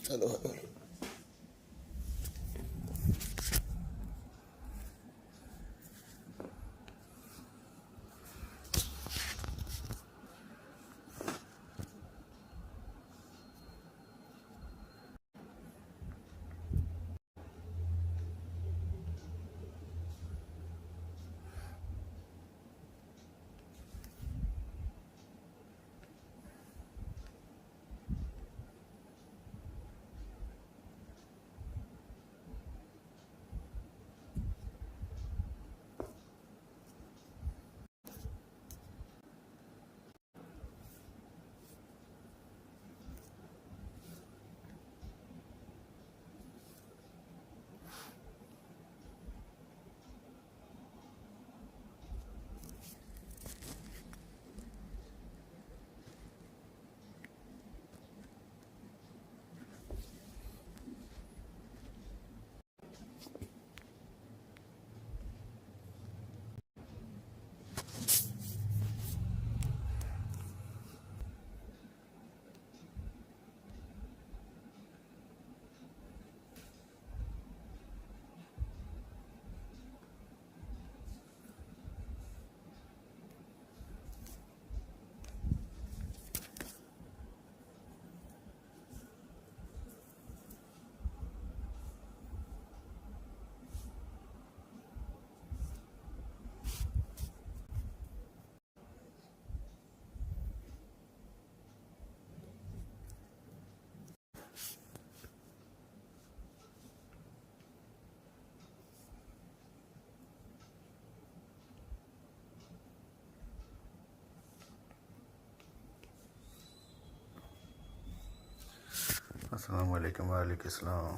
Hello, hello. Assalamualaikum warahmatullahi.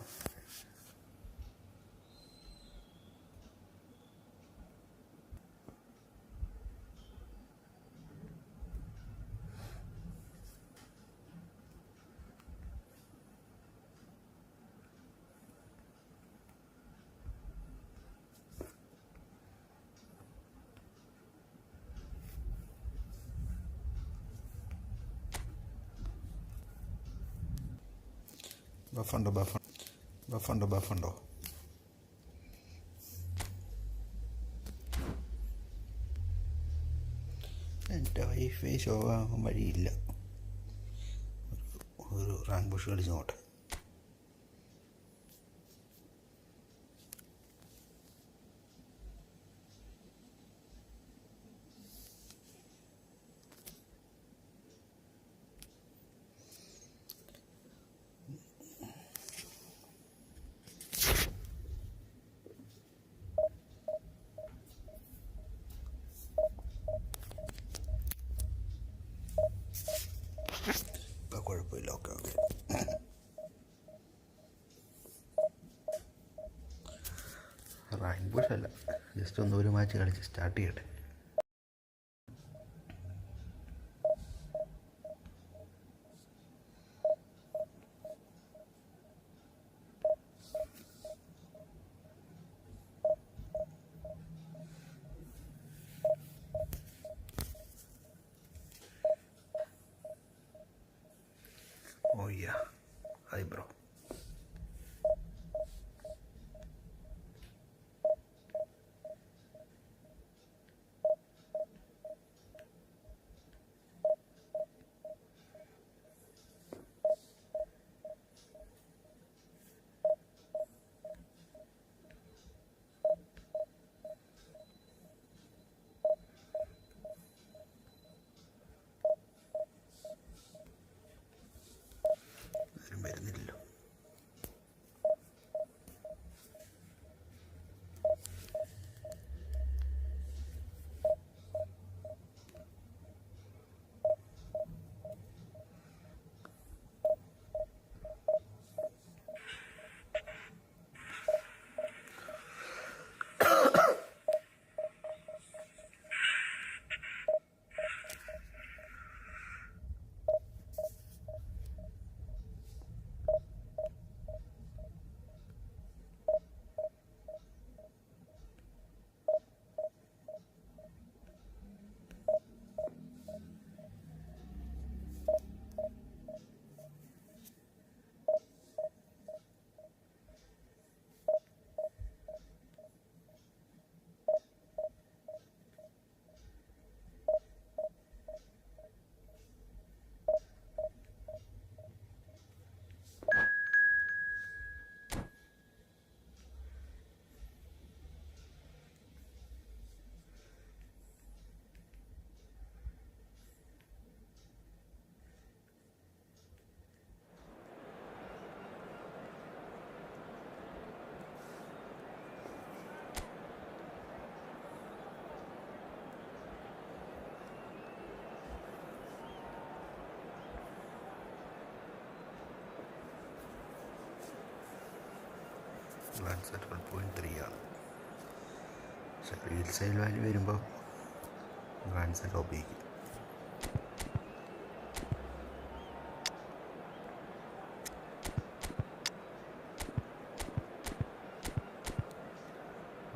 Bafando. എൻ്റെ wifi show ആകാൻ വഴിയില്ല. ഒരു റാങ്ക് പുഷ് കളിച്ചോട്ടെ. ഇപ്പം കുഴപ്പമില്ല. ഓക്കെ. റാങ്ക് പുഷ് അല്ല, ജസ്റ്റ് ഒരു മാച്ച് കളിച്ച് സ്റ്റാർട്ട് ചെയ്യട്ടെ. Oh yeah, hi bro. Runs at 1.3 ആണ്. പക്ഷെ റീൽസെയിൽ വാല്യൂ വരുമ്പോൾ റൺസൊക്കെ ഉപയോഗിക്കും.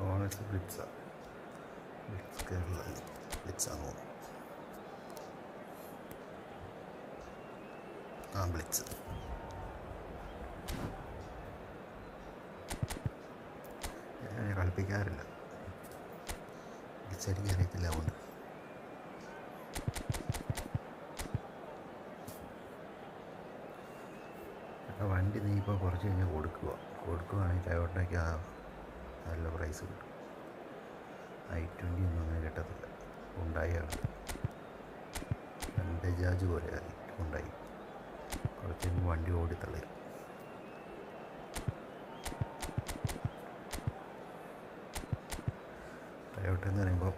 ഓണസ് ബ്ലിറ്റ്സ് കേരള ബ്ലിറ്റ്സാന്ന് തോന്നുന്നു. ബ്ലിറ്റ്സ്. ഞാൻ കളിപ്പിക്കാറില്ല, ബ്ലിറ്റ്സ് എനിക്ക് അറിയത്തില്ല. അതുകൊണ്ട് വണ്ടി നീ ഇപ്പോൾ കുറച്ച് കഴിഞ്ഞാൽ കൊടുക്കുകയാണെങ്കിൽ ടയോട്ടയ്ക്ക് നല്ല പ്രൈസ് കിട്ടും. i20 ഒന്നും അങ്ങനെ കിട്ടത്തില്ല. ഉണ്ടായാണ് ബജാജ് പോലെ ഉണ്ടായി കുറച്ച് വണ്ടി ഓടിത്തള്ളരും. ടയോട്ട എന്ന് പറയുമ്പോൾ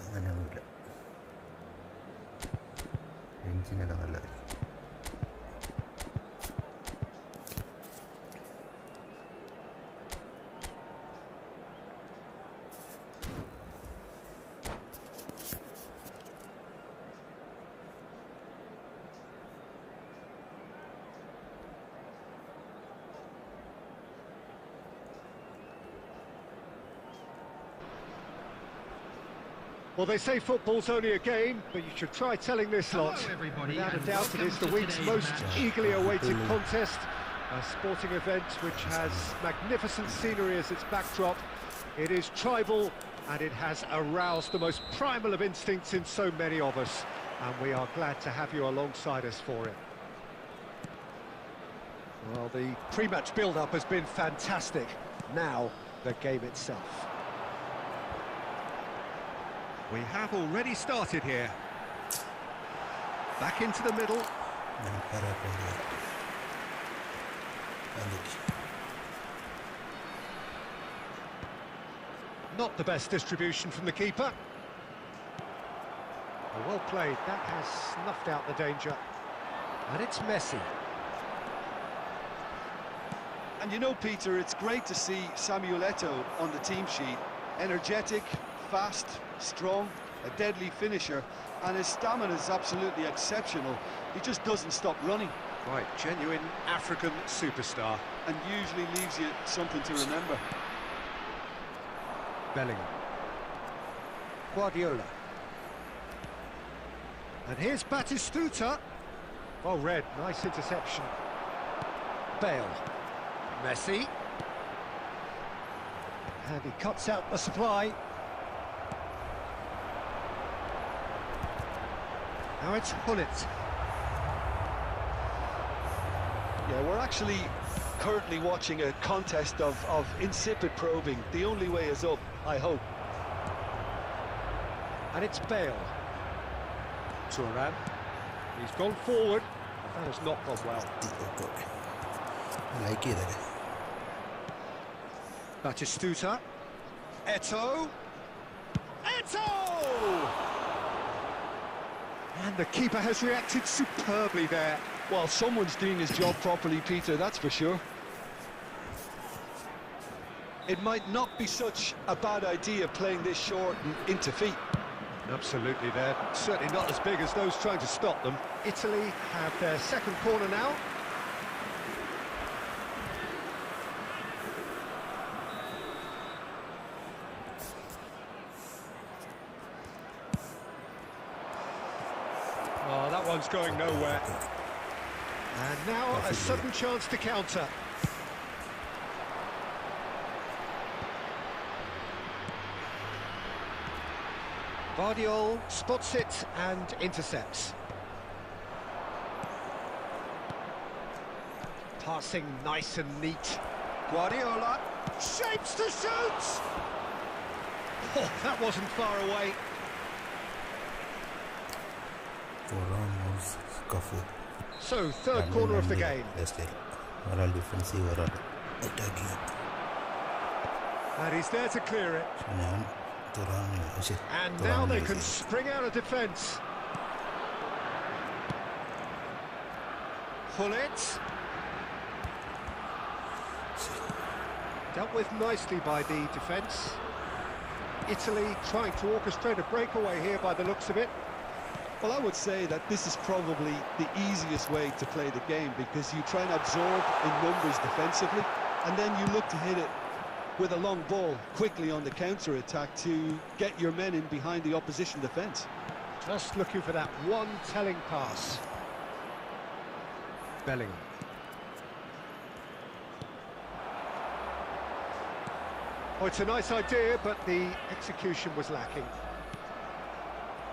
അങ്ങനെയൊന്നുമില്ല, എൻജിനൊക്കെ നല്ലതായിരിക്കും. Well, they say football's only a game, but you should try telling this lot. Without a doubt, it is the week's most eagerly awaited contest, a sporting event which has magnificent scenery as its backdrop. It is tribal, and it has aroused the most primal of instincts in so many of us, and we are glad to have you alongside us for it. Well, the pre-match build-up has been fantastic. Now, the game itself. We have already started here. Back into the middle. Not the best distribution from the keeper. Well played, that has snuffed out the danger. And it's Messi. And you know, Peter, it's great to see Samuel Eto'o on the team sheet. Energetic, fast, strong, a deadly finisher, and his stamina is absolutely exceptional. He just doesn't stop running. Right, genuine African superstar. And usually leaves you something to remember. Bellingham. Guardiola. And here's Batistuta. Well read, nice interception. Bale. Messi. And he cuts out the supply. Now it's Hullet. Yeah, we're actually currently watching a contest of insipid probing. The only way is up, I hope. And it's Bale. Thuram. He's gone forward. That has not gone well. I like it. Batistuta. Eto'o. Eto'o! And the keeper has reacted superbly there. Well, someone's doing his job properly, Peter, that's for sure. It might not be such a bad idea playing this short and into feet. Absolutely, they're certainly not as big as those trying to stop them. Italy have their second corner now. Oh, that one's going nowhere. And now a sudden chance to counter. Guardiola spots it and intercepts. Passing nice and neat. Guardiola shapes to shoot! Oh, that wasn't far away. So, third corner of the game. And he's there to clear it. And now they can spring out of defence. Hullet. Dealt with nicely by the defence. Italy trying to orchestrate a breakaway here by the looks of it. Well, I would say that this is probably the easiest way to play the game, because you try and absorb in numbers defensively, and then you look to hit it with a long ball quickly on the counter-attack to get your men in behind the opposition defence. Just looking for that one telling pass. Bellingham. Oh, it's a nice idea, but the execution was lacking.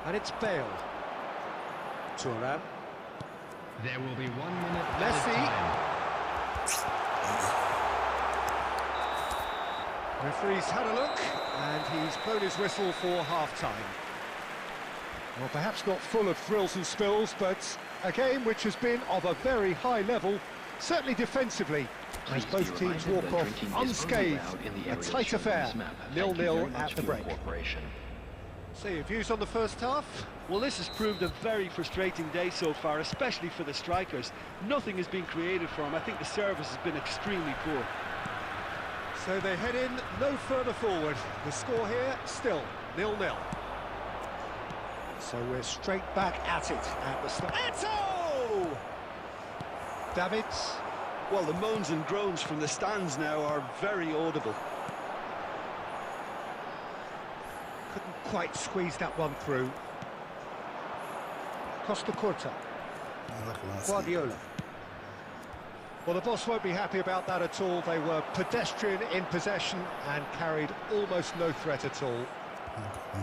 And it's Bale. Thuram. There will be 1 minute. Messi. Referee's had a look, and he's blown his whistle for half-time. Well, perhaps not full of thrills and spills, but a game which has been of a very high level, certainly defensively, as both teams walk off unscathed. A tight affair, 0-0 at the break. So your views on the first half? Well, this has proved a very frustrating day so far, especially for the strikers. Nothing has been created for them. I think the service has been extremely poor. So they head in no further forward. The score here, still 0-0. So we're straight back at it at the start. Eto! Davids. Well, the moans and groans from the stands now are very audible. Couldn't quite squeeze that one through. Costa Curta. Guardiola. Well, the boss won't be happy about that at all. They were pedestrian in possession and carried almost no threat at all.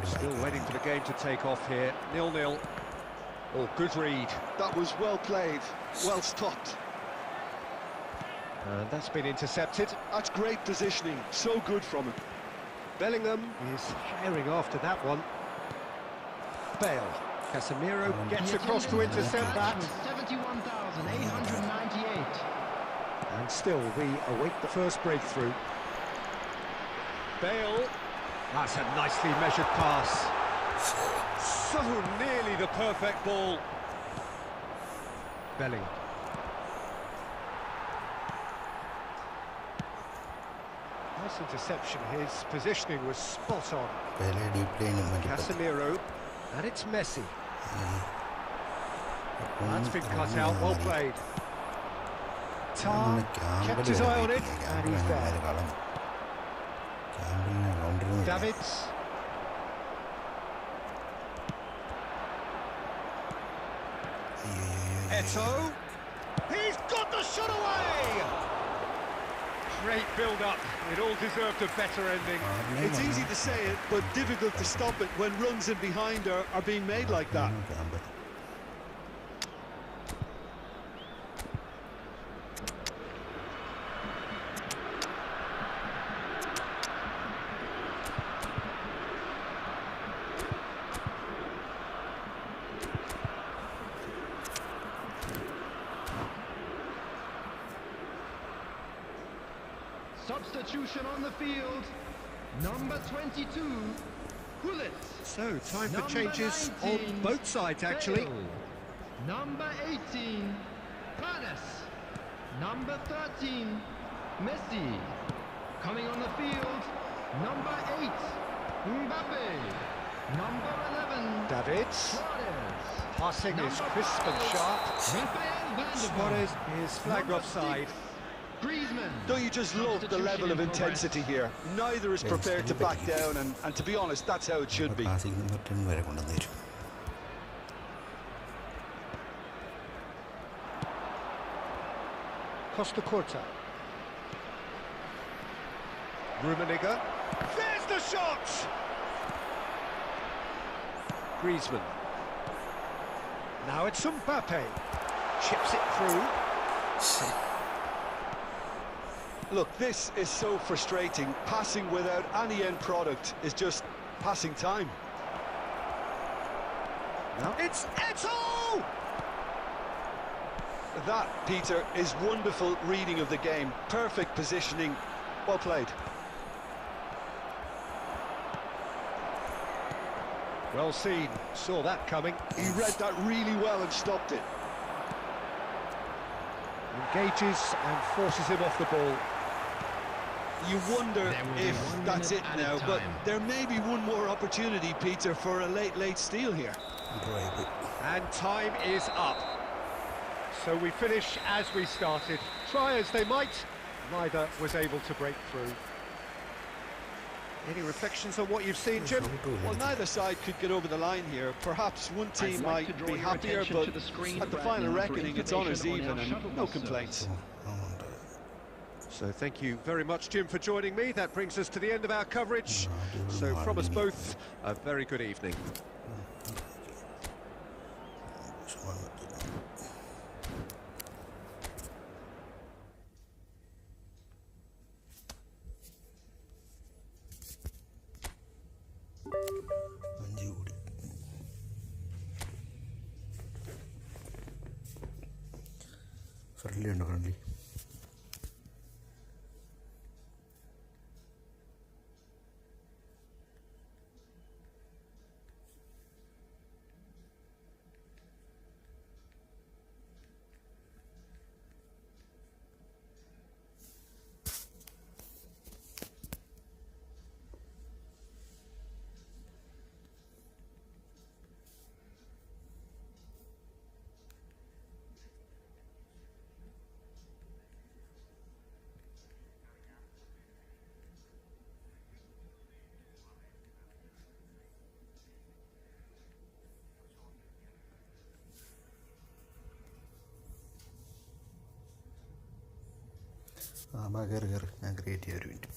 Still waiting for the game to take off here. 0-0. Oh, good read. That was well played, well stopped. And that's been intercepted. That's great positioning, so good from him. Bellingham is firing after that one. Bale. Casemiro gets across to intercept that. 71,898. And still, we await the first breakthrough. Bale. That's a nicely measured pass. So nearly the perfect ball. Bellingham. Nice interception. His positioning was spot on. Casemiro. And it's Messi. That's been cut out, well played. Tar kept his eye on it, and he's there. Davids. Eto. He's got the shot away! Great build-up. It all deserved a better ending. It's easy to say it, but difficult to stop it when runs in behind are being made like that. Substitution on the field. Number 22, Gullit. So, time for changes on both sides, actually. Bale. Number 18, Panes. Number 13, Messi. Coming on the field, number 8, Mbappe. Number 11, Davids. Suarez. Passing is crisp and sharp. Suarez is flagged offside. Griezmann. Don't you just love the level of intensity here? Neither is prepared to back down, and to be honest, that's how it should be. Costa Curta. Rummenigge. There's the shot! Griezmann. Now it's Mbappe. Chips it through. Look, this is so frustrating. Passing without any end product is just passing time. Now it's Eto! That, Peter, is wonderful reading of the game. Perfect positioning. Well played. Well seen. Saw that coming. He read that really well and stopped it. Engages and forces him off the ball. You wonder There will be if 1 that's it minute at a now, but time. there may be one more opportunity, Peter, for a late steal here. Drive. And time is up. So we finish as we started. Try as they might, neither was able to break through. Any reflections on what you've seen, Jim? Well, neither side could get over the line here. Perhaps one team I'd like might to draw be your happier, attention but to the screen at the right final now for reckoning, it's honours information on even our and shuttle no bus complaints. അതുകൊണ്ട് So thank you very much, Jim, for joining me. That brings us to the end of our coverage. So from us both, a very good evening. അഞ്ച് കൂടി. Friendly ഉണ്ടോ? Friendly കയറി ഞാൻ create ചെയ്യാം ഒരു minute.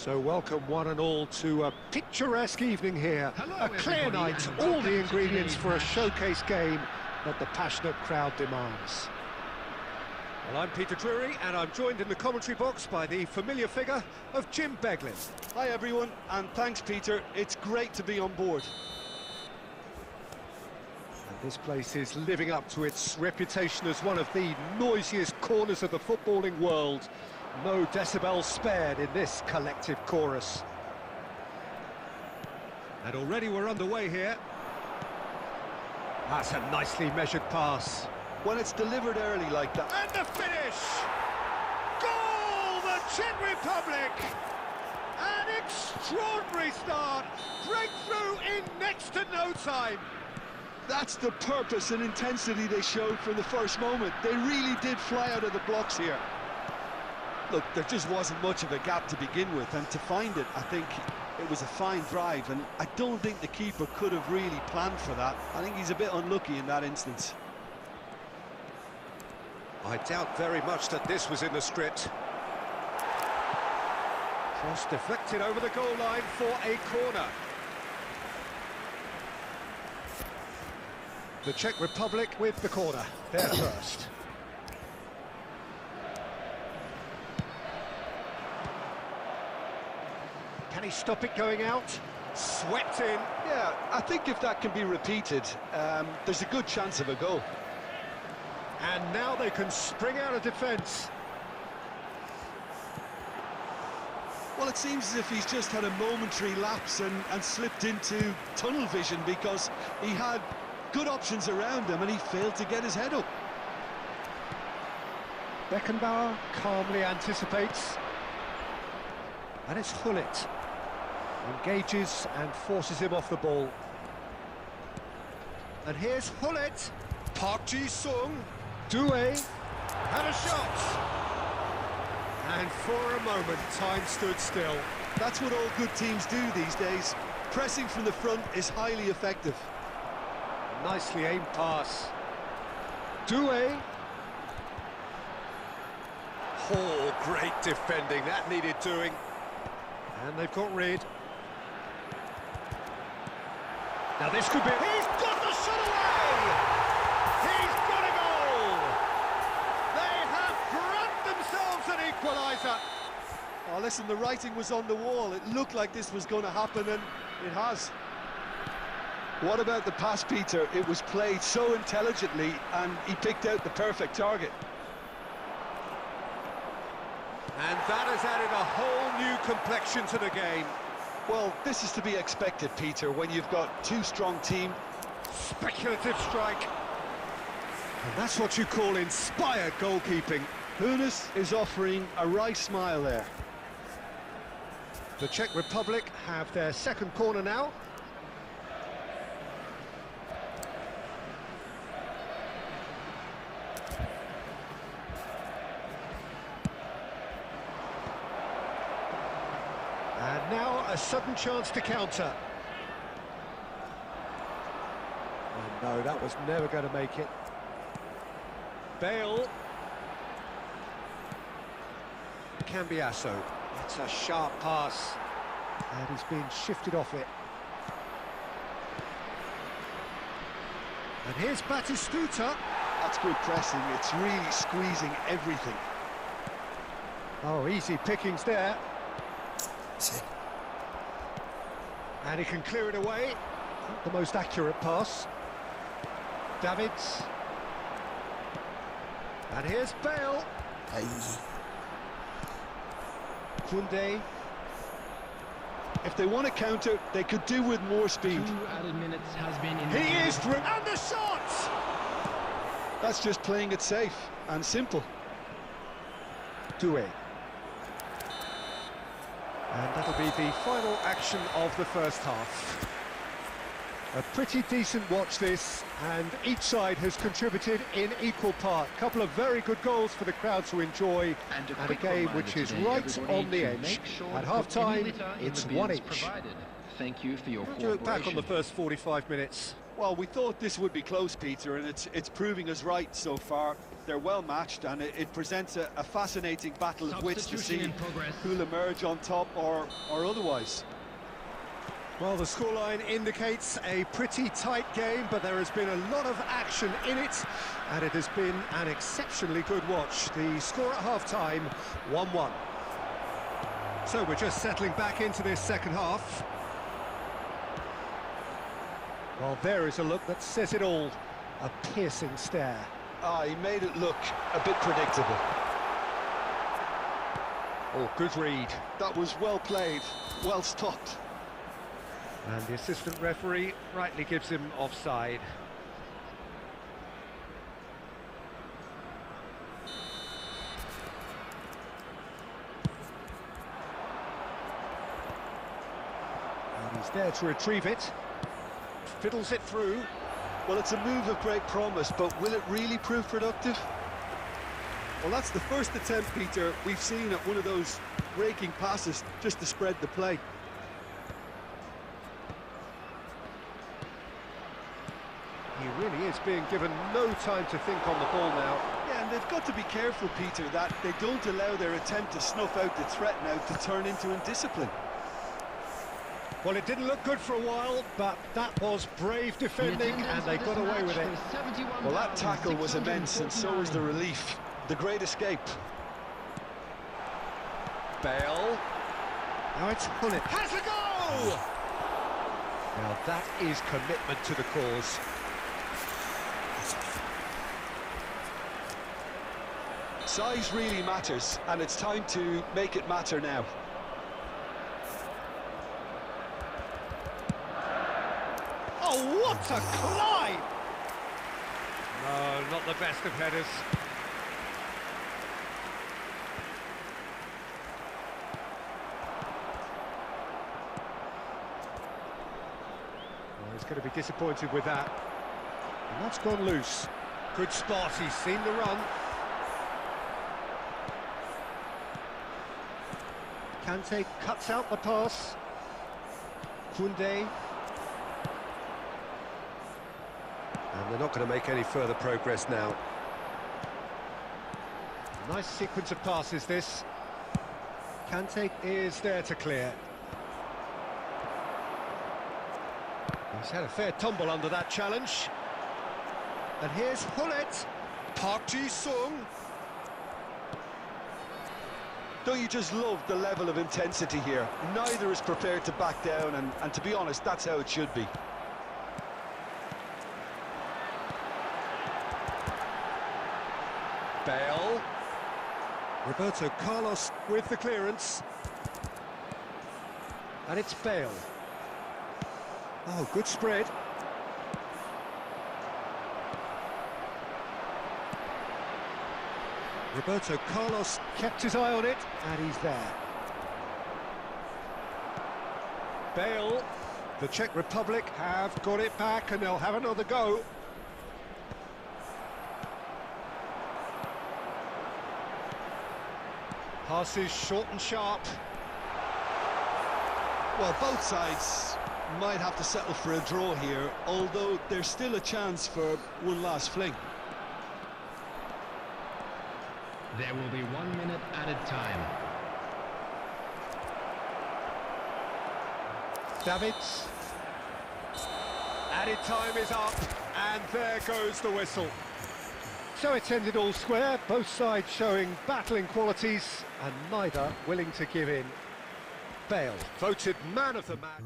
So welcome one and all to a picturesque evening here. Hello, A clear everybody, night, and all welcome the to ingredients today's for a match. showcase game that the passionate crowd demands. Well, I'm Peter Drury, and I'm joined in the commentary box by the familiar figure of Jim Beglin. Hi everyone, and thanks Peter, it's great to be on board. This place is living up to its reputation as one of the noisiest corners of the footballing world. No decibels spared in this collective chorus. And already we're underway here. That's a nicely measured pass. When it's delivered early like that. And the finish! Goal! The Czech Republic! An extraordinary start! Breakthrough in next to no time! That's the purpose and intensity they showed from the first moment. They really did fly out of the blocks here. Look, there just wasn't much of a gap to begin with, and to find it, I think it was a fine drive, and I don't think the keeper could have really planned for that. I think he's a bit unlucky in that instance. I doubt very much that this was in the script. Cross deflected over the goal line for a corner. The Czech Republic with the corner. They're first. Can he stop it going out? Swept in. Yeah, I think if that can be repeated, there's a good chance of a goal. And now they can spring out of defence. Well, it seems as if he's just had a momentary lapse and slipped into tunnel vision, because he had good options around him and he failed to get his head up. Beckenbauer calmly anticipates. And it's Hullet. Engages and forces him off the ball. And here's Hullet. Park Ji-sung. Due. And a shot. And for a moment, time stood still. That's what all good teams do these days. Pressing from the front is highly effective. Nicely aimed pass. Due. Oh, great defending. That needed doing. And they've got rid. Now this could be... He's got the shot away! He's got a goal! They have grabbed themselves an equaliser. Oh, listen, the writing was on the wall. It looked like this was going to happen, and it has. What about the pass, Peter? It was played so intelligently, and he picked out the perfect target. And that has added a whole new complexion to the game. Well, this is to be expected, Peter, when you've got two strong teams. Speculative strike. And that's what you call inspired goalkeeping. Hunes is offering a right smile there. The Czech Republic have their second corner now. And now a sudden chance to counter. Oh no, that was never going to make it. Bale. Cambiasso. It's a sharp pass. And he's been shifted off it. And here's Batistuta. That's good pressing. It's really squeezing everything. Oh, easy pickings there. And he can clear it away. Not the most accurate pass. Davids. And here's Bale. Kunde. If they want to counter, they could do with more speed. 2 added minutes has been in. He is through. And the shot! That's just playing it safe and simple. Due. And that'll be the final action of the first half. A pretty decent watch this, and each side has contributed in equal part. A couple of very good goals for the crowd to enjoy, and a game which is right on the edge. At half-time, it's 1 each. Thank you for your How do you look back on the first 45 minutes? Well, we thought this would be close, Peter, and it's proving us right so far. They're well matched, and it presents a fascinating battle of wits to see who'll emerge on top or otherwise. Well, the scoreline indicates a pretty tight game, but there has been a lot of action in it, and it has been an exceptionally good watch. The score at half-time, 1-1. So we're just settling back into this second half. Well, there is a look that says it all. A piercing stare. Ah, he made it look a bit predictable. Oh, good read. That was well played, well stopped. And the assistant referee rightly gives him offside. And he's there to retrieve it. Fiddles it through. Well, it's a move of great promise, but will it really prove productive? Well, that's the first attempt, Peter, we've seen at one of those breaking passes just to spread the play. He really is being given no time to think on the ball now. Yeah, and they've got to be careful, Peter, that they don't allow their attempt to snuff out the threat now to turn into indiscipline. Well, it didn't look good for a while, but that was brave defending, and they got away with it. Well, that tackle was immense, and so was the relief. The great escape. Bale. Now it's Hullet. Has a goal! Now that is commitment to the cause. Size really matters, and it's time to make it matter now. Oh, what a climb! No, not the best of headers. Well, he's going to be disappointed with that. And that's gone loose. Good spot, he's seen the run. Kante cuts out the pass. Koundé. And they're not going to make any further progress now. Nice sequence of passes, this. Kante is there to clear. He's had a fair tumble under that challenge. And here's Hullet. Park Ji-sung. Don't you just love the level of intensity here? Neither is prepared to back down, and to be honest, that's how it should be. Bale. Roberto Carlos with the clearance. And it's Bale. Oh, good spread. Roberto Carlos kept his eye on it, and he's there. Bale. The Czech Republic have got it back, and they'll have another go. Passes short and sharp. Well, both sides might have to settle for a draw here, although there's still a chance for one last fling. There will be 1 minute added time. Davids. Added time is up, and there goes the whistle. So it's ended all square, both sides showing battling qualities, and neither willing to give in. Bale, voted man of the match.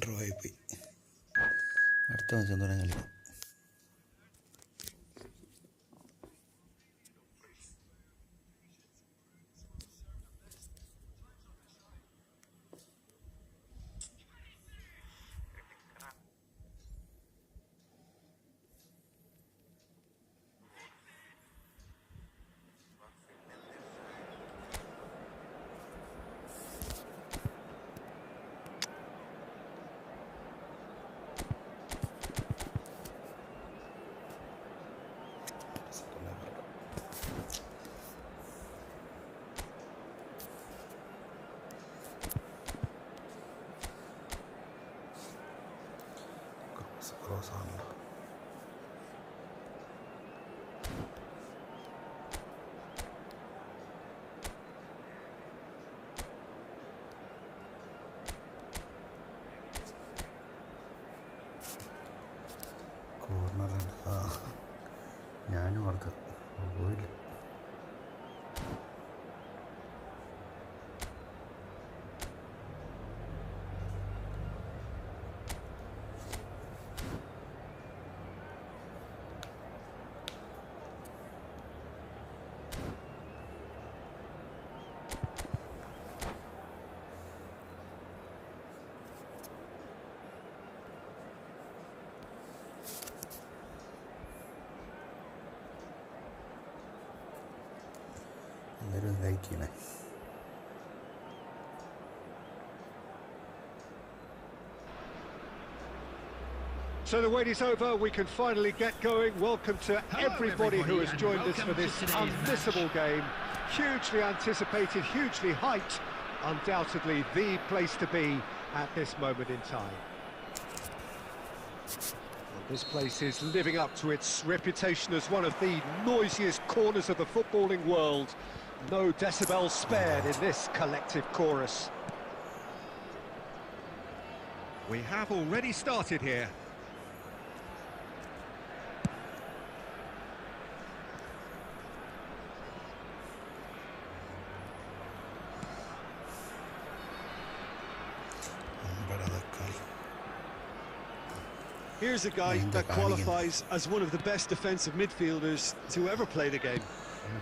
Draw ആയിപ്പോയി. അടുത്ത match എന്തോരം കളിക്കാം. നോക്കിയേ. So the wait is over, we can finally get going. Welcome to everybody who has joined us for this unmissable game. Hugely anticipated, hugely hyped. Undoubtedly the place to be at this moment in time. Well, this place is living up to its reputation as one of the noisiest corners of the footballing world. No decibels spared in this collective chorus. We have already started here. Here's a guy that qualifies as one of the best defensive midfielders to ever play the game.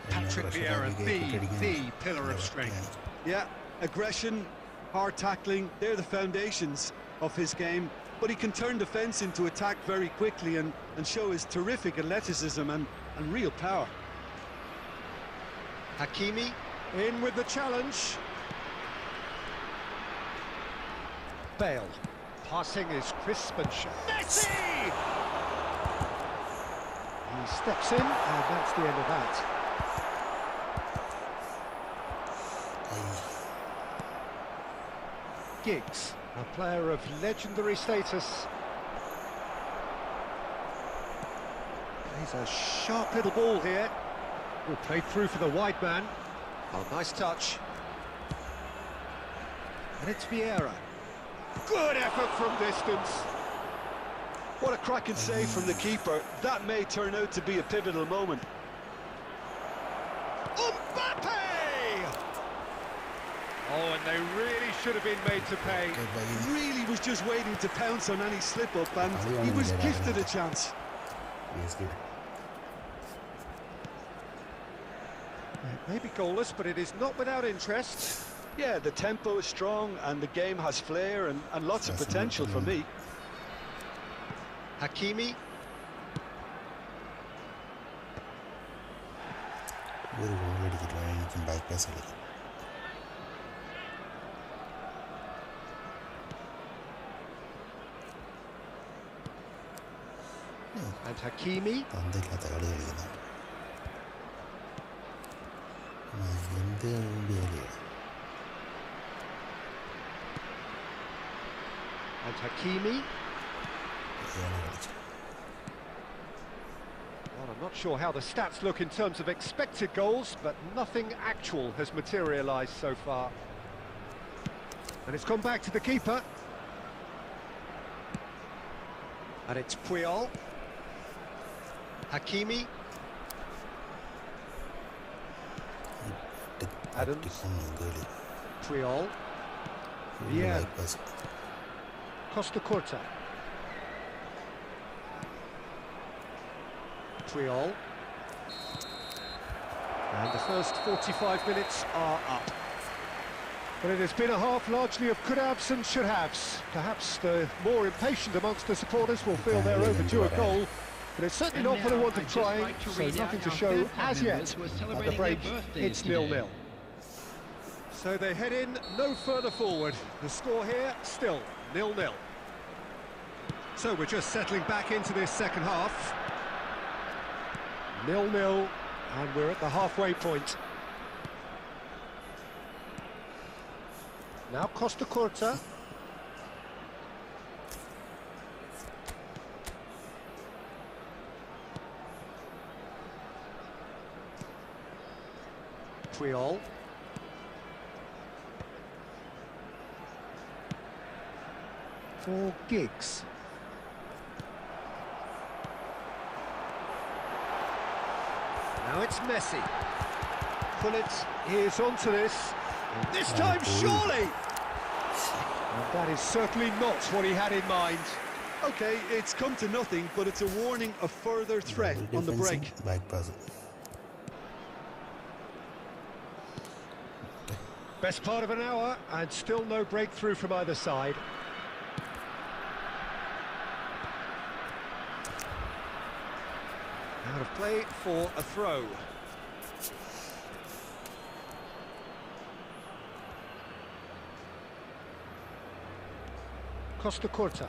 Patrick Vieira, the pillar of strength. Yeah, aggression, hard tackling, they're the foundations of his game, but he can turn defence into attack very quickly and show his terrific athleticism and real power. Hakimi in with the challenge. Bale. Passing is crisp and sharp. Messi! He steps in, and that's the end of that. Giggs, a player of legendary status. He's a sharp little ball here. Well, played through for the wide man. Oh, nice touch. And it's Vieira. Good effort from distance. What a cracking save from the keeper. That may turn out to be a pivotal moment. Mbappe! Oh, and they really should have been made to pay. Really was just waiting to pounce on any slip-up, and he was gifted a chance. Yes, good. It may be goalless, but it is not without interest. Yeah, the tempo is strong and the game has flair and lots of potential for me. Hakimi. ഒരു goal അടിച്ചിട്ട് എനിക്കും back pass കളിക്കാം. And Hakimi. പന്തില്ലാത്ത കളി കളിക്കുന്നുണ്ട്. എന്ത് കളിയാണ്. And Hakimi. Well, I'm not sure how the stats look in terms of expected goals, but nothing actual has materialised so far. And it's gone back to the keeper. And it's Puyol. Hakimi. Adams. Puyol. Vieira. Costa Curta. Puyol. And the first 45 minutes are up. But it has been a half largely of could-haves and should-haves. Perhaps the more impatient amongst the supporters will feel they're overdue a goal, but it's certainly not for the want of trying, so nothing to show as yet. At the break, it's 0-0. So they head in no further forward. The score here, still 0-0. So we're just settling back into this second half. 0-0, and we're at the halfway point. Now Costa Curta. Puyol. For Giggs. Now it's Messi. Pullet is onto this. This time, surely! And that is certainly not what he had in mind. Okay, it's come to nothing, but it's a warning of further threat on the break. Back pass. Best part of an hour, and still no breakthrough from either side. Out of play for a throw. Costa Curta.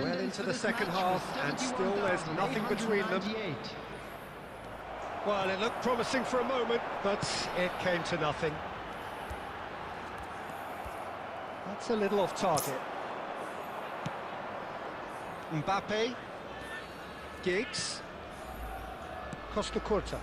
Well into the second half, and still there's nothing between them. Well, it looked promising for a moment, but it came to nothing. That's a little off target. Mbappe. Giggs. Costa Curta.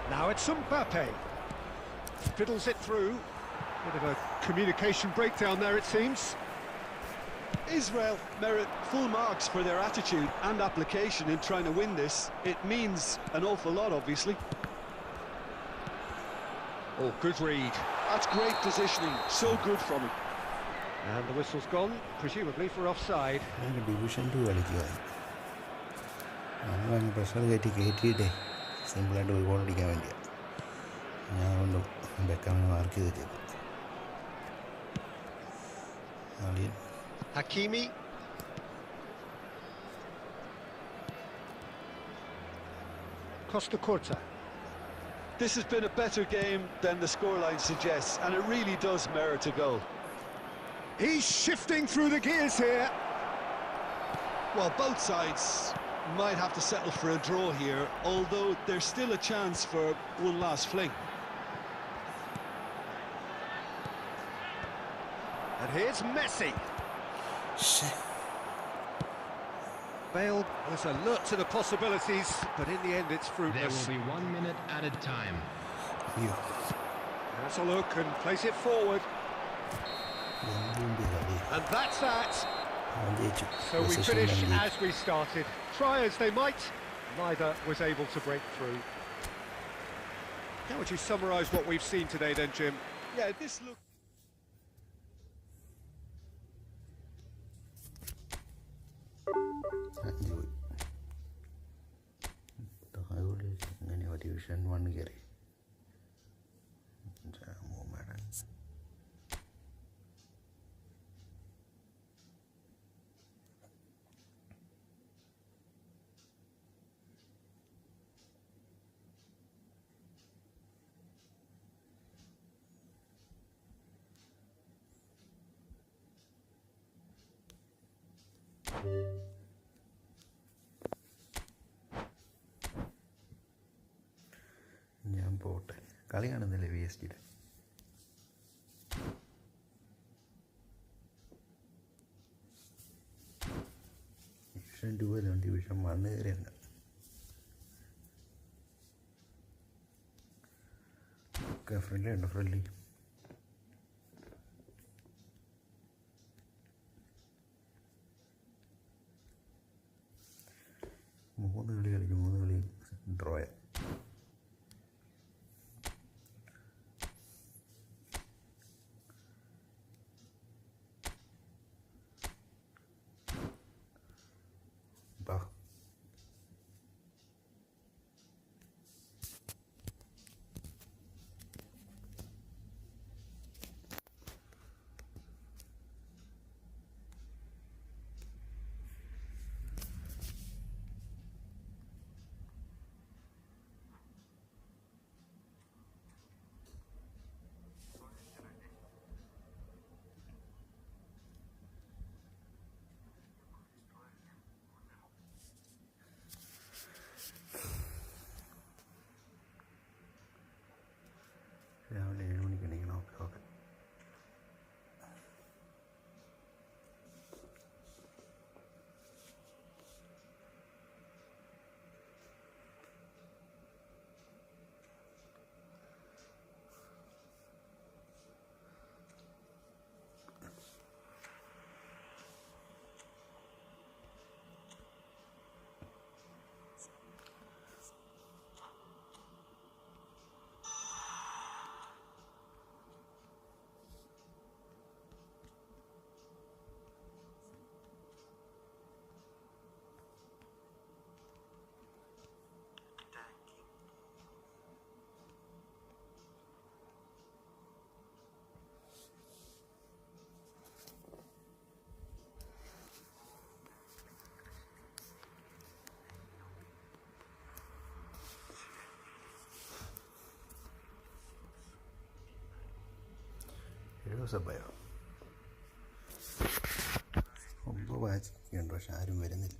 Now it's Mbappe. Fiddles it through. Bit of a communication breakdown there, it seems. Israel merit full marks for their attitude and application in trying to win this. It means an awful lot, obviously. Oh, good read. That's great positioning, so good from him. And the whistle's gone, presumably for offside. Division 2 കളിക്കുക. നമ്മൾ pressure കയറ്റിയിട്ടേ സിമ്പിളായിട്ട് ഒരു goal അടിക്കാൻ വേണ്ടിയാണ്. ഞാൻ കൊണ്ട് ബെക്കാമിനെ mark ചെയ്ത് വെച്ചത്. Hakimi. Costa Curta. This has been a better game than the scoreline suggests, and it really does merit a goal. He's shifting through the gears here. Well, both sides might have to settle for a draw here, although there's still a chance for one last fling. And here's Messi. Bale was alert to the possibilities, but in the end it's fruitless. There will be 1 minute added time. Has a look and plays it forward. And that's that. So we finish as we started. Try as they might, neither was able to break through. How would you summarise what we've seen today then, Jim? Yeah, this look... Division 1 കയറി. ഞാൻ പോട്ടെ, കളി കാണുന്നില്ലേ VSTയുടെ? Division 2 അല്ല, division 1 കയറിയുണ്ട്. ഒക്കെ friendly ഉണ്ടോ? Friendly 3 കളി കളിക്കും, 3 കളി ഡ്രോയ. സബ്ബയോ 9 ബാച്ച് ഉണ്ട്, പക്ഷെ ആരും വരുന്നില്ല.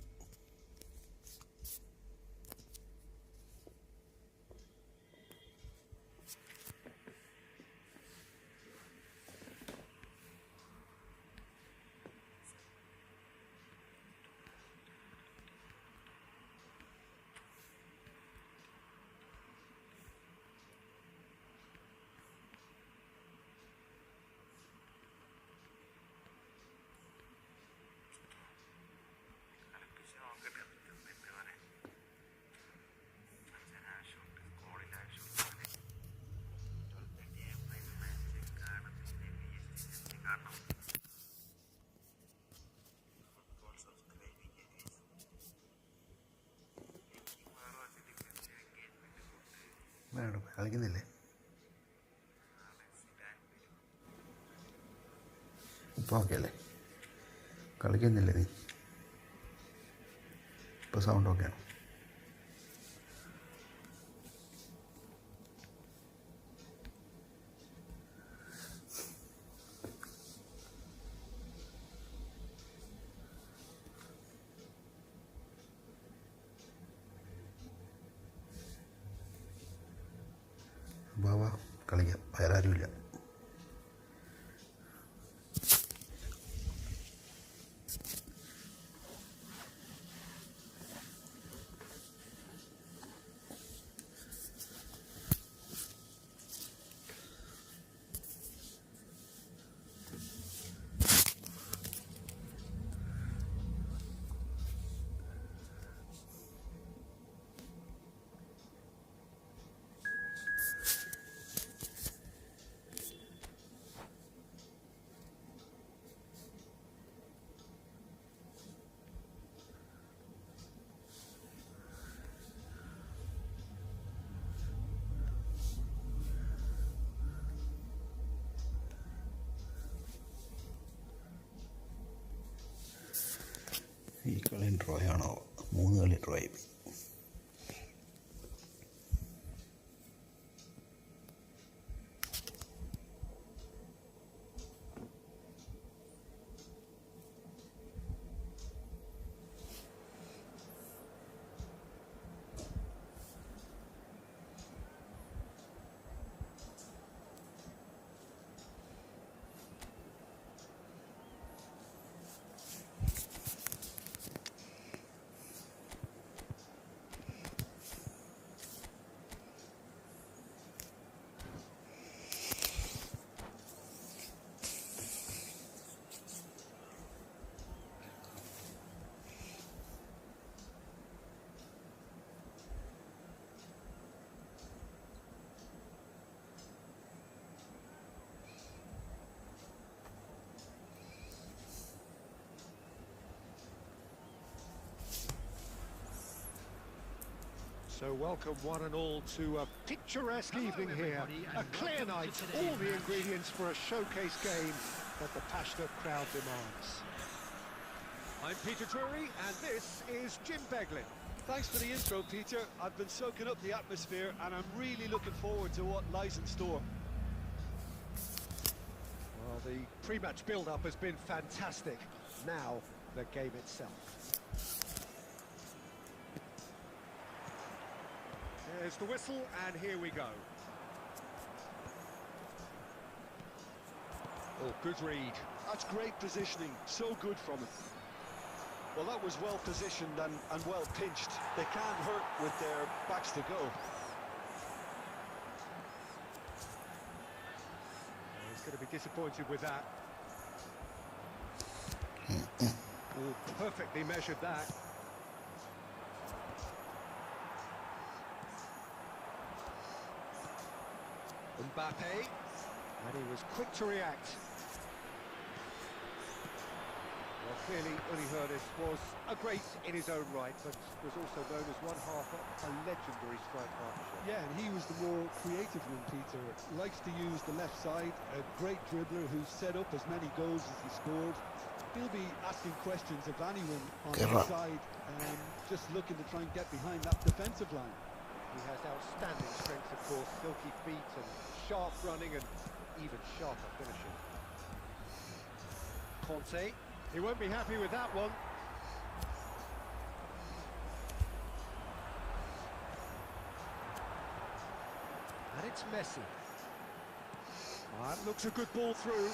വേണം, കളിക്കുന്നില്ലേ? ഇപ്പോൾ ഓക്കെ അല്ലേ? കളിക്കുന്നില്ലേ നീ? ഇപ്പോൾ സൗണ്ട് ഓക്കെയാണ്. വാ കളിക്കാം, വേറെ ആരുമില്ല. ഈ കളി ഡ്രോ ആണോ? 3 കളി ഡ്രോ ആയി. So welcome one and all to a picturesque evening here. A clear night, all the ingredients for a showcase game that the passionate crowd demands. I'm Peter Drury and this is Jim Beglin. Thanks for the intro, Peter. I've been soaking up the atmosphere and I'm really looking forward to what lies in store. Well, the pre-match build-up has been fantastic. Now, the game itself. There's the whistle, and here we go. Oh, good read. That's great positioning, so good from him. Well, that was well positioned and well pinched. They can't hurt with their backs to go. He's going to be disappointed with that. Oh, perfectly measured that. Mbappe, and he was quick to react. Well, clearly Uli Hoeneß was a great in his own right, but was also known as one half of a legendary strike partnership. Yeah, and he was the more creative one, Peter. Likes to use the left side, a great dribbler who's set up as many goals as he scored. He'll be asking questions of anyone on the side, just looking to try and get behind that defensive line. He has outstanding strength, of course, silky feet and sharp running and even sharper finishing. Conte. He won't be happy with that one. And it's Messi. That looks a good ball through.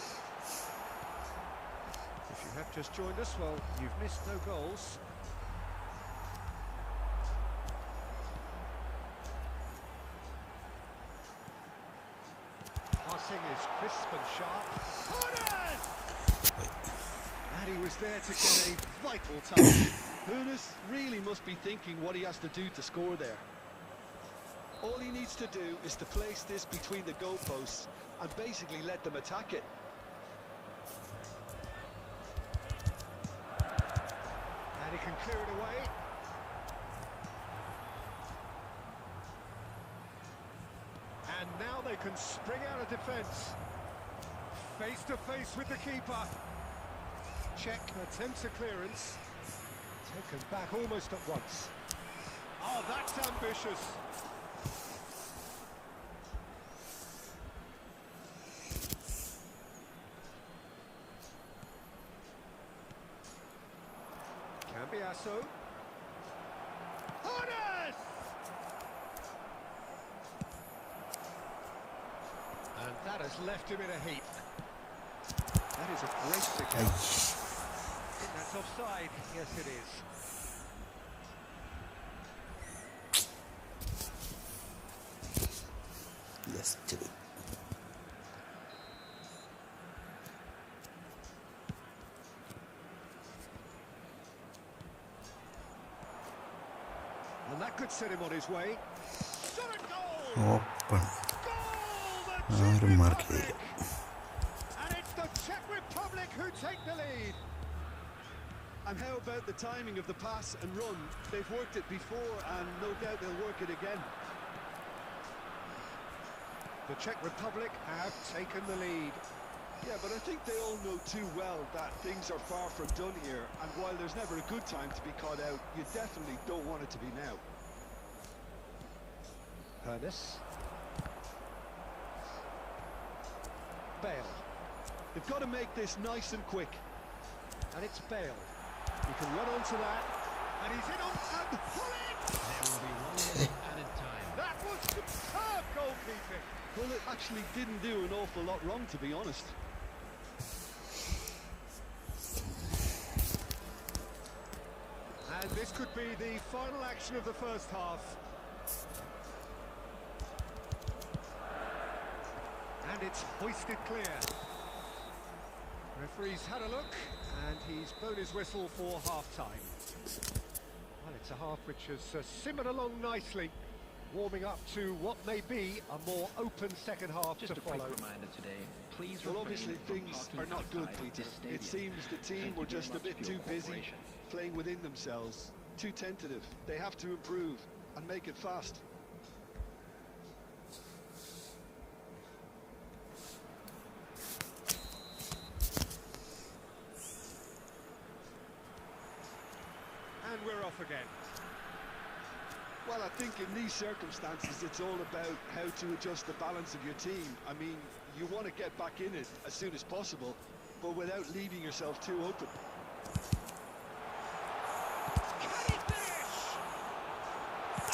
If you have just joined us, well, you've missed no goals. Passing is crisp and sharp. Corners! And he was there to get a vital touch. Hooness really must be thinking what he has to do to score there. All he needs to do is to place this between the goalposts and basically let them attack it. And he can clear it away. And now they can spring out of defence. Face to face with the keeper. Check attempts a clearance. Taken back almost at once. Oh, that's ambitious. Cambiasso. Corners! And that has left him in a heap. That is a great pick up. That's offside. Yes, it is. Yes, to it. And that could set him on his way. Shot a goal! Open. Goal! The ആരും Czech mark Republic! ചെയ്യില്ല. And it's the Czech Republic who take the lead. And how about the timing of the pass and run? They've worked it before and no doubt they'll work it again. The Czech Republic have taken the lead. Yeah, but I think they all know too well that things are far from done here, and while there's never a good time to be caught out, you definitely don't want it to be now. Ernest. Bale. They've got to make this nice and quick. And it's Bale. He can run onto that. And he's in on and Hullet! There will be 1 minute added time. That was superb goalkeeping. Well, it actually didn't do an awful lot wrong, to be honest. And this could be the final action of the first half. And it's hoisted clear. Referee's had a look, and he's blown his whistle for half-time. Well, it's a half which has simmered along nicely, warming up to what may be a more open second half Just to a quick follow. reminder today, please Well, refrain obviously from things parking are not good, outside Peter. this stadium. It seems the team Thank you were very just a much bit for too your busy, cooperation. playing within themselves, too tentative. They have to improve and make it fast. And we're off again. Well, I think in these circumstances, it's all about how to adjust the balance of your team. I mean, you want to get back in it as soon as possible, but without leaving yourself too open. Can he finish?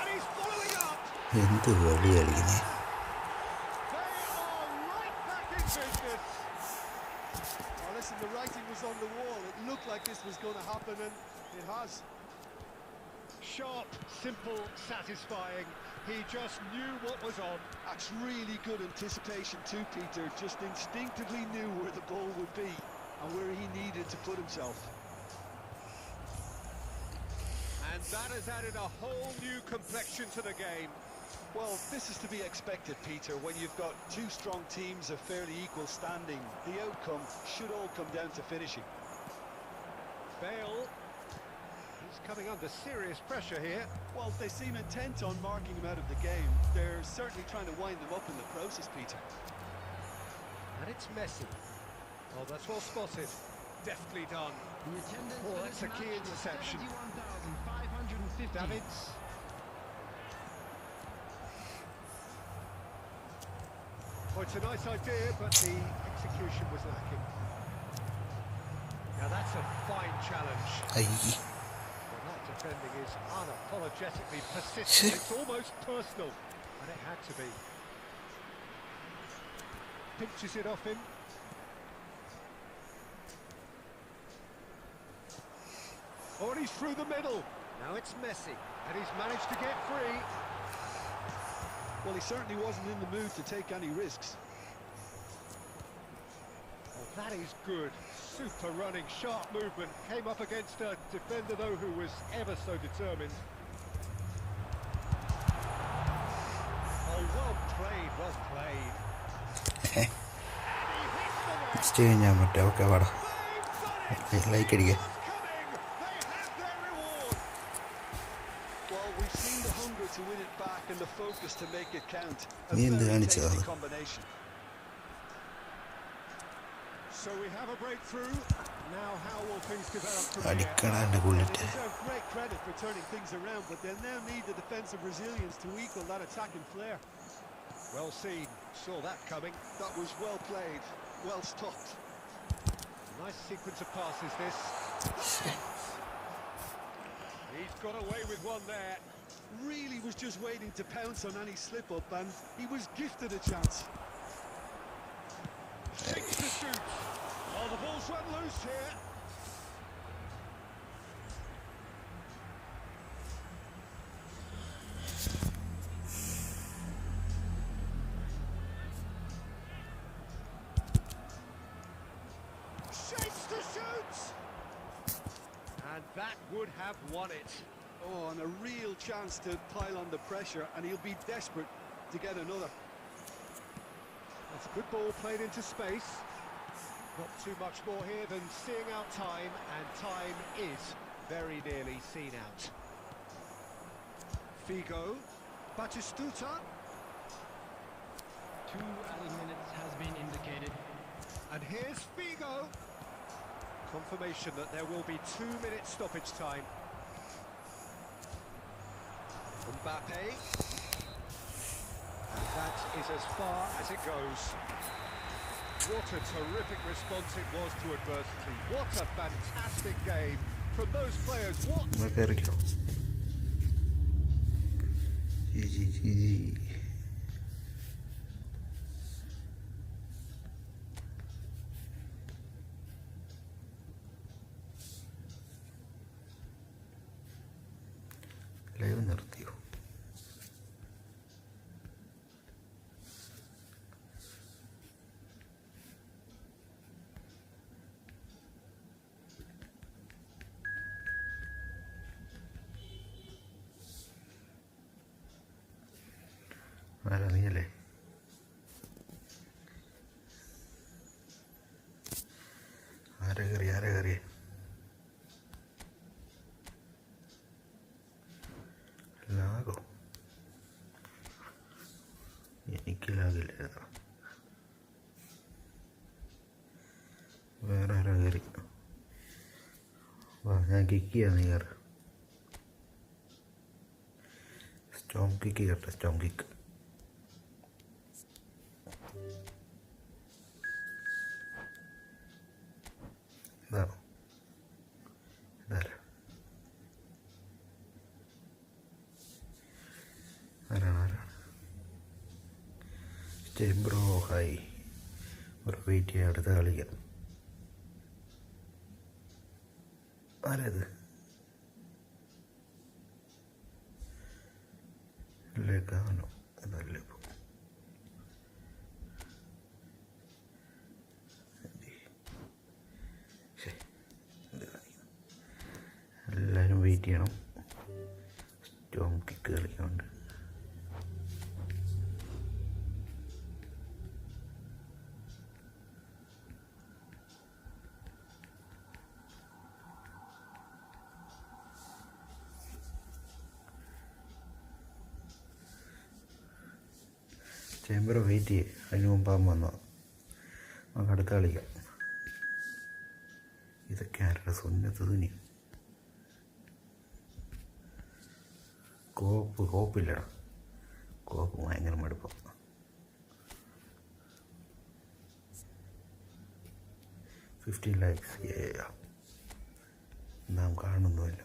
And he's following up. എന്ത് കളി കളിക്കുന്നേ? They are right back in business. Well, listen, the writing was on the wall. It looked like this was going to happen, and it has. Sharp, simple, satisfying. He just knew what was on. That's really good anticipation too, Peter. Just instinctively knew where the ball would be and where he needed to put himself. And that has added a whole new complexion to the game. Well, this is to be expected, Peter. When you've got two strong teams of fairly equal standing, the outcome should all come down to finishing. Bale. He's coming under serious pressure here. Well, they seem intent on marking him out of the game. They're certainly trying to wind them up in the process, Peter. And it's Messi. Oh, that's well spotted. Deftly done. The attendance Oh, for that's this a key match was interception. 71,550. Davids. Oh, it's a nice idea, but the execution was lacking. Now that's a fine challenge. Aye. Well, that defending is unapologetically persistent. It's almost personal, and it had to be. Pinches it off him. Oh, and he's through the middle. Now it's Messi, and he's managed to get free. Well, he certainly wasn't in the mood to take any risks. Oh, that is good. Super running, sharp movement. Came up against a defender, though, who was ever so determined. Oh, well played, well played. Next കഴിഞ്ഞാൽ മറ്റേ okay വാടാ like അടിക്കുക. Well, we've seen the hunger to win it back and the focus to make it count. നീ എന്ത് കാണിച്ചതാണ്? So we have a breakthrough. Now how will things develop from here? അടിക്കണ എൻ്റെ കുള്ളിട്ട്. They deserve great credit for turning things around, but they'll now need the defensive resilience to equal that attacking flair. Well seen. Saw that coming. That was well played, well stopped. Nice sequence of passes, this. He's got away with one there. Really was just waiting to pounce on any slip-up, and he was gifted a chance. Takes the shoot. Oh, the ball's run loose here. Shapes to shoot. And that would have won it. Oh, and a real chance to pile on the pressure, and he'll be desperate to get another. That's a good ball played into space. Not too much more here than seeing out time, and time is very nearly seen out. Figo, Batistuta. 2 added minutes has been indicated. And here's Figo. Confirmation that there will be 2 minutes stoppage time. Mbappe. And that is as far as it goes. What a terrific response it was to adversity. What a fantastic game from those players. What? ഒന്ന് കയറിക്കോ. G. Live നിർത്തിയോ? ആരാ നീയല്ലേ? ആരാ കയറി? ലാഗോ? എനിക്ക് ലാഗില്ല. വേറെ ആരാ കയറി? വാ, ഞാൻ കിക്ക് ചെയ്യാം, നീ കയറി. സ്റ്റോം കിക്ക് കേട്ടോ, സ്റ്റോം കിക്ക്. ഇതാണോ? ഇതാരാ? ആരാണ്? Bro hi. ഒരു വെയിറ്റ് ചെയ്യാൻ, അടുത്ത കളിക്കാം. ആരത്? ലഗാനോ എന്നല്ല. ഇപ്പോൾ എല്ലാവരും വെയിറ്റ് ചെയ്യണം. സ്റ്റോം കിക്ക് കളിക്കുന്നുണ്ട്. ചേമ്പർ വെയിറ്റ് ചെയ്യും. അതിന് മുമ്പാകും വന്നോ, നമുക്ക് അടുത്ത കളിക്കാം. ഇതൊക്കെ ആരുടെ സുന്നത്ത് തുനി? കോപ്പില്ലടാ. കോപ്പ് ഭയങ്കര മടുപ്പം. 15 likes, yeah. നാം കാണുന്നുമില്ല.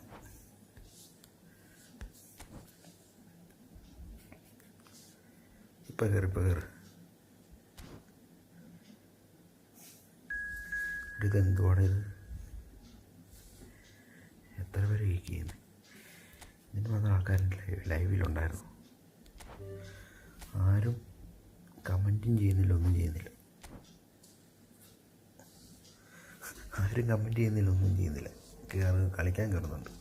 ഇപ്പം കയറി ഇതെന്തുവാണ് ഇത്? എത്ര പേര് ചെയ്യുന്നത്? ഇതിന് വന്ന ആൾക്കാർ ലൈവിലുണ്ടായിരുന്നു. ആരും കമൻറ്റും ചെയ്യുന്നില്ല, ഒന്നും ചെയ്യുന്നില്ല. ആരും കമൻറ്റ് ചെയ്യുന്നില്ല, ഒന്നും ചെയ്യുന്നില്ല. കളിക്കാൻ കയറുന്നുണ്ട്.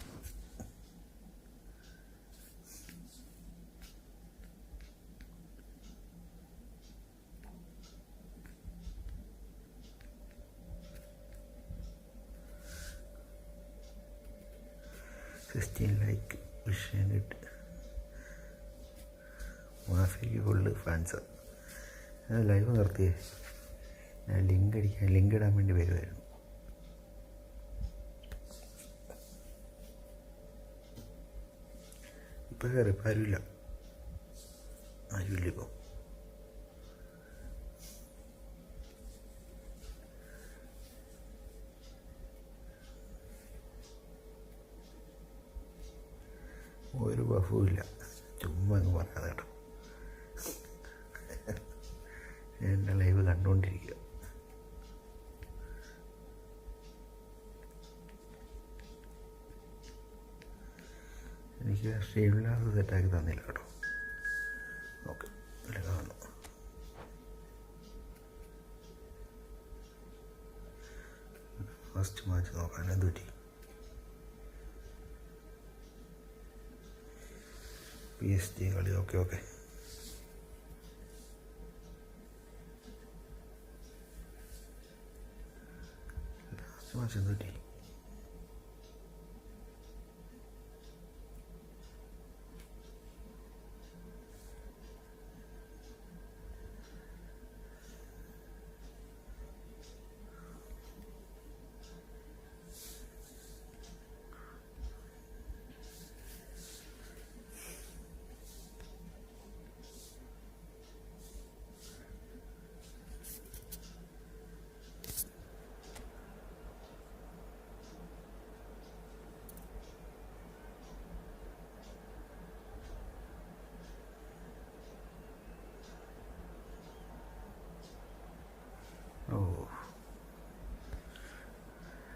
ലൈക്ക് വിഷയം കിട്ടി. മാഫിക്ക് ഫുള്ള് ഫാൻസ്. ഞാൻ ലൈവ് നിർത്തിയേ. ഞാൻ ലിങ്ക് ഇടാൻ വേണ്ടി വരുമായിരുന്നു. ഇപ്പം കയറി. ഇപ്പം ആരുമില്ല ഇപ്പം. ഒരു ബഫും ഇല്ല. ചുമ്മാ അങ്ങ് പറയാതെ കേട്ടോ. എൻ്റെ ലൈവ് കണ്ടുകൊണ്ടിരിക്കുക. എനിക്ക് സ്ട്രീമില്ലാതെ സെറ്റാക്കി തന്നില്ല കേട്ടോ. ഓക്കെ, ഇവിടെ കാണുന്നു. ഫസ്റ്റ് മാച്ച് നോക്കാൻ എന്ത് പറ്റി? PSG കളി. ഓക്കെ ലാസ്റ്റ് മാച്ച് എന്ത് പറ്റി?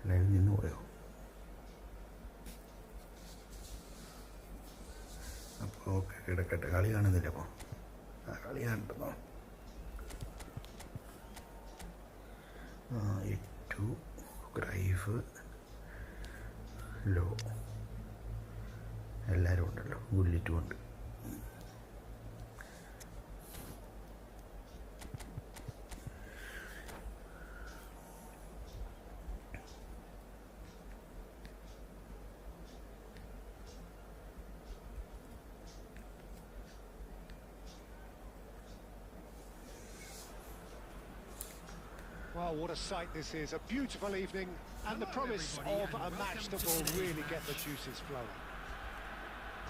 ലൈവ് നിന്ന് പോയോ? അപ്പോൾ ഓക്കെ, കിടക്കട്ടെ. കളി കാണുന്നില്ല. അപ്പോൾ കളി കാണുന്നുണ്ടോ? 2 ഗ്രൈഫ് ലോ എല്ലാവരും ഉണ്ടല്ലോ. ഗുല്ലിറ്റും ഉണ്ട്. Well, what a sight this is. A beautiful evening and the promise of a match that will really get the juices flowing.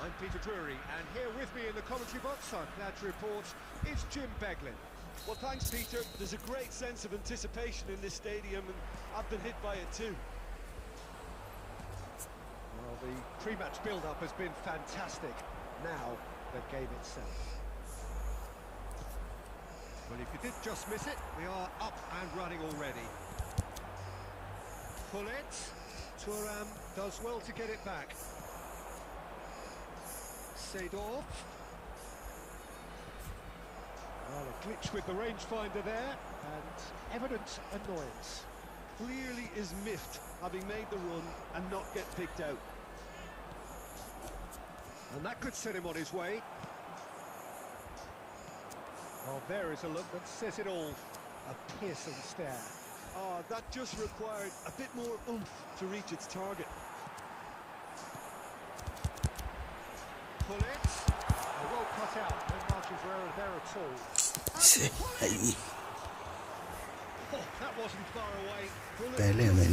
I'm Peter Drury, and here with me in the commentary box, I'm glad to report, is Jim Beglin. Well, thanks, Peter. There's a great sense of anticipation in this stadium, and I've been hit by it too. Well, the pre-match build-up has been fantastic. Now, the game itself. Well, if you did just miss it, we are up and running already. Pull it. Thuram does well to get it back. Seedorf. Well, a glitch with the rangefinder there, and evident annoyance. Clearly is miffed, having made the run and not get picked out. And that could set him on his way. Well, there is a look that says it all. A piercing stare. That just required a bit more oomph to reach its target. Pull it. Well cut out. No margin for error there at all. Oh, that wasn't far away. പെലെയൊന്നും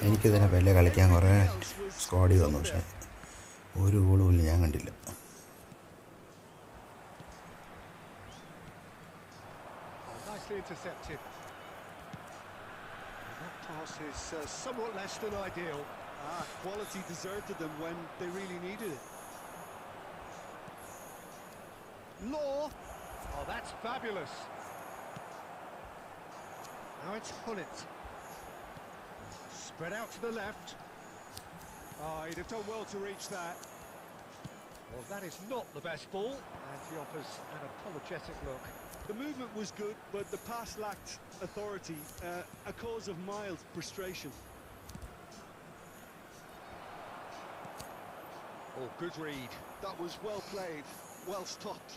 എനിക്കിതിനെ Pele കളിക്കാൻ കുറേ സ്ക്വാഡി വന്നു, പക്ഷേ ഒരു ഗോളും ഇല്ല, ഞാൻ കണ്ടില്ല. Intercepted. And that pass is somewhat less than ideal. Quality deserted them when they really needed it. Law. Oh, that's fabulous. Now it's Hullet. Spread out to the left. Oh, he'd have done well to reach that. Well, that is not the best ball, and he offers an apologetic look. The movement was good, but the pass lacked authority, a cause of mild frustration. Oh, good read. That was well played, well stopped.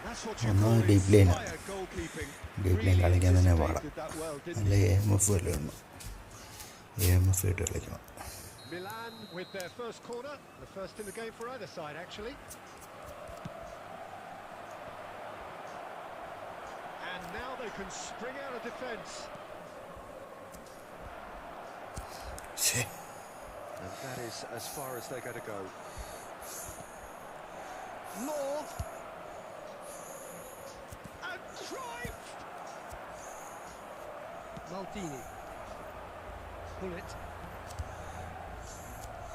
That's what you ഒന്ന് call deep lane. inspired goalkeeping. Deep line കളിക്കാൻ തന്നെ പാടാം. Anticipated that well, didn't നല്ല AMF വല്ല വേണം. AMF ഇട്ട് കളിക്കണം. Milan with their first corner, the first in the game for either side, actually. And now they can spring out of defence. ശരി. And that is as far as they're going to go. Law. And drive! Maldini. Pull it.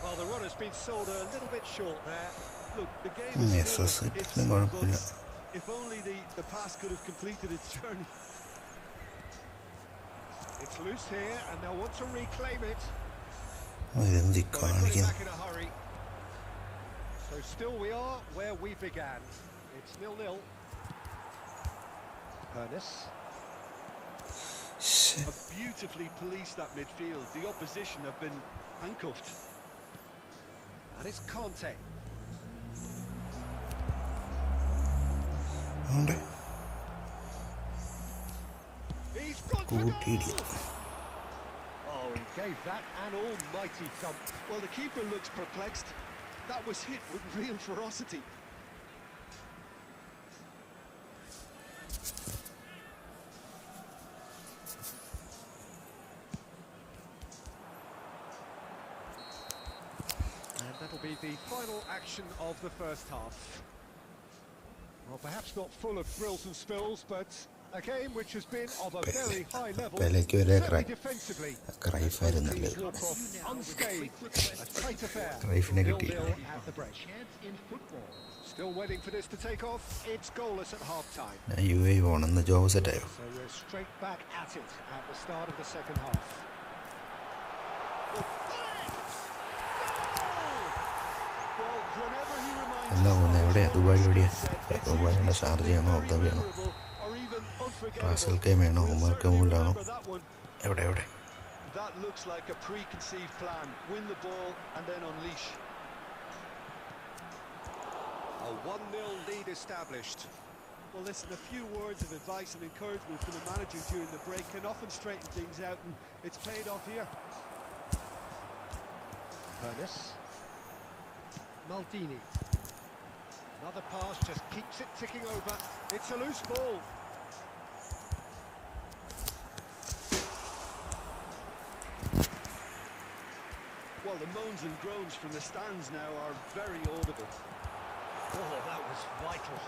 Well, the run has been sold a little bit short there. Look, the game is Yes, still that's it. it's No problem. but if only the pass could have completed its journey. It's loose here, and they'll want to reclaim it. ഇതെന്ത് Well, they put it കാണിക്കുന്നു? back in a hurry. So still we are where we began. It's 0-0. Ernest. ശരി. Have beautifully policed that midfield. The opposition have been handcuffed. And it's Conte. അതുകൊണ്ട് He's gone for കൂട്ടിയില്ല. goal! Oh, he gave that an almighty thump. Well, the keeper looks perplexed. That was hit with real ferocity. And that'll be the final action of the first half. Well, perhaps not full of thrills and spills, but a game which has been of a very high level, Peleക്ക് വരെ certainly defensively. ക്രൈഫായിരുന്നല്ലേ? Walk off unscathed, a tight affair. ക്രൈഫിനെ കിട്ടിയില്ല. 0-0 at the break. Still waiting for this to take off. It's goalless at half-time. ഞാൻ UAE പോകണമെന്ന് job സെറ്റായോ? So we're straight back at it at the start of the second half. Well, whenever he reminds എല്ലാം us പോകുന്നത് of എവിടെയാണ്? his ദുബായിൽ own എവിടെയാ? skill set, it's ദുബായിലാണോ, usually ഷാർജയാണോ, something അബുദാബിയാണോ, very memorable or even unforgettable. റാസൽ കൈമയാണോ, We'll ഉമർ certainly കമൂലാണോ? remember that one. എവിടെ എവിടെ? That looks like a preconceived plan. Win the ball and then unleash. A 1-0 lead established. Well, listen, a few words of advice and encouragement from the manager during the break can often straighten things out, and it's paid off here. Ernest. Maldini. Another pass just keeps it ticking over. It's a loose ball. Well, the moans and groans from the stands now are very audible. Oh, that was vital.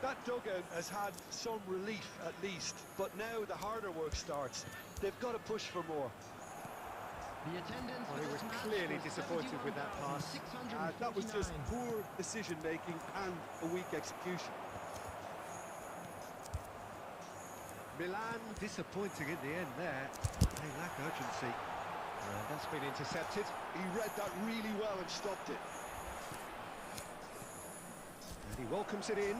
That dugout has had some relief at least, but now the harder work starts. They've got to push for more. Well, he was clearly disappointed with that pass. That was just poor decision-making and a weak execution. Milan disappointing in the end there. They lack urgency. That's been intercepted. He read that really well and stopped it. And he welcomes it in.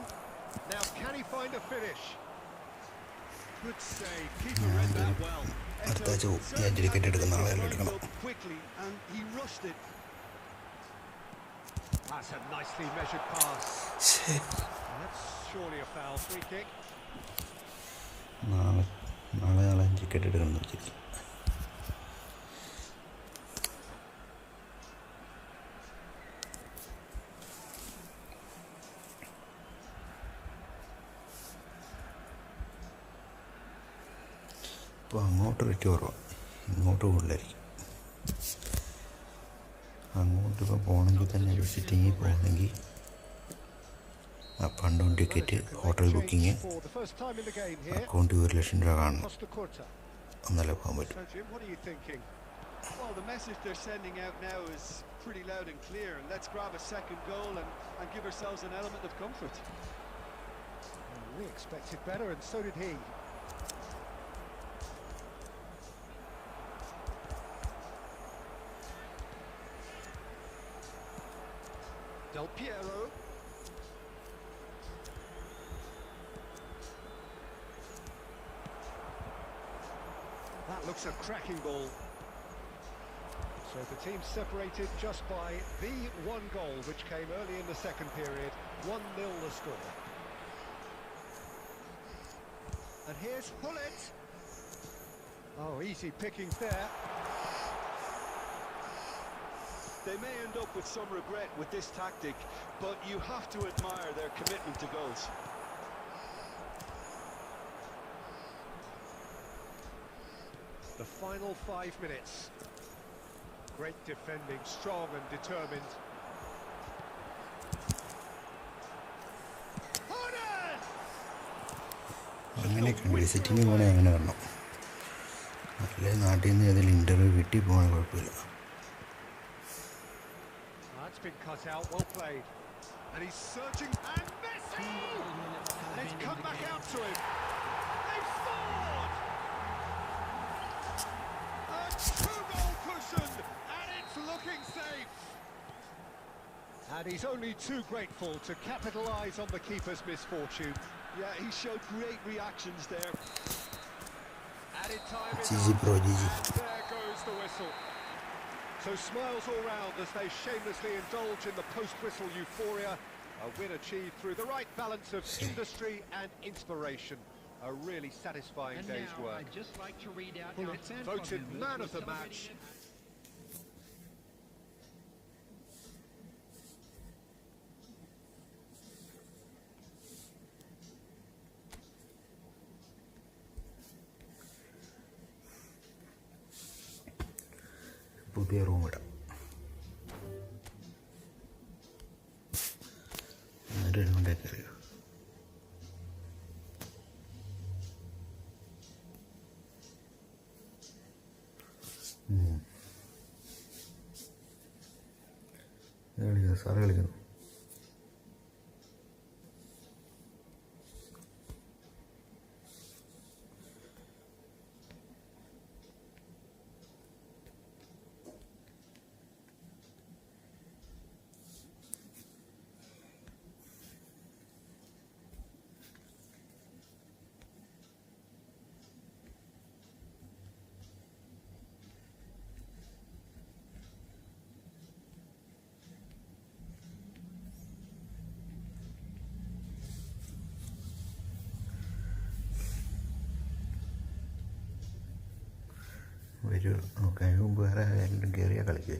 Now, can he find a finish? Good save. Keeper read that well. അടുത്ത ആഴ്ച ഞാൻ ticket എടുക്കുന്ന ആളെല്ലാം എടുക്കണം. Quickly, and he rushed it. That's a nicely measured pass. ശരി. That's surely a foul. Free kick. നാളെ ticket എടുക്കണം എന്ന് വെച്ചിരിക്കും. അപ്പോൾ അങ്ങോട്ട് റേറ്റ് കുറവാണ്, ഇങ്ങോട്ട് കൂടുതലായിരിക്കും. അങ്ങോട്ടിപ്പോൾ പോകണമെങ്കിൽ തന്നെ വിസിറ്റിങ്ങിൽ പോകണമെങ്കിൽ up and down ticket, hotel booking, account 1,00,000 രൂപ കാണണം. ഒന്നല്ല പോകാൻ പറ്റും. So Jim, what are you thinking? Well, the message they're sending out now is pretty loud and clear. Let's grab a second goal and give ourselves an element of comfort. We expected better, and so did he. Del Piero. That looks a cracking ball. So the team separated just by the one goal, which came early in the second period. 1-0 the score. And here's Hullet. Oh, easy pickings there. They may end up with some regret with this tactic, but you have to admire their commitment to goals. The final 5 minutes. Great defending, strong and determined. അങ്ങനെയൊക്കെ ഉണ്ട്. Visiting പോകണേ അങ്ങനെ വരണം. അല്ലെ നാട്ടിൽ നിന്ന് ഏതെങ്കിലും interview കിട്ടി പോകണ കുഴപ്പമില്ല. That's been cut out, well played. And he's searching, and Messi! And it's come back out to him. They've scored! A 2-goal cushion, and it's looking safe. And he's only too grateful to capitalise on the keeper's misfortune. Yeah, he showed great reactions there. Added time is Gigi up, bro, Gigi. and there goes the whistle. So smiles all round as they shamelessly indulge in the post-whistle euphoria. A win achieved through the right balance of industry and inspiration. A really satisfying day's work. I'd just like to read out Bullet voted man of the match. പുതിയ room ഇടാം. എന്നിട്ട് കൊണ്ടേക്ക് അറിയോ. Sir കളിക്കുന്നു. ഒരു നോക്കാൻ മുമ്പ് വേറെ ആരെങ്കിലും കയറിയാൽ കളിക്കുക.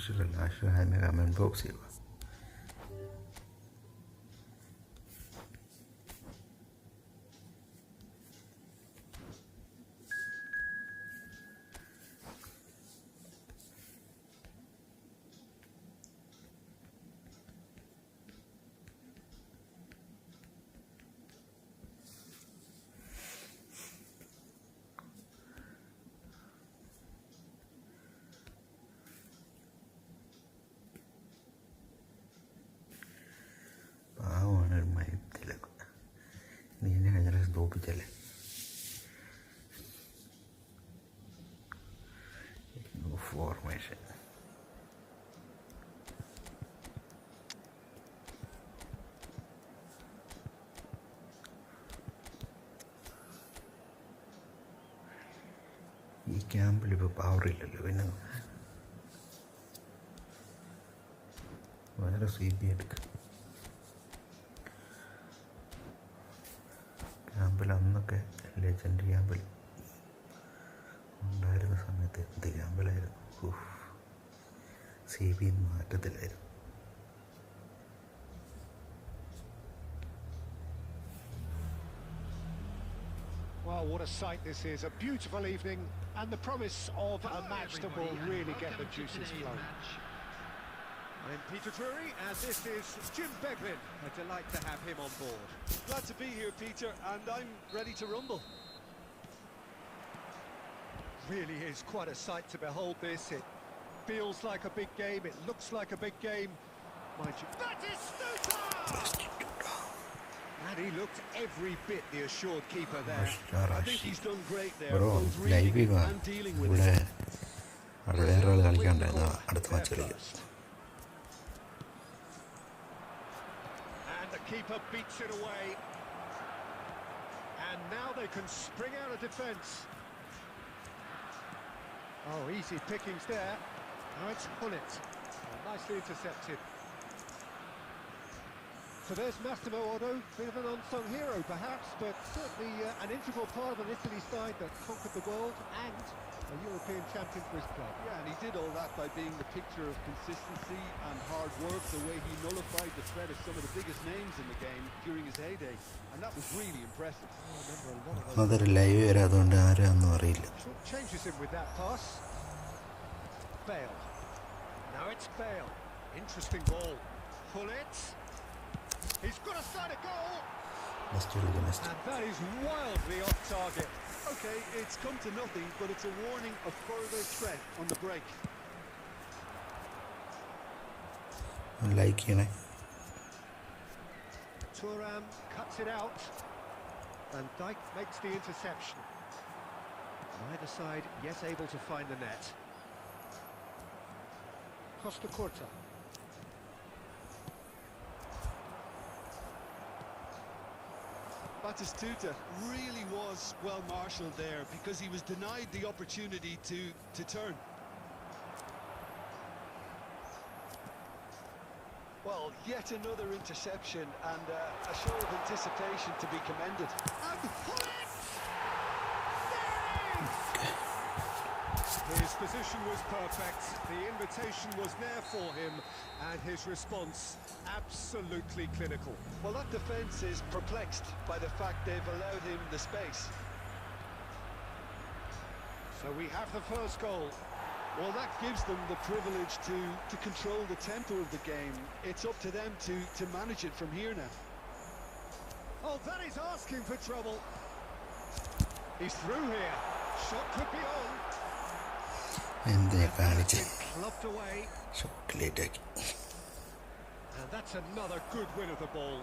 ആഷിറല്ല, ആഷിർ അതിൻ്റെ കമൻറ്റ് ബോക്സ് ചെയ്യുക. formation. ഈ ക്യാമ്പിൽ ഇപ്പോൾ പവറില്ലല്ലോ, പിന്നെ വേറെ CB എടുക്കുക. ക്യാമ്പിൽ അന്നൊക്കെ ലെജൻഡ് ക്യാമ്പിൽ ഉണ്ടായിരുന്ന സമയത്ത് എന്ത് ക്യാമ്പിലായിരുന്നു, CB മാറ്റത്തിലായിരുന്നു. Well, what a sight this is. A beautiful evening and the promise of a match that will really get the juices flowing. I'm Peter Drury and this is Jim Beglin. A delight to have him on board. Glad to be here, Peter, and I'm ready to rumble. Really is quite a sight to behold this. It feels like a big game, it looks like a big game. Mind you, that is Stuta! And he looked every bit the assured keeper there. I think he's done great there, Bro, both reading and dealing with it. അവിടെ വേറെ ആൾ കളിക്കണ്ടായിരുന്നു, അടുത്ത match കളിക്കാം. And the keeper beats it away. And now they can spring out of defence. Oh, easy pickings there. Now it's Hullet. Nicely intercepted. So there's Massimo Otto, bit of an unsung hero perhaps, but certainly an integral part of an Italy side that conquered the world and a European champion for his club. Yeah, and he did all that by being the picture of consistency and hard work, the way he nullified the threat of some of the biggest names in the game during his heyday, and that was really impressive. I remember a lot of അതൊരു live വരെ, അതുകൊണ്ട് ആരാന്നും അറിയില്ല. those changes him with that pass. Bale. Now it's Bale. Interesting ball. Hullet. He's got a side of goal. And that is wildly off target. Okay, it's come to nothing, but it's a warning of further threat on the break. Like ചെയ്യണേ. Thuram cuts it out. And Dijk makes the interception. Neither side yet able to find the net. Costa Curta. Batistuta really was well marshalled there because he was denied the opportunity to turn. Well, yet another interception and a show of anticipation to be commended. And Hullet! His position was perfect, the invitation was there for him, and his response absolutely clinical. Well, that defence is perplexed by the fact they've allowed him the space. So we have the first goal. Well, that gives them the privilege to control the tempo of the game. It's up to them to manage it from here now. Oh, that is asking for trouble. He's through here. Shot could be on. എന്തിനാ കാണിച്ച് Clubbed away. ഷോട്ടിലേറ്റാക്കി. And that's another good win of the ball.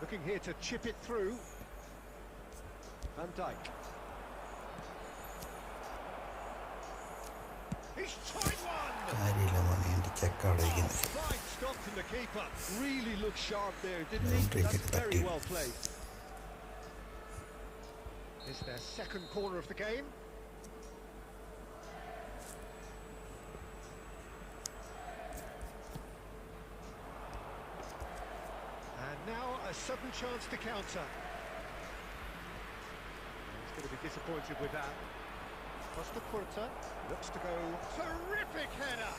Looking here to chip it through. Van Dijk. He's tried one! കാര്യമില്ല മോനെ, എൻ്റെ ചെക്ക അവിടെ ഇരിക്കുന്നത്. Fine stop from the keeper. Really looked sharp there, didn't he? That's very well played. It's their second corner of the game. And now a sudden chance to counter. He's going to be disappointed with that. Costa Curta looks to go. Terrific header!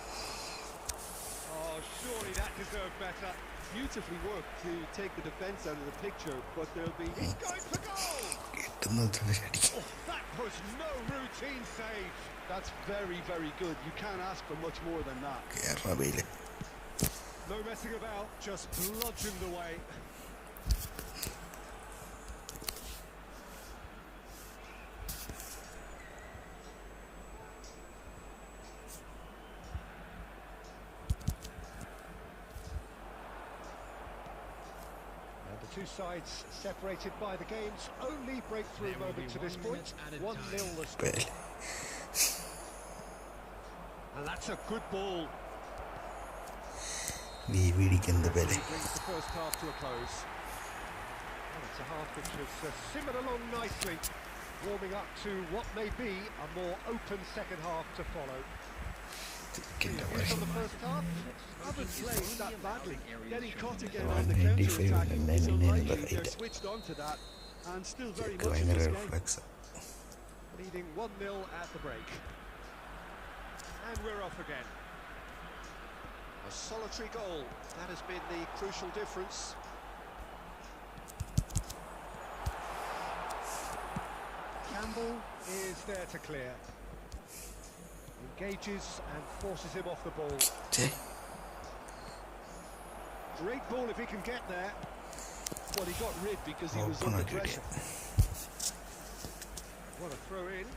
Oh, surely that deserved better. Beautifully worked to take the defence out of the picture, but there'll be... He's going for goal! കിട്ടുന്നത് അടിക്കും. Oh, that was no routine save. That's very, very good. You can't ask for much more than that. കേരളയില് No messing about, just bludgeoned away. Two sides separated by the game's only breakthrough moment to this point. 1-0 the score. And that's a good ball. വീടിക്കുന്ന He പോലെ brings the first half to a close. Well, it's a half which has simmered along nicely, warming up to what may be a more open second half to follow. Views on the first half haven't played that badly. Getting caught again on the counter-attack is unlikely. They're switched on to that and still very much in this game. Reflex. Leading 1-0 at the break. And we're off again. A solitary goal. That has been the crucial difference. Campbell is there to clear. Engages and forces him off the ball. ഛേ, Great ball if he can get there. Well, he got rid because he was open under ആക്കിയിട്ട്. pressure. What a throw in.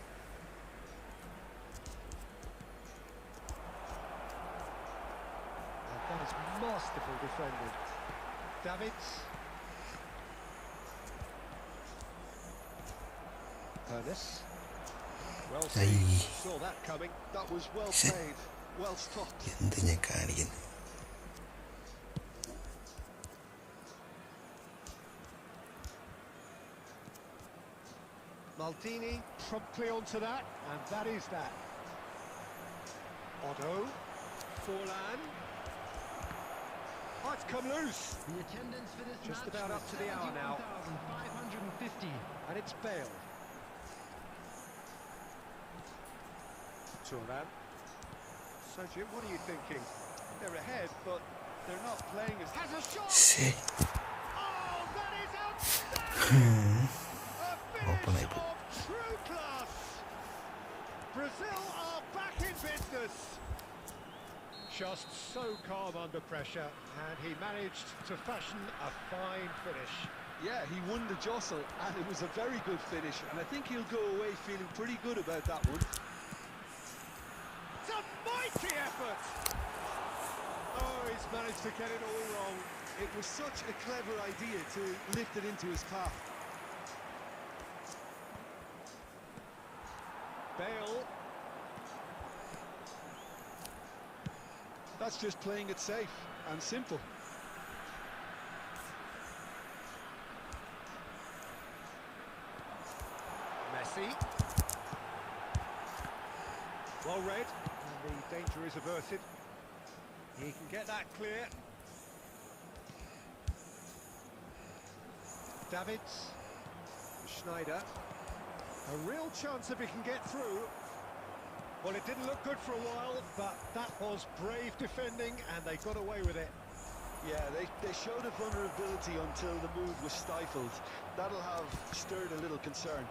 And that is masterful defended. Davids. Ernest. Well Aye. seen. Saw that coming. That was well Shit. played, well stopped. എന്ത് ഞാൻ കാണിക്കുന്നു. Maldini promptly onto that, and that is that. Otto. Forlan. Oh, it's come loose. The attendance for this Just match about was up to the hour now. 71,550. And it's Bale. Forlan. So, Jim, what are you thinking? They're ahead, but they're not playing as... Has a shot! ഛേ, Oh, that is outstanding! A Open finish able. of true class! Brazil are back in business! Just so calm under pressure, and he managed to fashion a fine finish. Yeah, he won the jostle, and it was a very good finish, and I think he'll go away feeling pretty good about that one. It's a mighty effort! Oh, he's managed to get it all wrong. It was such a clever idea to lift it into his path. Bale. That's just playing it safe and simple. Messi. Well read, and the danger is averted. He can get that clear. Davids. Schneider. A real chance if he can get through. Well, it didn't look good for a while, but that was brave defending, and they got away with it. Yeah, they showed a vulnerability until the move was stifled. That'll have stirred a little concern.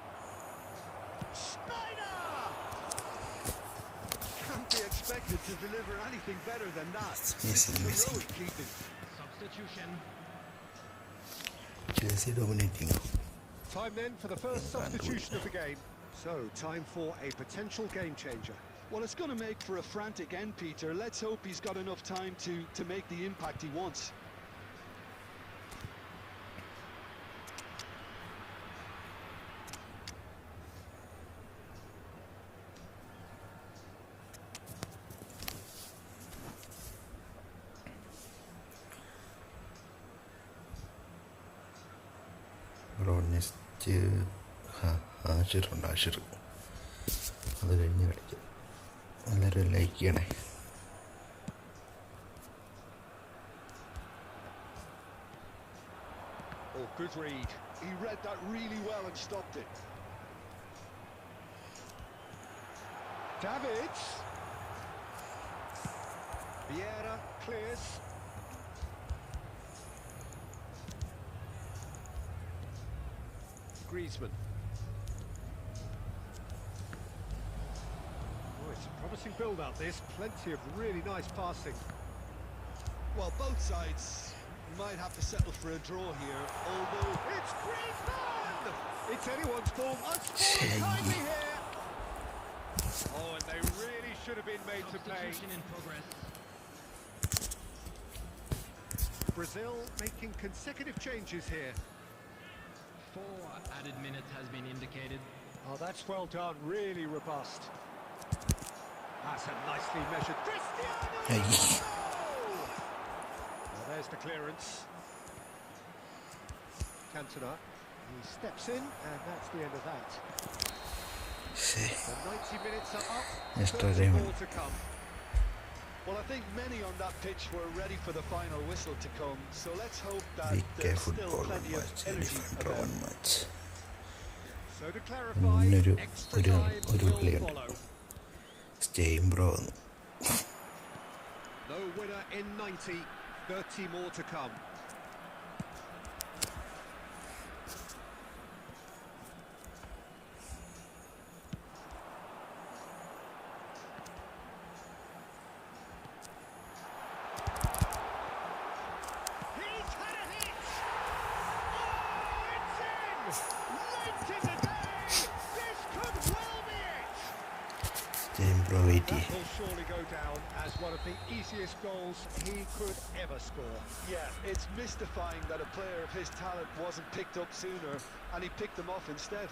Schneider! Can't be expected to deliver anything better than that. Missing, missing. Heroic keeping. Substitution. Chelsea dominating. Time then for the first substitution of the game. So, time for a potential game changer. Well, it's going to make for a frantic end, Peter. Let's hope he's got enough time to make the impact he wants. Next ആഷിറുണ്ട്, ആഷിർ. അത് കഴിഞ്ഞ് കളിക്കാം. എല്ലാവരും like ചെയ്യണേ. Oh, good read. He read that really well and stopped it. Davids. Vieira clears. Griezmann. Oh, it's a promising build-up, this. Plenty of really nice passing. Well, both sides might have to settle for a draw here, although... It's Griezmann! It's anyone's ball. Unscored kindly here. Oh, and they really should have been made to play. Substitution in progress. Brazil making consecutive changes here. 4 added minutes has been indicated. Oh, that's well done. Really robust. That's a nicely measured Cristiano! Hey. Well, there's the clearance. Cantona, he steps in, and that's the end of that. The 90 minutes are up, 30 more to come. Well, I think many on that pitch were ready for the final whistle to come, so let's hope that there's still eFootball plenty of match, energy Eleventh about. match. So to clarify, extra time will follow. Staying bro. No winner in 90, 30 more to come. That will surely go down as one of the easiest goals he could ever score. Yeah, it's mystifying that a player of his talent wasn't picked up sooner, and he picked them off instead.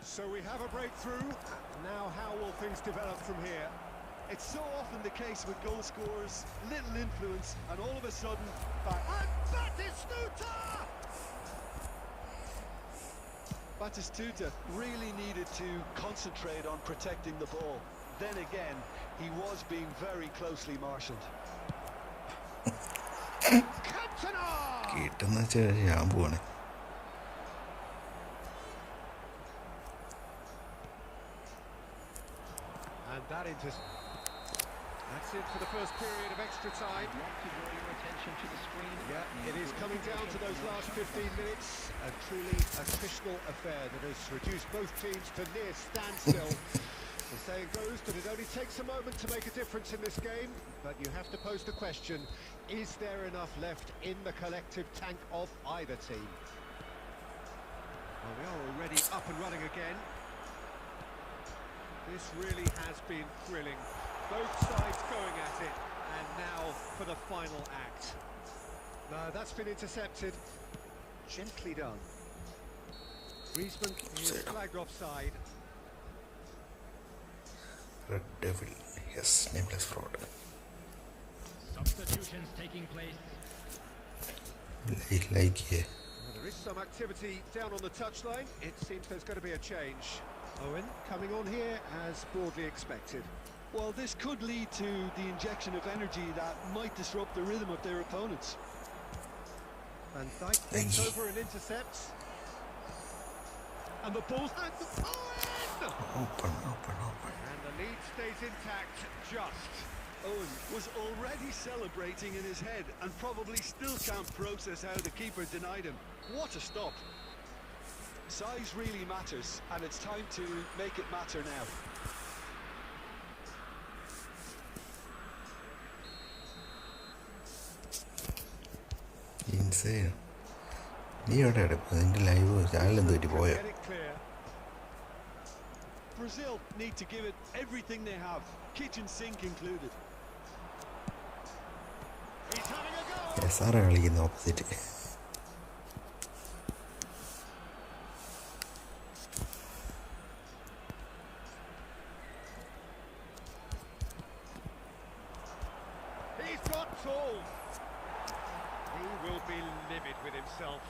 So we have a breakthrough. Now how will things develop from here? It's so often the case with goal scorers, little influence, and all of a sudden, bang. And Batistuta! Batistuta really needed to concentrate on protecting the ball. Then again, he was being very closely marshalled. Cantona! And that that's it for the first period of extra time. Yeah, it is coming down to those last 15 minutes. A truly attritional affair that has reduced both teams to near standstill. The saying goes that it only takes a moment to make a difference in this game, but you have to pose the question, is there enough left in the collective tank of either team? Well, we are already up and running again. This really has been thrilling. Both sides going at it, and now for the final act. No, that's been intercepted. Gently done. Griezmann is flagged offside. Red Devil, yes, nameless fraud. Substitutions taking place. Like yeah. Well, there is some activity down on the touchline. It seems there's going to be a change. Owen coming on here as broadly expected. Well, this could lead to the injection of energy that might disrupt the rhythm of their opponents. Van Dijk takes over and intercepts. And the ball's Open. And the lead stays intact, just. Owen was already celebrating in his head and probably still can't process how the keeper denied him. What a stop. Size really matters, and it's time to make it matter now. Insane. live Brazil need to give it everything they have, kitchen sink included. He's having a go. Yes, I really in the opposite. He's got tall. He will be livid with himself.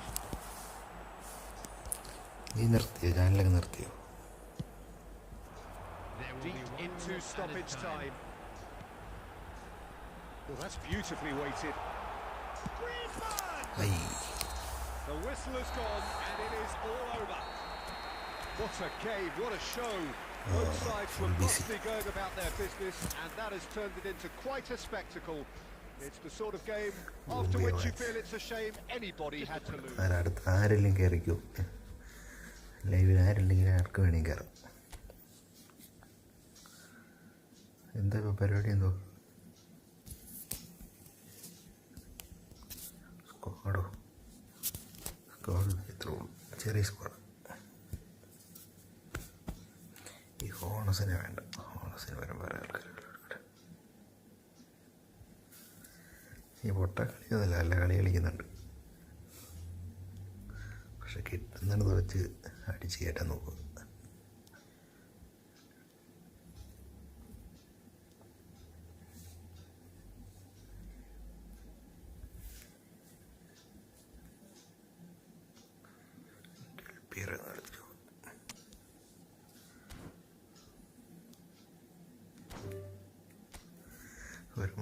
Deep into stoppage time. Well, that's beautifully weighted. Griezmann! The whistle has gone and it is all over. What a game, what a show. Both sides were mostly going about their business, and that has turned it into quite a spectacle. It's the sort of game after which you feel it's a shame anybody had to lose. എന്താ പരിപാടി എന്തോ സ്ക്വാഡോ ഇത്രേ ചെറിയ squad ഈ ഹോണസിനെ വേണ്ട ഹോണസിന് വരും വേറെ ആൾക്കാർ ഈ പൊട്ട കളിയൊന്നുമില്ല നല്ല കളി കളിക്കുന്നുണ്ട് പക്ഷെ കിട്ടുന്നിടത്ത് വെച്ച് അടിച്ച് കയറ്റാൻ നോക്കും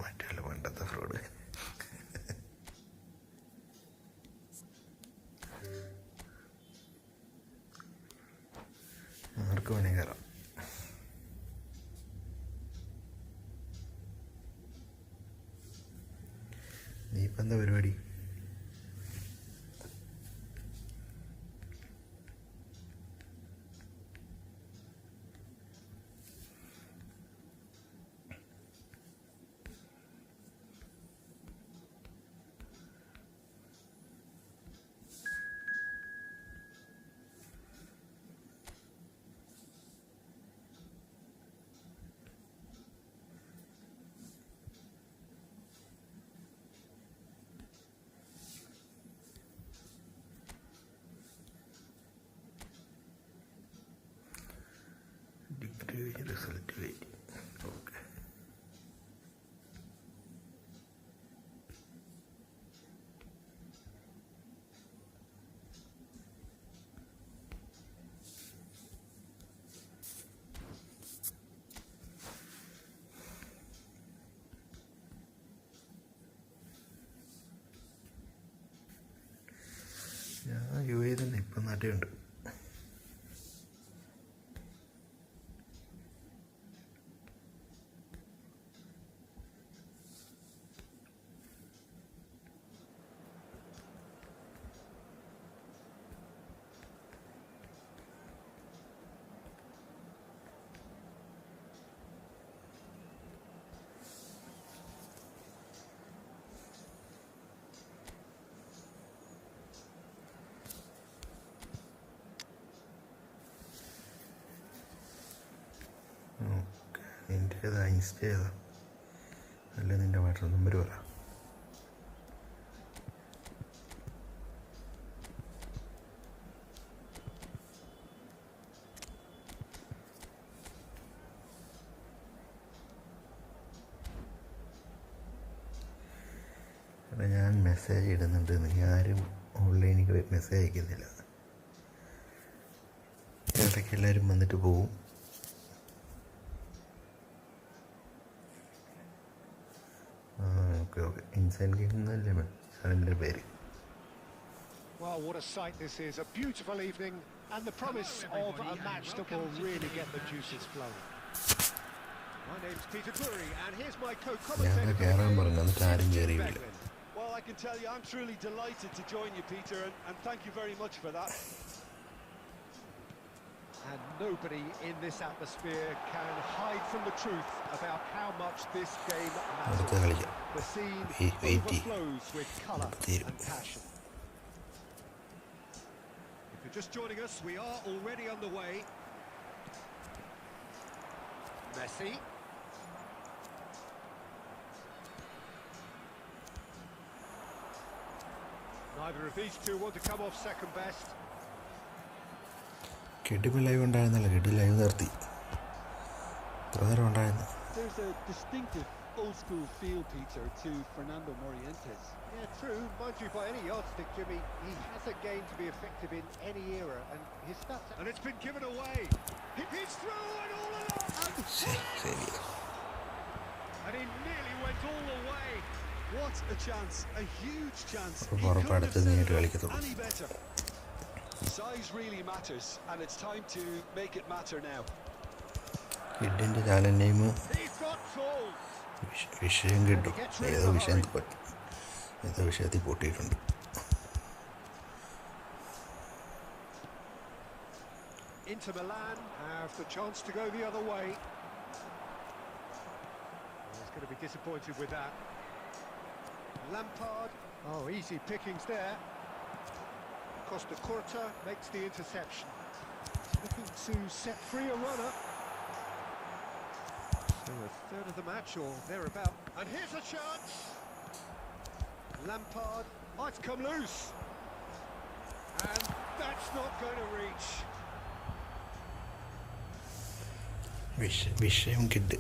മാറ്റിയല്ല പണ്ടത്തെ ഫ്രോഡ്. ആർക്ക് വേണേ കയറാം. നീ ഇപ്പം എന്താ പരിപാടി? Result wait. ഓക്കെ, ഞാൻ യു എ തന്നെ ഇപ്പം നാട്ടിലുണ്ട്. എൻ്റെ ഏതാ ഇൻസ്റ്റ ഏതാ? അല്ല നിൻ്റെ വാട്സപ്പ് നമ്പർ പറ. എടാ, ഞാൻ മെസ്സേജ് ഇടുന്നുണ്ട്, നീ ആരും ഓൺലൈനിൽ മെസ്സേജ് അയക്കുന്നില്ല. ഇടയ്ക്ക് എല്ലാവരും വന്നിട്ട് പോവും. ഓക്കെ, ഇൻസൈഡ് ഗെയിം എന്നല്ലേ അതിൻ്റെ പേര്. Well, what a sight this is. A beautiful evening and the promise of a match that will really get the juices flowing. My name's Peter Drury and here's my co-commentator. ഞാൻ കയറാൻ പറഞ്ഞു, എന്നിട്ട് ആരും കയറിയില്ല. Well, I can tell you, I'm truly delighted to join you, Peter, and thank you very much for that. And nobody in this atmosphere can hide from the truth about how much this game അടുത്ത matters. കളിക്കാം. The scene Wait. overflows with colour and passion. If you're just joining us, we are already on the way. Messi. Neither of these two want to come off second best. കിഡിപ്പ് live ഉണ്ടായിരുന്നല്ലോ, കിഡി live നിർത്തി. എത്ര നേരം ഉണ്ടായിരുന്നു? There's a distinctive old-school feel, Peter, to Fernando Morientes. Yeah, true. Mind you, by any yardstick, Jimmy, he has a game to be effective in any era, and his stats... And it's been given away. He hits through and all along. ശരി. And he nearly went all the way. What a chance, a huge chance. He അപ്പോൾ couldn't have അടുത്ത് set നേരിട്ട് it കളിക്കത്തുള്ളൂ. up any better. Size really matters, and it's time to make it matter now. കിഡിൻ്റെ channel name He's got tools. വിഷയം കിട്ടും. ഏതോ വിഷയത്തിൽ പൊട്ടിയിട്ടുണ്ട്. Inter Milan have the chance to go the other way. He's going to be disappointed with that. Lampard. Oh, easy pickings there. Costa Curta makes the interception. Looking to set free a runner. So a third of the match or thereabout. And here's a chance. Lampard. Oh, it's come loose. And that's not going to reach. വിഷയം kid.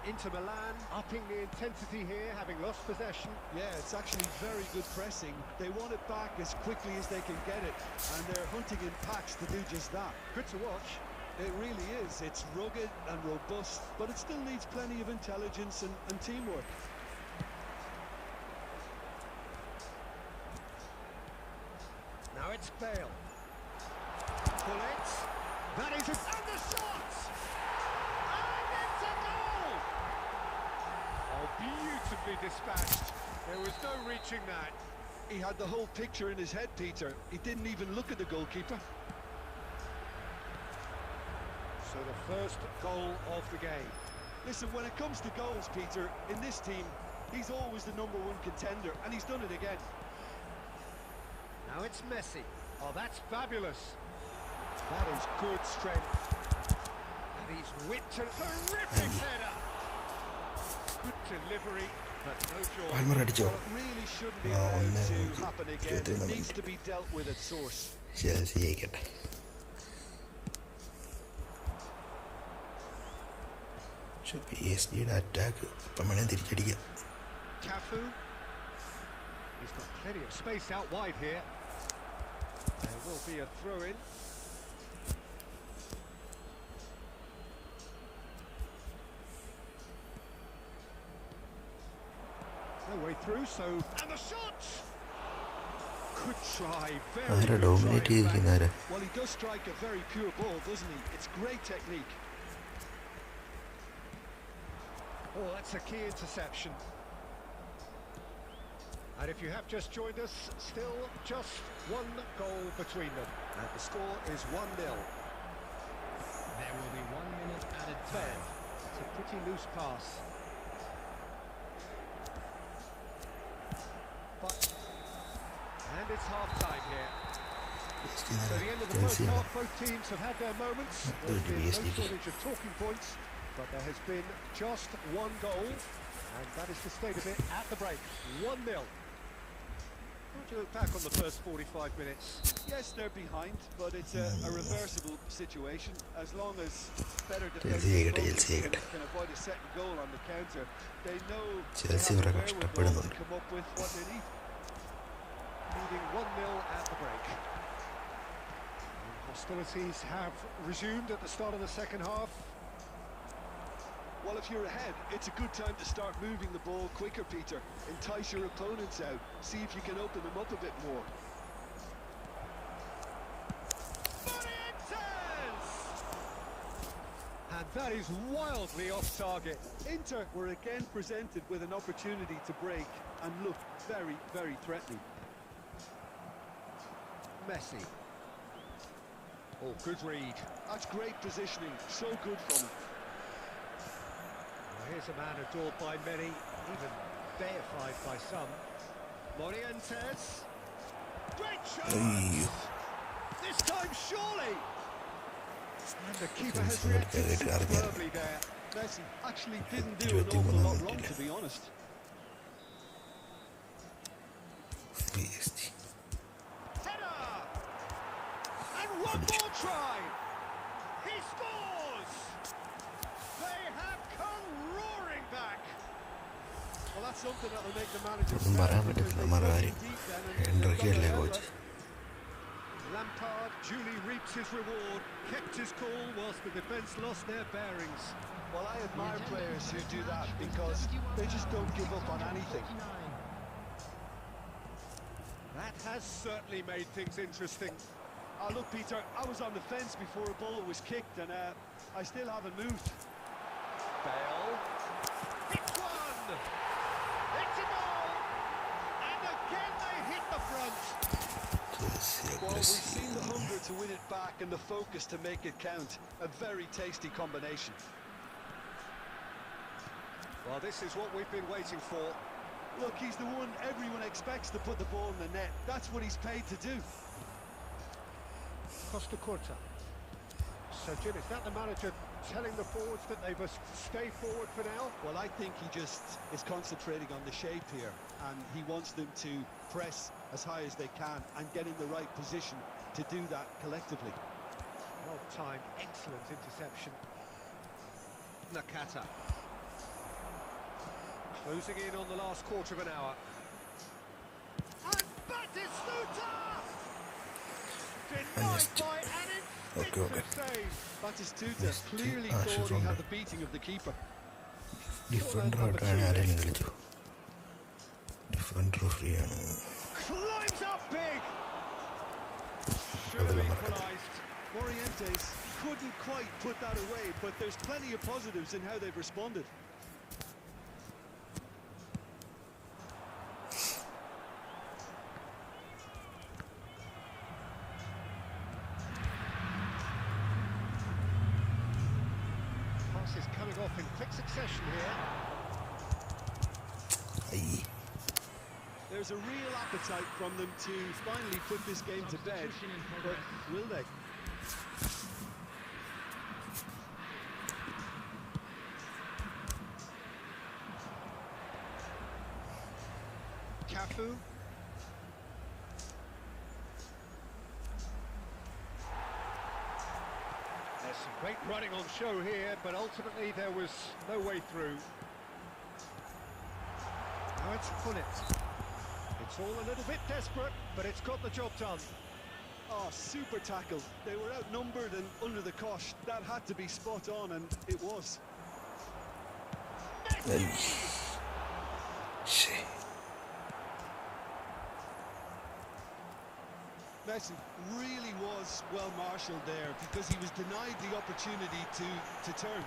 Inter Milan upping the intensity here, having lost possession. Yeah, it's actually very good pressing. They want it back as quickly as they can get it, and they're hunting in packs to do just that. Good to watch. It really is. It's rugged and robust, but it still needs plenty of intelligence and teamwork. Now it's Bale. Pull it. That is it. And the shot! And it's a goal! Oh, beautifully dispatched. There was no reaching that. He had the whole picture in his head, Peter. He didn't even look at the goalkeeper. So the first goal of the game. Listen, when it comes to goals, Peter, in this team, he's always the #1 contender, and he's done it again. Now it's Messi. Oh, that's fabulous. That is good strength. And he's whipped a terrific header. Good delivery, but no joy. Palmer അടിച്ചോ? Well, it really shouldn't be allowed to happen again. It needs to be dealt with at source. Chelsea ജയിക്കട്ടെ. പക്ഷെ PSG-യുടെ attack ഇപ്പം വേണേൽ തിരിച്ചടിക്കാം. Cafu. He's got plenty of space out wide here. There will be a throw-in. No way through, so... And the shot! Good try, very ആരാ good dominate try. ചെയ്തിരിക്കുന്ന ആരാ? Well, he does strike a very pure ball, doesn't he? It's great technique. Oh, that's a key interception. And if you have just joined us, still just one goal between them. And the score is 1-0. There will be 1 minute added time. It's a pretty loose pass. And it's half-time here. So the end of the first half, both teams have had their moments. There's been no shortage of talking points, but there has been just one goal, and that is the state of it at the break. 1-0. How do you look back on the first 45 minutes? Yes, they're behind, but it's a reversible situation. As long as better defenders can avoid a second goal on the counter, they know they have the wherewithal to come up with what they need. Leading 1-0 at the break. And hostilities have resumed at the start of the second half. Well, if you're ahead, it's a good time to start moving the ball quicker, Peter. Entice your opponents out. See if you can open them up a bit more. And that is wildly off target. Inter were again presented with an opportunity to break and look very, very threatening. Messi. Oh, good read. That's great positioning. So good from him. Well, here's a man adored by many, even deified by some. Morientes. Great shot! This time, surely! And the keeper has reacted superbly there. Messi actually didn't do an awful lot wrong, to be honest. Header! And one more try! He scores! They have come roaring back! Well, that's something that will make the manager ഒന്നും പറയാൻ പറ്റില്ല നമ്മുടെ കാര്യം. എൻട്രിക്കല്ലേ coach. Lampard duly reaps his reward, kept his cool whilst the defence lost their bearings. Well, I admire players who do that because they just don't give up on anything. That has certainly made things interesting. Look, Peter, I was on the fence before a ball was kicked and I still haven't moved. Bale. It's one! It's a goal! And again they hit the front. Well, we've seen the hunger to win it back and the focus to make it count. A very tasty combination. Well, this is what we've been waiting for. Look, he's the one everyone expects to put the ball in the net. That's what he's paid to do. Costa Curta. So, Jim, is that the manager telling the forwards that they must stay forward for now? Well, I think he just is concentrating on the shape here, and he wants them to press as high as they can and get in the right position to do that collectively. Well-timed, excellent interception. Nakata. Closing in on the last quarter of an hour. And Batistuta! Denied by an Okay. Batistuta clearly thought he had the beating of the keeper. Different referee. Climbs up big. Surely equalised. Morientes couldn't quite put that away, but there's plenty of positives in how they've responded. Passes coming off in quick succession here. There's a real appetite from them to finally put this game to bed, but will they? Cafu. There's some great running on show here, but ultimately there was no way through. Now it's Gullit. It's all a little bit desperate, but it's got the job done. Oh, super tackle. They were outnumbered and under the cosh. That had to be spot on, and it was. Messi really was well marshalled there because he was denied the opportunity to turn.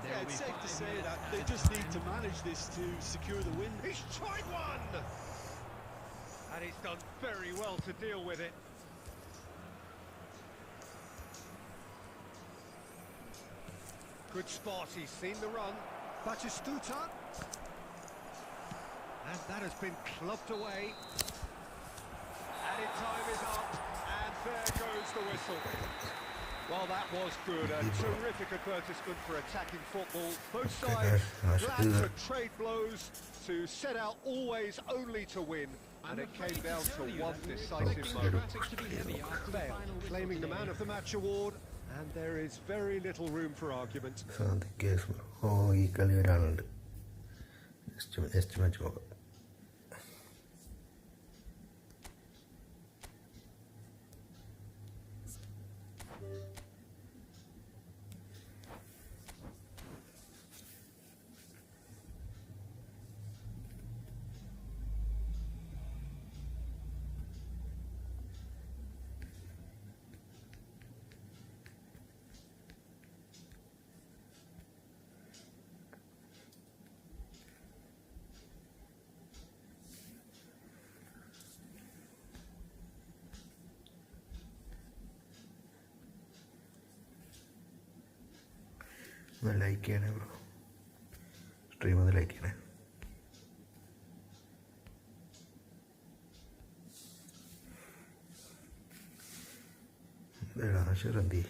Yeah, it's safe to say that they just need to manage this to secure the win. He's tried one! And he's done very well to deal with it. Good spot, he's seen the run. Batistuta. And that has been clubbed away. Added time is up, and there goes the whistle. Well, that was good. A terrific advertisement for attacking football. Both sides glad to trade blows, to set out always only to win. And it came down to one decisive moment. Bale claiming the Man of the Match award, and there is very little room for argument. Next match. Like ചെയ്യണേ bro, stream ഒന്ന് like ചെയ്യണേ. ആശർ എന്തി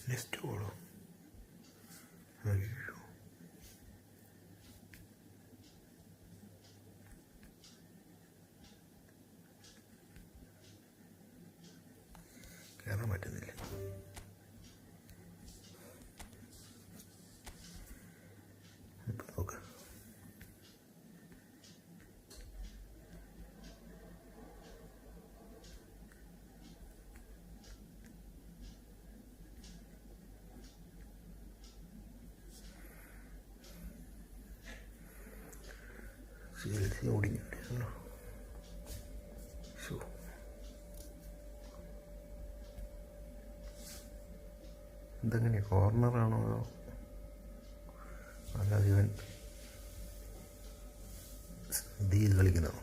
next ഓളോ കയറാൻ പറ്റുന്നില്ല. ഇപ്പം നോക്കാം. CLC ഓടിഞ്ഞിട്ടാണല്ലോ. എന്തെങ്ങനെ കോർണറാണോ അല്ലാതെ ഇവൻ ഇതിൽ കളിക്കുന്നതാണോ,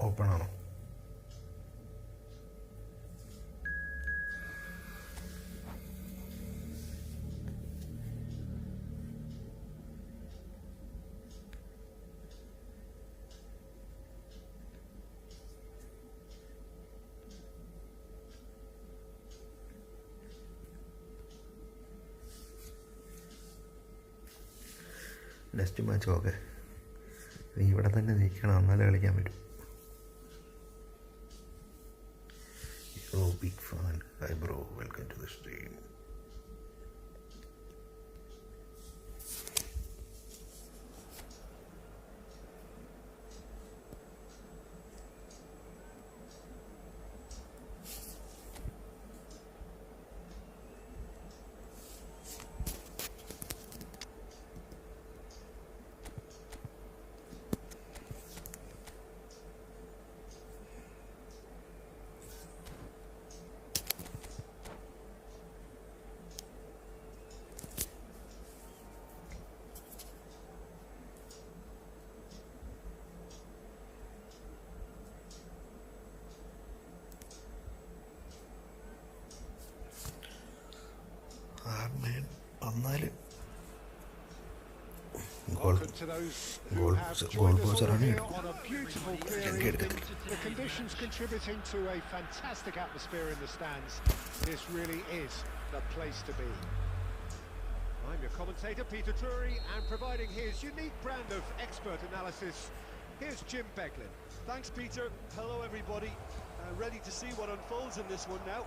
ഓപ്പണാണോ? Next match okay. നീ ഇവിടെ തന്നെ നിൽക്കണം, എന്നാലേ കളിക്കാൻ പറ്റും. Yo big fan, hi bro, welcome to the stream. വന്നാലും Welcome to those who have joined us all here on a beautiful clearing. The conditions contributing to a fantastic atmosphere in the stands. This really is the place to be. I'm your commentator, Peter Drury, and providing his unique brand of expert analysis, here's Jim Beglin. Thanks, Peter. Hello, everybody. Ready to see what unfolds in this one now.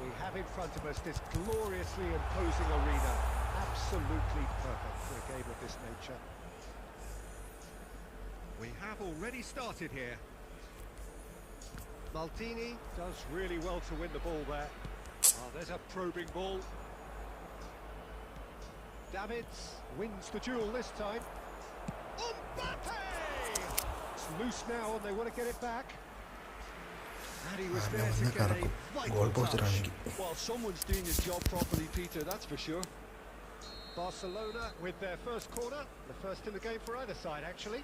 We have in front of us this gloriously imposing arena, absolutely perfect for a game of this nature. We have already started here. Maldini does really well to win the ball there. Oh, there's a probing ball. Davids wins the duel this time. Mbappe! It's loose now and they want to get it back. And he was there to get a vital touch. Well, someone's doing his job properly, Peter, that's for sure. Barcelona with their first corner, the first in the game for either side, actually.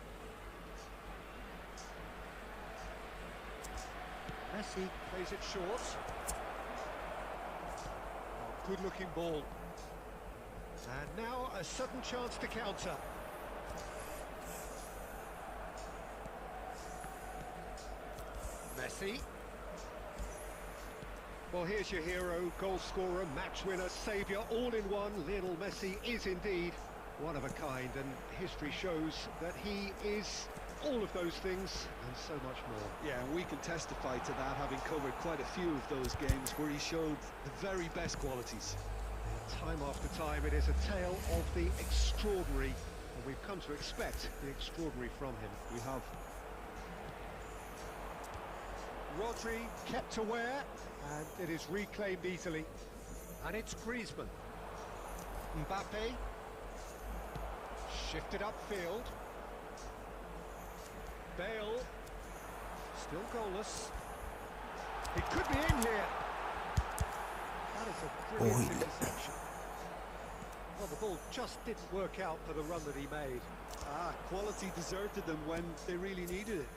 Messi plays it short. Oh, good-looking ball. And now a sudden chance to counter. Messi. Well, here's your hero, goal scorer, match winner, saviour, all in one. Lionel Messi is indeed one of a kind, and history shows that he is all of those things and so much more. Yeah, and we can testify to that, having covered quite a few of those games where he showed the very best qualities. Time after time, it is a tale of the extraordinary, and we've come to expect the extraordinary from him. We have. Rodri kept aware, and it is reclaimed easily. And it's Griezmann. Mbappe. Shifted upfield. Bale. Still goalless. It could be in here. That is a brilliant interception. Well, the ball just didn't work out for the run that he made. Quality deserted them when they really needed it.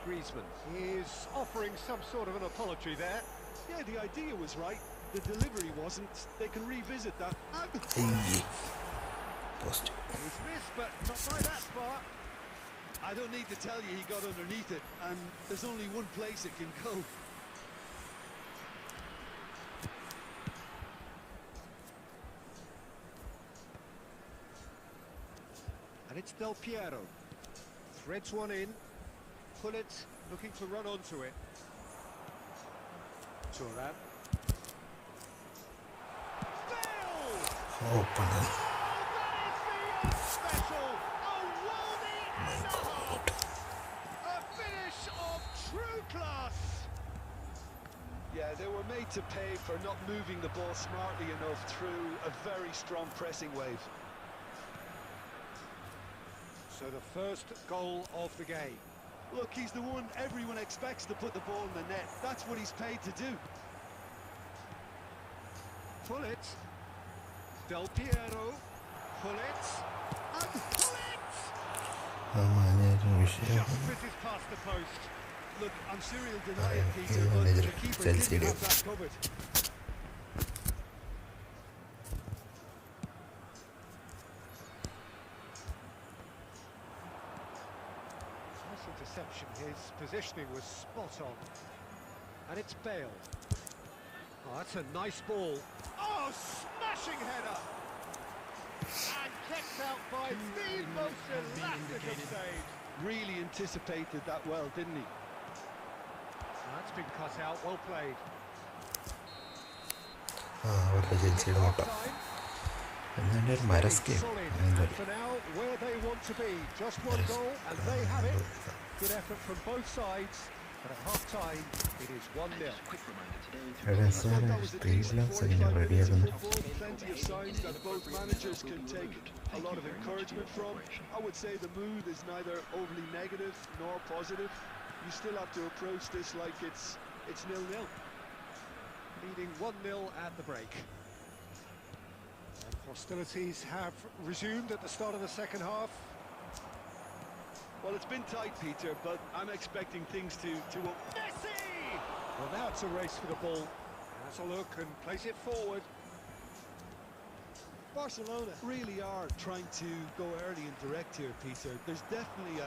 Griezmann is offering some sort of an apology there. Yeah, the idea was right. The delivery wasn't. They can revisit that. Post. He's missed, but not by that far. I don't need to tell you he got underneath it, and there's only one place it can go. And it's Del Piero. Threads one in. Pullet looking to run onto it. Thuram. Bale! Oh, pardon. That is special! A worthy and a finish of true class! Yeah, they were made to pay for not moving the ball smartly enough through a very strong pressing wave. So the first goal of the game. Look, he's the one everyone expects to put the ball in the net. That's what he's paid to do. Pullet. Del Piero. Pullet. And Pullet! Just misses past the post. Look, I'm sure he'll deny it, Peter, but the keeper didn't have that covered. Interception, his positioning was spot on. And it's Bale. Oh, That's a nice ball. Oh, smashing header! And kept out by the most elastic of saves. Really anticipated that well, didn't he? That's been cut out, well played. അവരുടെ ജെൽസിയുടെ മുട്ട എന്നാണ്ട് ഒരു മരസ്കയും And for now, where they want to be. Just one goal, and they have it. Good effort from both sides. But at half-time, it is 1-0. റെഡിയാക്കുന്നു. Plenty of signs that both managers can take a lot of encouragement from. I would say the mood is neither overly negative nor positive. You still have to approach this like it's 0-0. Leading 1-0 at the break. And hostilities have resumed at the start of the second half. Well, it's been tight, Peter, but I'm expecting things to Messi! Well, now it's a race for the ball. Has a look and plays it forward. Barcelona really are trying to go early and direct here, Peter. There's definitely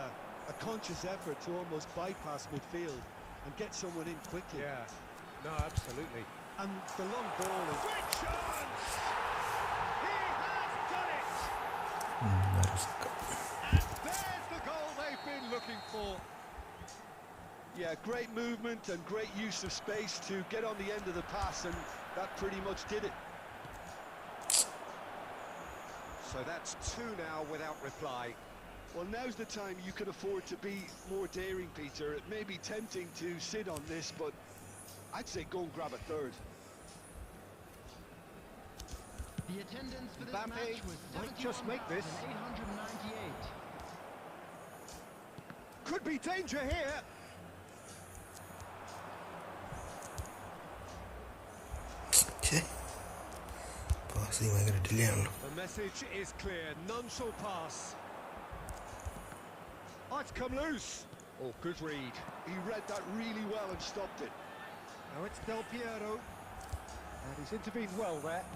a conscious effort to almost bypass midfield and get someone in quickly. Yeah, no, absolutely. And the long ball is... Great chance! He has done it! മരസ്ക And there's the goal they've been looking for. Yeah, great movement and great use of space to get on the end of the pass, and that pretty much did it. So that's 2 now without reply. Well, now's the time you could afford to be more daring, Peter. It may be tempting to sit on this, but I'd say go and grab a third. The attendance for this Mbappe match was might just make this. 898. Could be danger here. Passing ഭയങ്കര delay ആണല്ലോ. The message is clear. None shall pass. Oh, it's come loose. Oh, good read. He read that really well and stopped it. Now it's Del Piero. And he's intervened well there.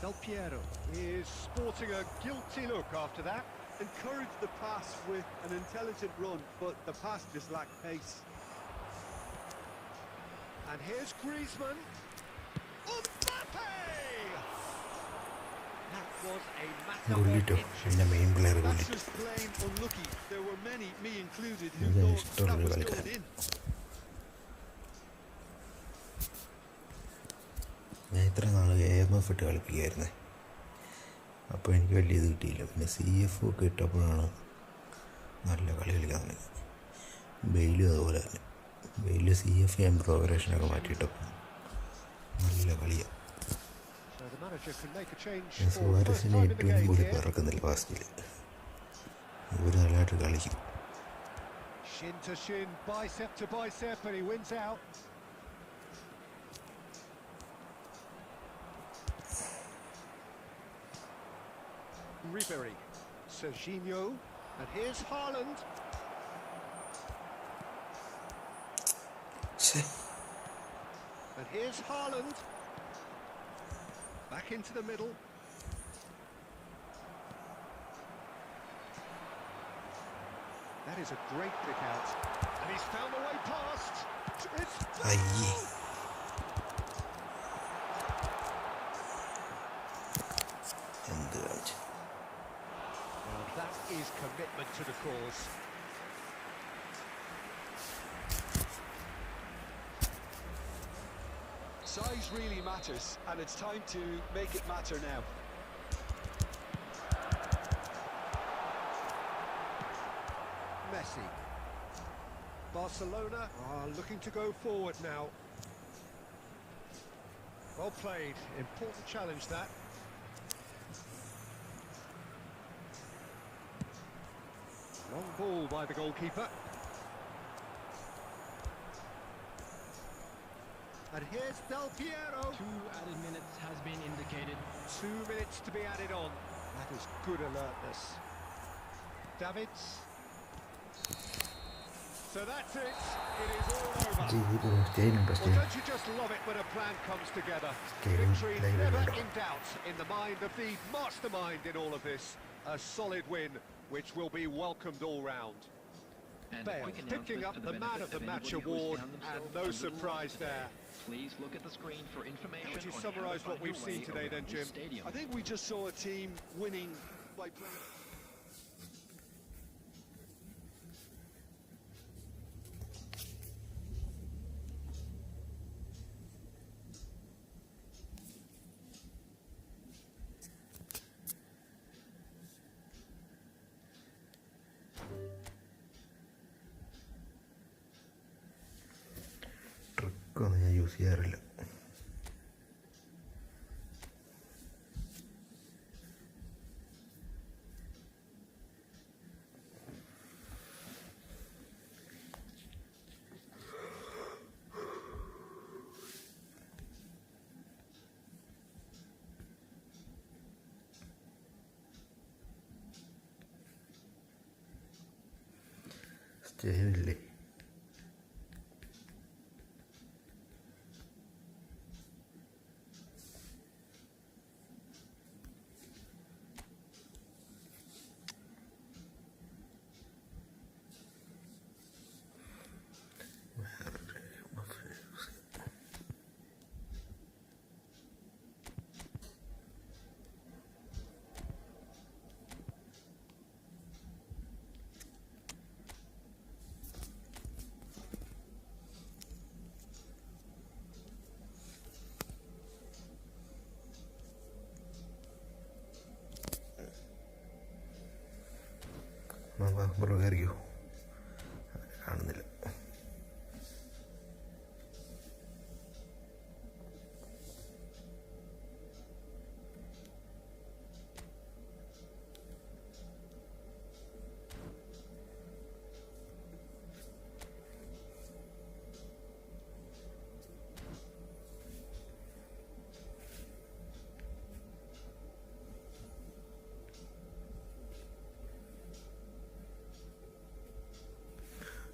Del Piero is sporting a guilty look after that. Encouraged the pass with an intelligent run, but the pass just lacked pace. And here's Griezmann. Mbappe! That was a matter ഗുള്ളിട്ടോ of എൻ്റെ main player That's ഗുള്ളിട്ടു. just plain unlucky. There were many, me included, who Yeah, thought he's totally that was welcome. going in. ഞാൻ ഇത്ര നാൾ AMF ഇട്ട് കളിപ്പിക്കുകയായിരുന്നേ. അപ്പോൾ എനിക്ക് വലിയ ഇത് കിട്ടിയില്ല. പിന്നെ CF ഒക്കെ ഇട്ടപ്പോഴാണ് നല്ല കളി കളിക്കാൻ തുടങ്ങി. ബെയിലും അതുപോലെ തന്നെ. ബെയിൽ CF ഞാൻ പ്രോഗ്രഷനൊക്കെ മാറ്റിയിട്ടപ്പോൾ നല്ല കളിയാണ്. So the manager can make a change ഞാൻ for the first സുവാരസിനെ time in the ഏറ്റവും game കൂടി here. പറക്കുന്നില്ല ഫാസ്റ്റിൽ. ഇവർ നല്ലതായിട്ട് കളിക്കും. Shin to shin, bicep to bicep, and he wins out. Ribery, Serginho, and here's Haaland. And here's Haaland. Back into the middle. That is a great pick out. And he's found the way past. It's... അയ്യേ എന്ത് കളിച്ചു. Well, that is commitment to the cause. Size really matters, and it's time to make it matter now. Messi. Barcelona are looking to go forward now. Well played. Important challenge, that. Long ball by the goalkeeper. And here's Del Piero. 2 added minutes has been indicated. 2 minutes to be added on. That is good alertness. Davids. So that's it. It is all over. Well, don't you just love it when a plan comes together? Victory never in doubt in the mind of the mastermind in all of this. A solid win, which will be welcomed all round. And Bale picking up the Man of the Match award, and no surprise there. Please look at the screen for information. Would you on how to summarise what find we've your seen way today then, around the Jim? stadium. I think we just saw a team winning by playing. ട്രിക്കൊന്നും ഞാൻ use ചെയ്യാറില്ല. സ്റ്റേയില്ലേ? പുറകെ കയറിയോ? കാണുന്നില്ല.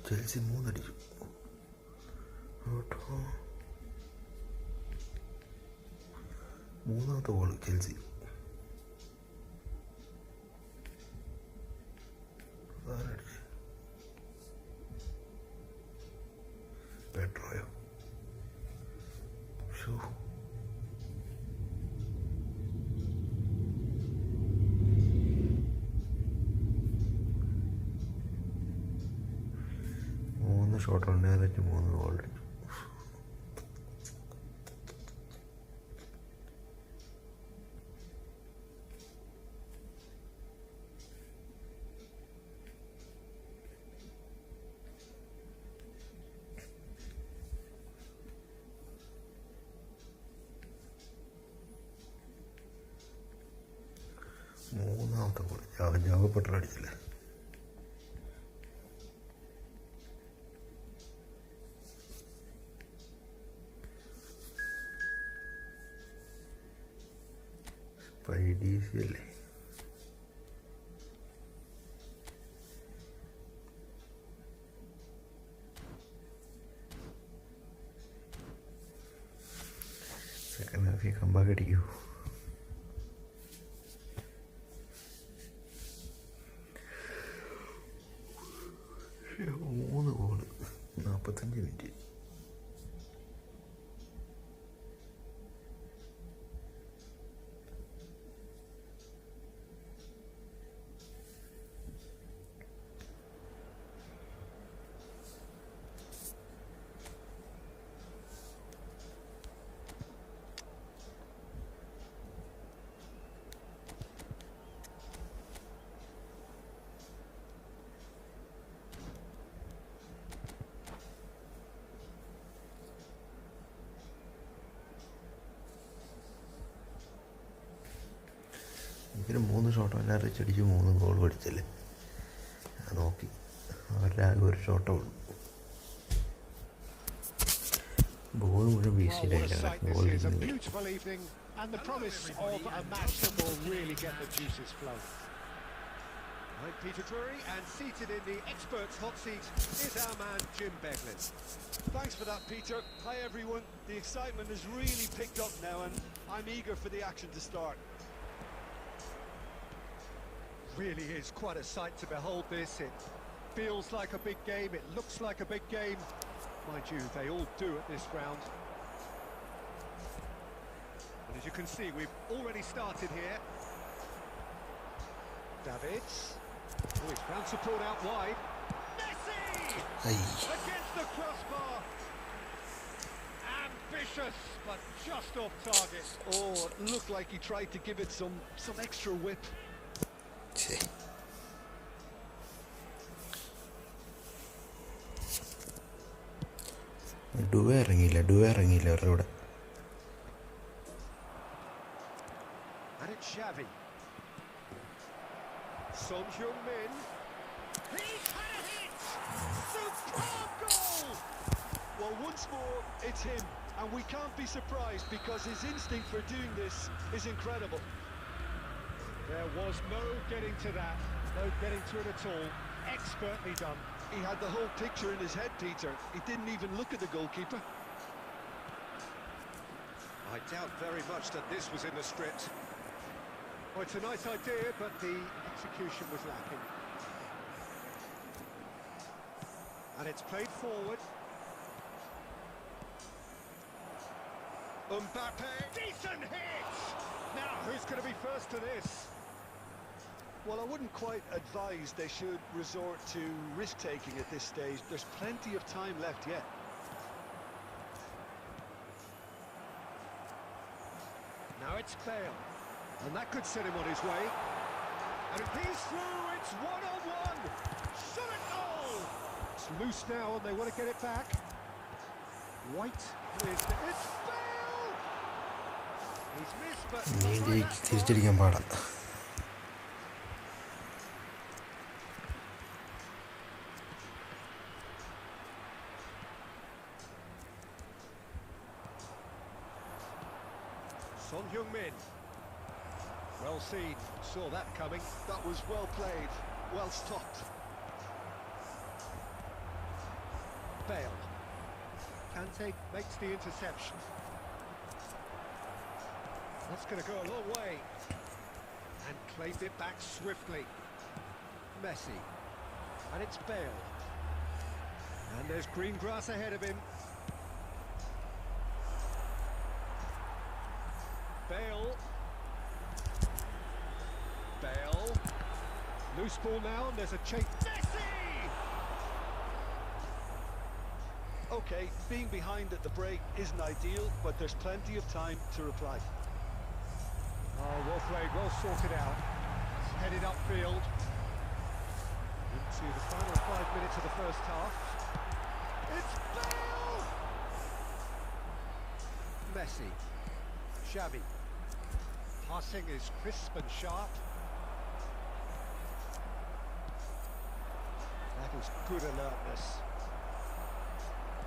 Chelsea 3 അടിച്ചു. കേട്ടോ, 3ാമത്തെ goal Chelsea. ആരടിച്ചു? പെട്രോയോ? ഷോ, ഷോട്ട് ഓൺ ടാർഗറ്റ് 3 ഗോൾ അടിച്ചു. മൂന്നാമത്തെ ഗോൾ ജാവപ്പെട്ടർ അടിച്ചില്ലേ? IDC അല്ലേ? സെക്കൻഡ് ഹാഫിൽ കമ്പാക്ക് അടിക്കൂ. മൂന്ന് ഗോള് 45 മിനിറ്റ്. ഇതിന് 3 ഷോട്ടോ എല്ലാം റിച്ചടിച്ച് 3 ഗോൾ പഠിച്ചല്ലേ? ഞാൻ നോക്കി, അവരുടെ ആകെ ഒരു ഷോട്ടോ ഉള്ളൂ. ബോൾ മുഴുവൻ വീശിയില്ല. Goal and the promise of a match that will really get the juices flowing. I'm Peter Drury, and seated in the experts' hot seat is our man Jim Beglin. Thanks for that, Peter. Hi everyone. The excitement has really picked up now and I'm eager for the action to start. Really is quite a sight to behold this. It feels like a big game, it looks like a big game. Mind you, they all do at this round. As you can see, we've already started here. Davids. Oh, he's found support out wide. Messi! Against the crossbar. Ambitious, but just off target. Oh, it looked like he tried to give it some extra whip. ഇറങ്ങിയില്ല അവരുടെ And it's Xavi. Son Heung-min. He's had a hit! Superb goal! Well, once more, it's him. And we can't be surprised because his instinct for doing this is incredible. There was no getting to that. No getting to it at all. Expertly done. He had the whole picture in his head, Peter. He didn't even look at the goalkeeper. I doubt very much that this was in the script. Well, it's a nice idea, but the execution was lacking. And it's played forward. Mbappe! Decent hit! Now, who's going to be first to this? Well, I wouldn't quite advise they should resort to risk-taking at this stage. There's plenty of time left yet. Now it's Bale. And that could set him on his way. And if he's through, it's one-on-one! Shot at goal! It's loose now and they want to get it back. White. It's Bale! He's missed, but... തിരിച്ചടിക്കാൻ പാടാം. Son Heung-min. Well seen. Saw that coming. That was well played. Well stopped. Bale. Kante makes the interception. That's going to go a long way. And claimed it back swiftly. Messi. And it's Bale. And there's green grass ahead of him. Bale. Bale. Loose ball now, and there's a chase. Messi! OK, being behind at the break isn't ideal, but there's plenty of time to reply. Oh, well played, well sorted out. It's headed upfield. Into the final 5 minutes of the first half. It's Bale! Messi. Xavi. Passing is crisp and sharp. That is good alertness.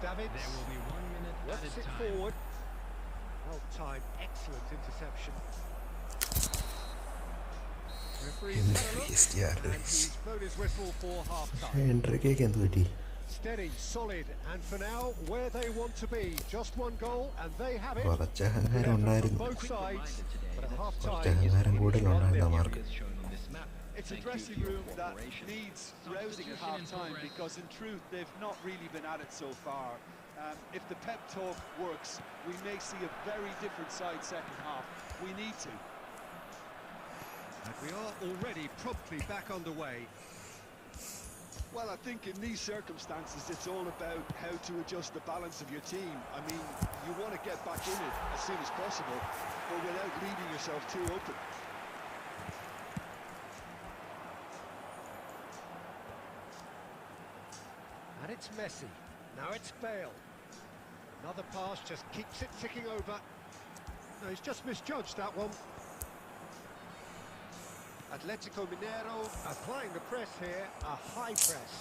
Davids. There will be 1 minute Works added it time. forward. Well timed, excellent interception. Referee's had a look, and he's blown his whistle for half-time. എൻട്രിക്കൊക്കെ എന്ത് പറ്റി? Steady, solid, and for now, where they want to be. Just one goal, and they have it. കുറച്ച് അഹങ്കാരം ഉണ്ടായിരുന്നു. Both sides, but at കുറച്ച് half-time, അഹങ്കാരം കൂടുതലുണ്ടായിരുന്നു അവർക്ക്. It's a dressing room that needs rousing at half-time because, in truth, they've not really been at it so far. If the pep talk works, we may see a very different side second half. We need to. And we are already promptly back underway. Well, I think in these circumstances, it's all about how to adjust the balance of your team. I mean, you want to get back in it as soon as possible, but without leaving yourself too open. And it's Messi. Now it's Bale. Another pass just keeps it ticking over. No, he's just misjudged that one. Atletico Mineiro applying the press here, a high press.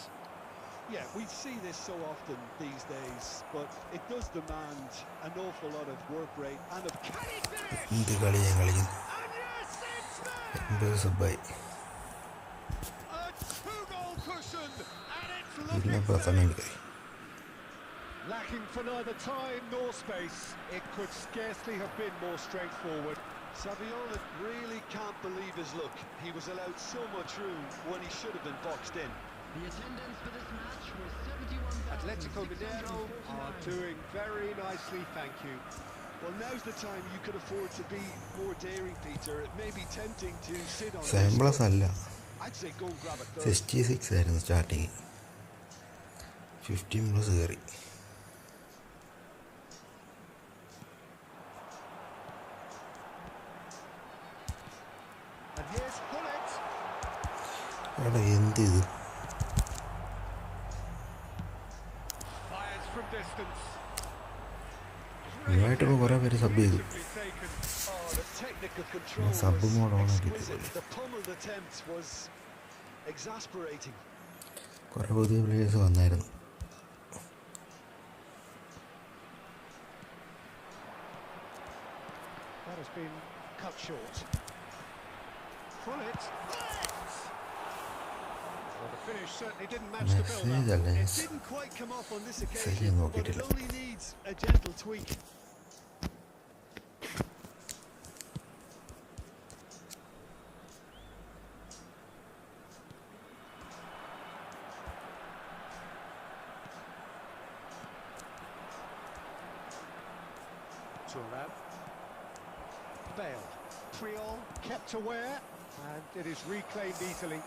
Yeah, we see this so often these days, but it does demand an awful lot of work rate and of... Can he finish? എന്ത് കളിയാണ് കളിക്കുന്നത്? And yes, it's there! 80 സബ്ബായി. A two-goal cushion, and it's പിന്നെ looking പ്രസംഗം safe. Lacking for neither time nor space, it could scarcely have been more straightforward. Saviola really can't believe his luck. He was allowed so much room when he should have been boxed in. The attendance for this match was 71,649. Atletico Mineiro are doing very nicely, thank you. Well, now's the time you could afford to be more daring, Peter. It may be tempting to sit on 7 plus അല്ല, I'd say go and grab a third. 66 ആയിരുന്നു starting. 15 plus കയറി. And here's Hullet. എടാ എന്ത് ഇത്? Fires from distance. ഇതുമായിട്ടൊക്കെ കുറേ പേര് sub ചെയ്തു. Oh, the technical control sub was mode on exquisite. The pummeled attempt was exasperating. കുറേ പുതിയ പ്ലേയേഴ്സ് വന്നായിരുന്നു. That has been cut short. Hullet. Well, the finish certainly didn't match the message build-up. അല്ല, It didn't quite come off on this Message occasion, but it നോക്കിയിട്ടില്ല. only needs a gentle tweak. Turan. Bale. Priol kept aware, and it is reclaimed easily.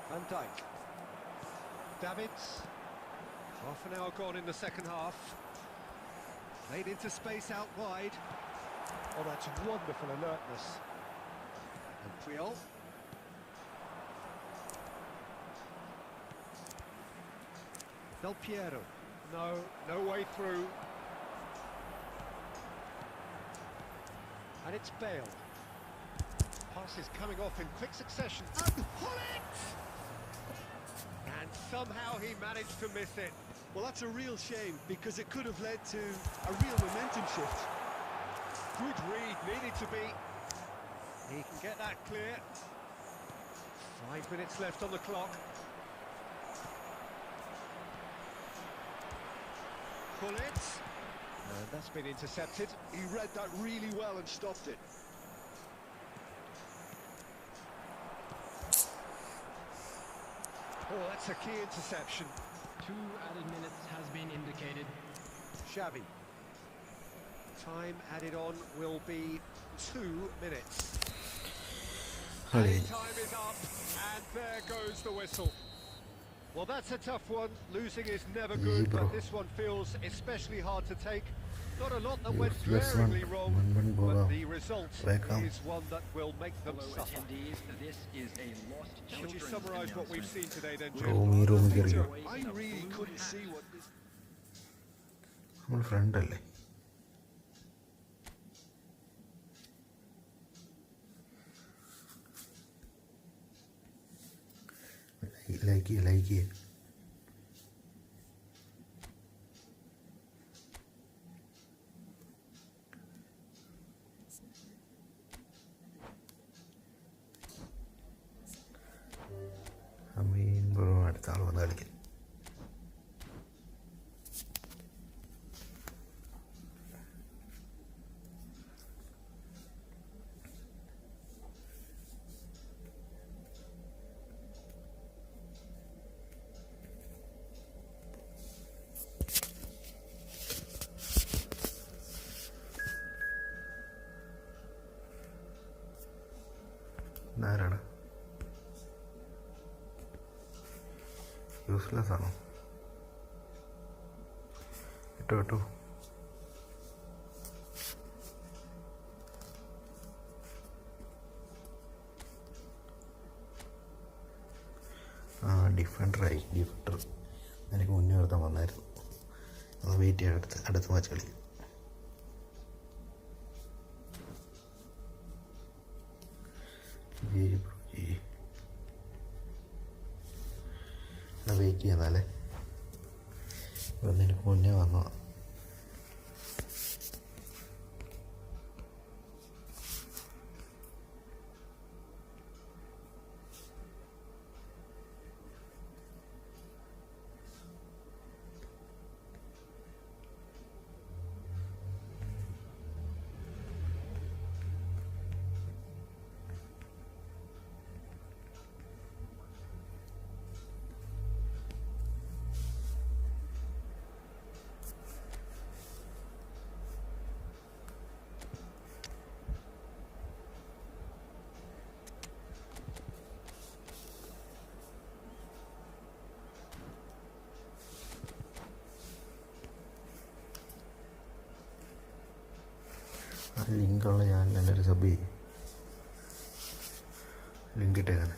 Van Dijk. Davids. Half an hour gone in the second half. Played into space out wide. Oh, that's wonderful alertness. And Priol. Del Piero. No way through. And it's Bale. Passes coming off in quick succession. And Hullet! And somehow he managed to miss it. Well, that's a real shame, because it could have led to a real momentum shift. Good read, needed to be. He can get that clear. 5 minutes left on the clock. Hullet. And that's been intercepted. He read that really well and stopped it. Oh, that's a key interception. 2 added minutes has been indicated. Xavi. Time added on will be 2 minutes. കളി Time is up, and there goes the whistle. Well, that's a tough one. Losing is never good, bro. but this one feels especially hard to take. Not a lot that went Useless one. glaringly wrong, One but goal. the result Welcome. is one that will make them Fellow suffer. attendees, this is a lost How would you children's summarise what we've announcement. seen today then, Rumi Jim? റൂമി കയറി. I really couldn't see what this... നമ്മൾ front അല്ലേ? Like ചെയ്യ. അമീൻ bro അടുത്ത ആൾ വന്ന് കളിക്കും. ആരാണ്? Useless ആണോ? ഇട്ടോ ഡിഫൻഡറായി. ഡിഫൻഡർ എനിക്ക് മുന്നേ ഒരുത്തം വന്നായിരുന്നു. അത് വെയിറ്റ് ചെയ്യാൻ അടുത്ത മാച്ച് കളിക്കും. വെയിറ്റ് ചെയ്യുന്നാലേ എനിക്ക് മുന്നേ വന്നതാണ്. ലിങ്കുള്ള ഞാൻ എല്ലാവരും സബ് ചെയ്യും. Link ഇട്ടേക്കാണ്.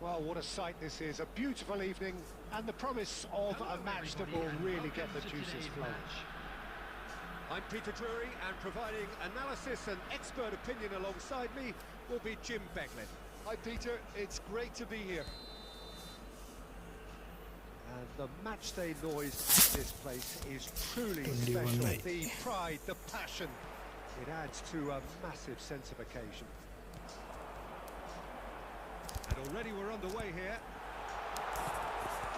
Well, what a sight this is. A beautiful evening and the promise of a match that will really get the juices flowing. I'm Peter Drury, and providing analysis and expert opinion alongside me will be Jim Beglin. Hi Peter, it's great to be here. And the matchday noise at this place is truly special. The pride, the passion, it adds to a massive sense of occasion. And already we're underway here.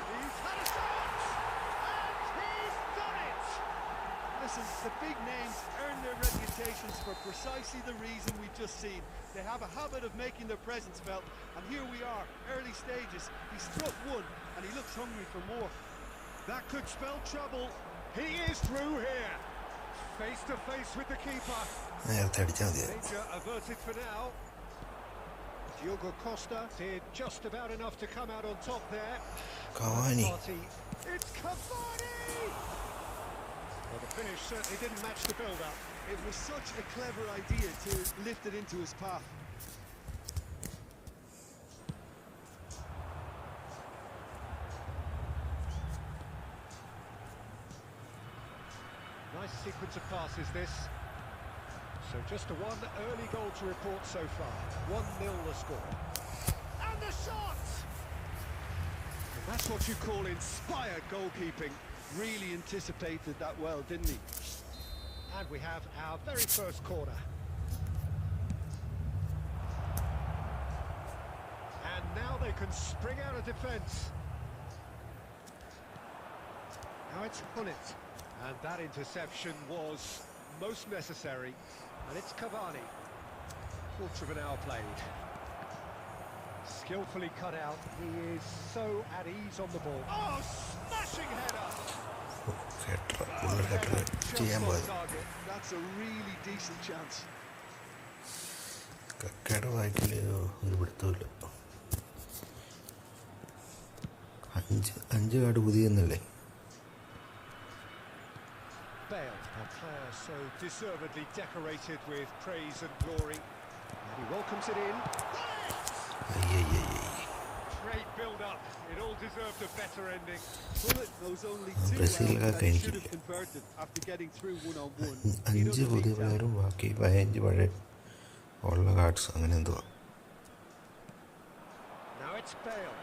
He's had a shot! And he's done it! Listen, the big names earn their reputations for precisely the reason we've just seen. They have a habit of making their presence felt, and here we are, early stages. He's struck one, and he looks hungry for more. That could spell trouble. He is through here. Face to face with the keeper. Danger averted for now. Diogo Costa did just about enough to come out on top there. Cavani. It's Cavani! Well, the finish certainly didn't match the build-up. It was such a clever idea to lift it into his path. Nice sequence of passes this. So just a one early goal to report so far. 1-0 the score. And the shot! And that's what you call inspired goalkeeping. Really anticipated that well, didn't he? And we have our very first corner. And now they can spring out of defence. Now it's Hullet. And that interception was most necessary. And it's Cavani. Quarter of an hour played. Skillfully cut out. He is so at ease on the ball. Oh, smashing header! That's a really decent chance. കക്കയുടെ വായിക്കില്ല ഒരു പിടുത്തമില്ല. അഞ്ച് card പുതിയെന്നല്ലേ? Bale, a player so deservedly decorated with praise and glory. And he welcomes it in. Great build-up. It all deserved a better ending. Bullet knows only too Brazil well that he should have converted after getting through one-on-one. അഞ്ച് പുതിയ പ്ലെയറും ബാക്കി 15 പഴയ ഉള്ള cards അങ്ങനെ എന്തുവാ. Now it's Bale.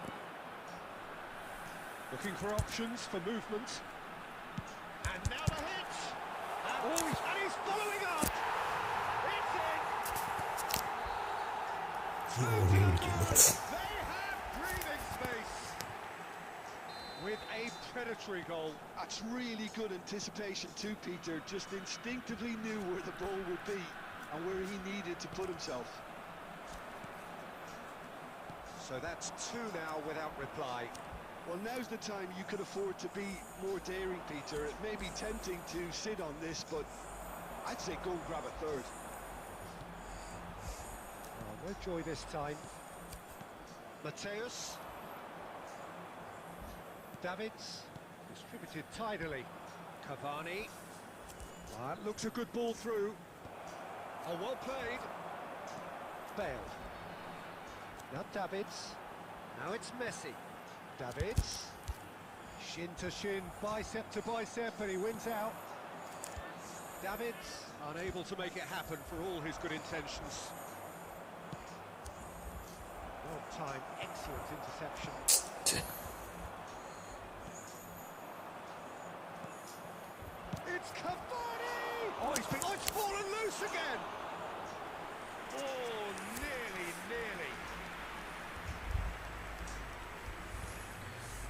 Looking for options for movement. And now the hit! And he's following up! It's in! They have breathing space! With a predatory goal. That's really good anticipation too, Peter. Just instinctively knew where the ball would be and where he needed to put himself. So that's two now without reply. Well, now's the time you could afford to be more daring, Peter. It may be tempting to sit on this, but I'd say go and grab a third. Oh, no joy this time. Mateus. Davids. Distributed tidily. Cavani. That looks a good ball through. Oh, well played. Bale. Now Davids. Now it's Messi. Davids. Shin to shin, bicep to bicep, and he wins out. Davids unable to make it happen for all his good intentions. Well timed, excellent interception. It's Cavani! Oh, it's fallen loose again! Oh, nearly.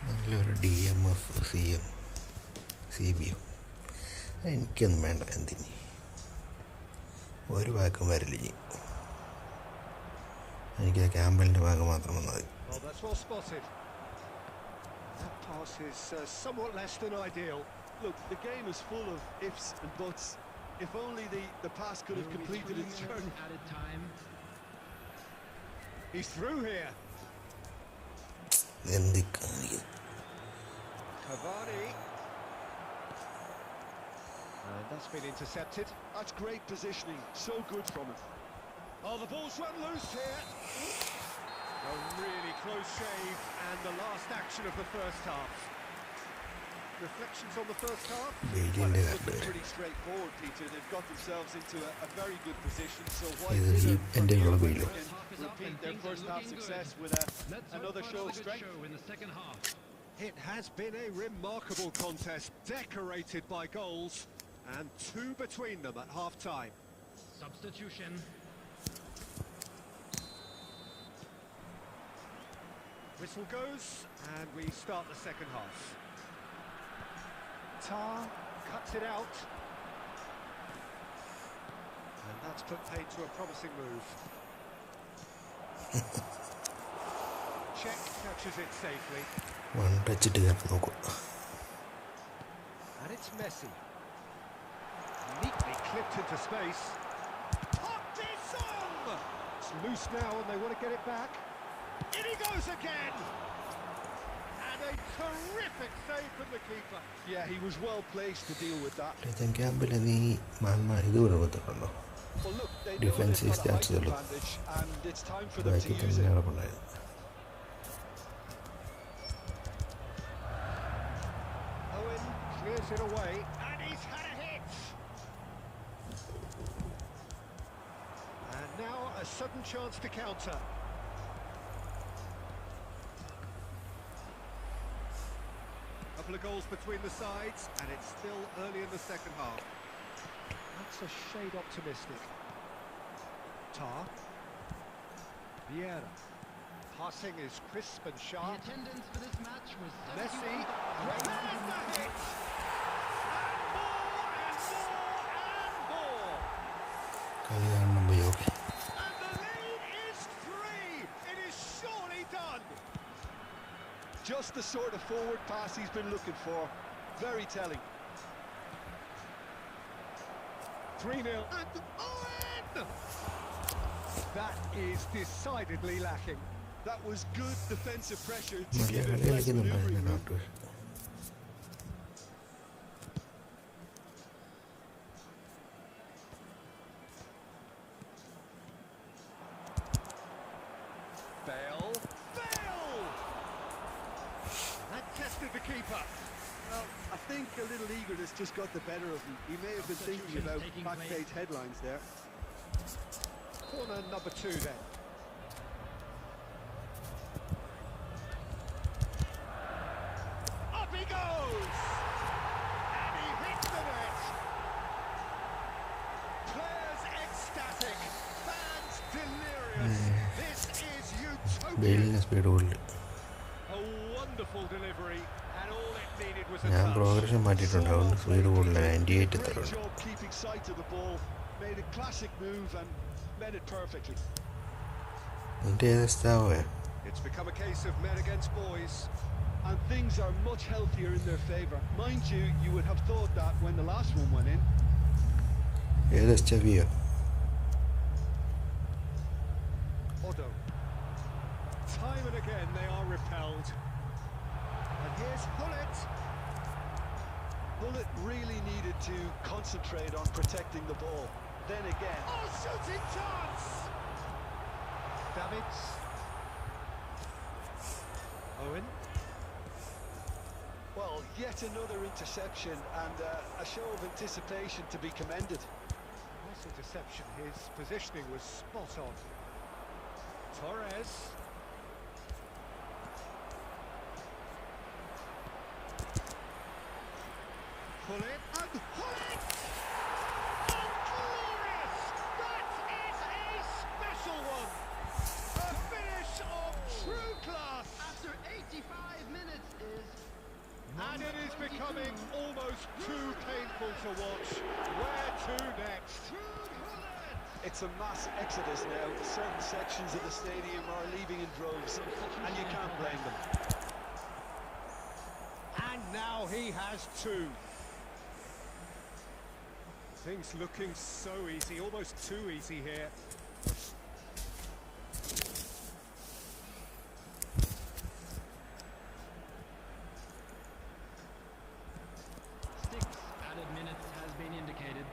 നല്ലൊരു DMF CM CBM എനിക്കൊന്നും വേണ്ട. എന്തിന് ഒരു വാക്കും വരില്ല ഇനി. എനിക്ക് ക്യാമ്പലിൻ്റെ ഭാഗം മാത്രം വന്നാൽ മതി. Well, that's well spotted. That pass is somewhat less than ideal. Look, the game is full of ifs and buts. If only the pass could have completed its journey. Added time. He's through here. എന്തി കാണിക്കും. Cavani. And that's been intercepted. That's great positioning. So good from him. Oh, the ball's run loose here. A really close shave, and the last action of the first half. Reflections on the first half? Well, വെയിലിൻ്റെ it കണ്ട് was pretty straightforward, Peter. They've got themselves into a very good position. So why ഇത് ഈ എൻ്റെ ഉള്ള വെയിൽ. repeat their first half success with another show of strength? In the second half. It has been a remarkable contest, decorated by goals, and two between them at half-time. Substitution. Whistle goes, and we start the second half. Tar cuts it out. And that's put paid to a promising move. Check catches it safely. One ടച്ചിട്ട് കയറി നോക്കും. And it's Messi. Neatly clipped into space. Popped it on! It's loose now and they want to get it back. In he goes again! And a terrific save from the keeper. Yeah, he was well placed to deal with that. ക്യാമ്പിൽ നീ ഇത് കൊടുത്തിട്ടുണ്ടോ? Well, look, they know Defense they've is got a height absolute. advantage, and it's time for them to ബാക്കി use തന്നെ it. നടപ്പുണ്ടായത്. Owen clears it away, and he's had a hit. And now a sudden chance to counter. Couple of goals between the sides, and it's still early in the second half. That's a shade optimistic. Tar. Vieira. Passing is crisp and The sharp. attendance for this match was Messi. 71,000. There's the hit! And more! കളി കാണണം പോയി. Okay, And the lead is 3! It is surely done! Just the sort of forward pass he's been looking for. Very telling. 3-0. And Owen! That is decidedly lacking. That was good defensive pressure to നല്ല give കളി him less കളിക്കുന്നുണ്ടായിരുന്നു maneuvering room. Doctor. Bale. Bale! That tested the keeper. Well, I think a little eagerness just got the better of him. He may have been thinking about back page headlines there. Corner number 2 then. Up he goes! And he hits the net! Players ecstatic, fans delirious. This is utopia. ബെയിലിന് speed കൂടുതൽ. A wonderful delivery, and all it needed was a ഞാൻ touch. Progression മാറ്റിയിട്ടുണ്ട്, അതുകൊണ്ട് speed കൂടുതൽ. 98 Great തരുന്നുണ്ട്. job keeping sight of the ball. Made a classic move and led it perfectly. നിന്റെ ഏതാവേ? It's become a case of men against boys. And things are much healthier in their favour. Mind you, you would have thought that when the last one went in. ഏതാ? Odo. Time and again they are repelled. And here's Hullet. Bullet really needed to concentrate on protecting the ball. Then again. Oh, shooting chance! Davids. Owen. Well, yet another interception and a show of anticipation to be commended. Nice interception. His positioning was spot on. Torres. Hullet. And Hullet! Oh, glorious! That is a special one! A finish of true class! After 85 minutes is And it is becoming almost too painful to watch. launch. Where to next? It's a mass exodus now. Certain sections of the stadium are leaving in droves, and you can't blame them. And now he has two. Things looking so easy, almost too easy here. Added minutes has been indicated.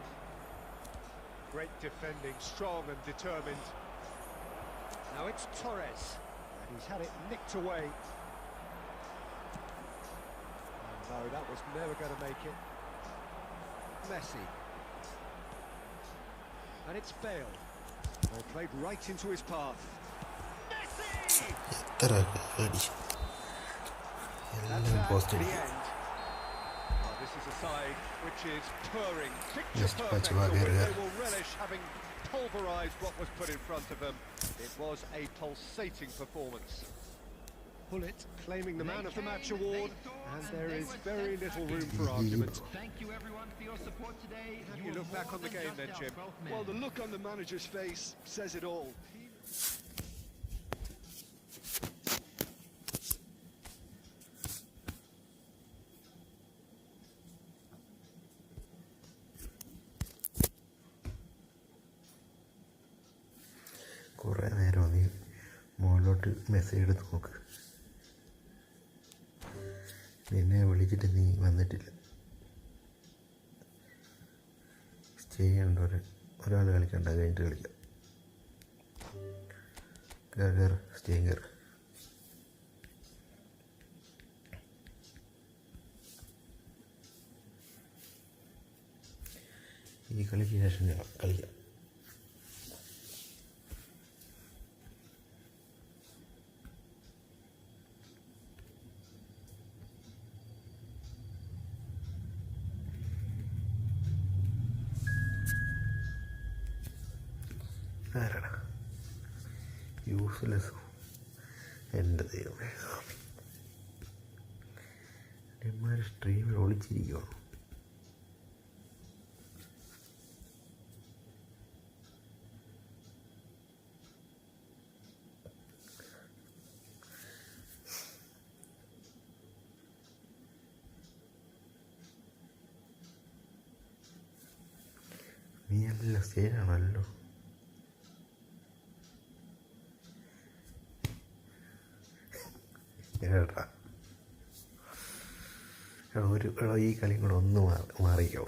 Great defending, strong and determined. Now it's Torres, and he's had it nicked away. Oh no, that was never going to make it. Messi. And it's Bale. Well played right into his path. Messi! എത്ര അടിച്ചു That's എല്ലാം at post the അടിക്കും. end. Well, this is a side which is purring, picture Just perfect, patch so back here, they yeah. will relish having pulverised what was put in front of them. It was a pulsating performance. Pullet claiming the Man of the Match award, and there is very little room for argument. Thank you everyone for your support today. Have you look back on the game then, Jim? Well, the look on the manager's face says it all. കുറേ നേരം നീ മുകളിലോട്ട് message എടുത്ത് നോക്ക്. നിന്നെ വിളിച്ചിട്ട് നീ വന്നിട്ടില്ല. സ്റ്റേ ചെയ്യണ്ട, ഒരാൾ കളിക്കണ്ട, കഴിഞ്ഞിട്ട് കളിക്കാം. കയറ് സ്റ്റേ കയറ്. ഈ കളിക്ക് ശേഷം കളിക്കാം. ആരാടാ യൂസ്ലെസ്? എൻ്റെ ദൈവമേ, എന്മാർ സ്ട്രീമിൽ ഒളിച്ചിരിക്കുകയാണ്. നീ എല്ലാം സ്റ്റേജാണല്ലോ. കേട്ടാ ഈ കളിയും കൂടെ ഒന്ന് മാറിക്കോ.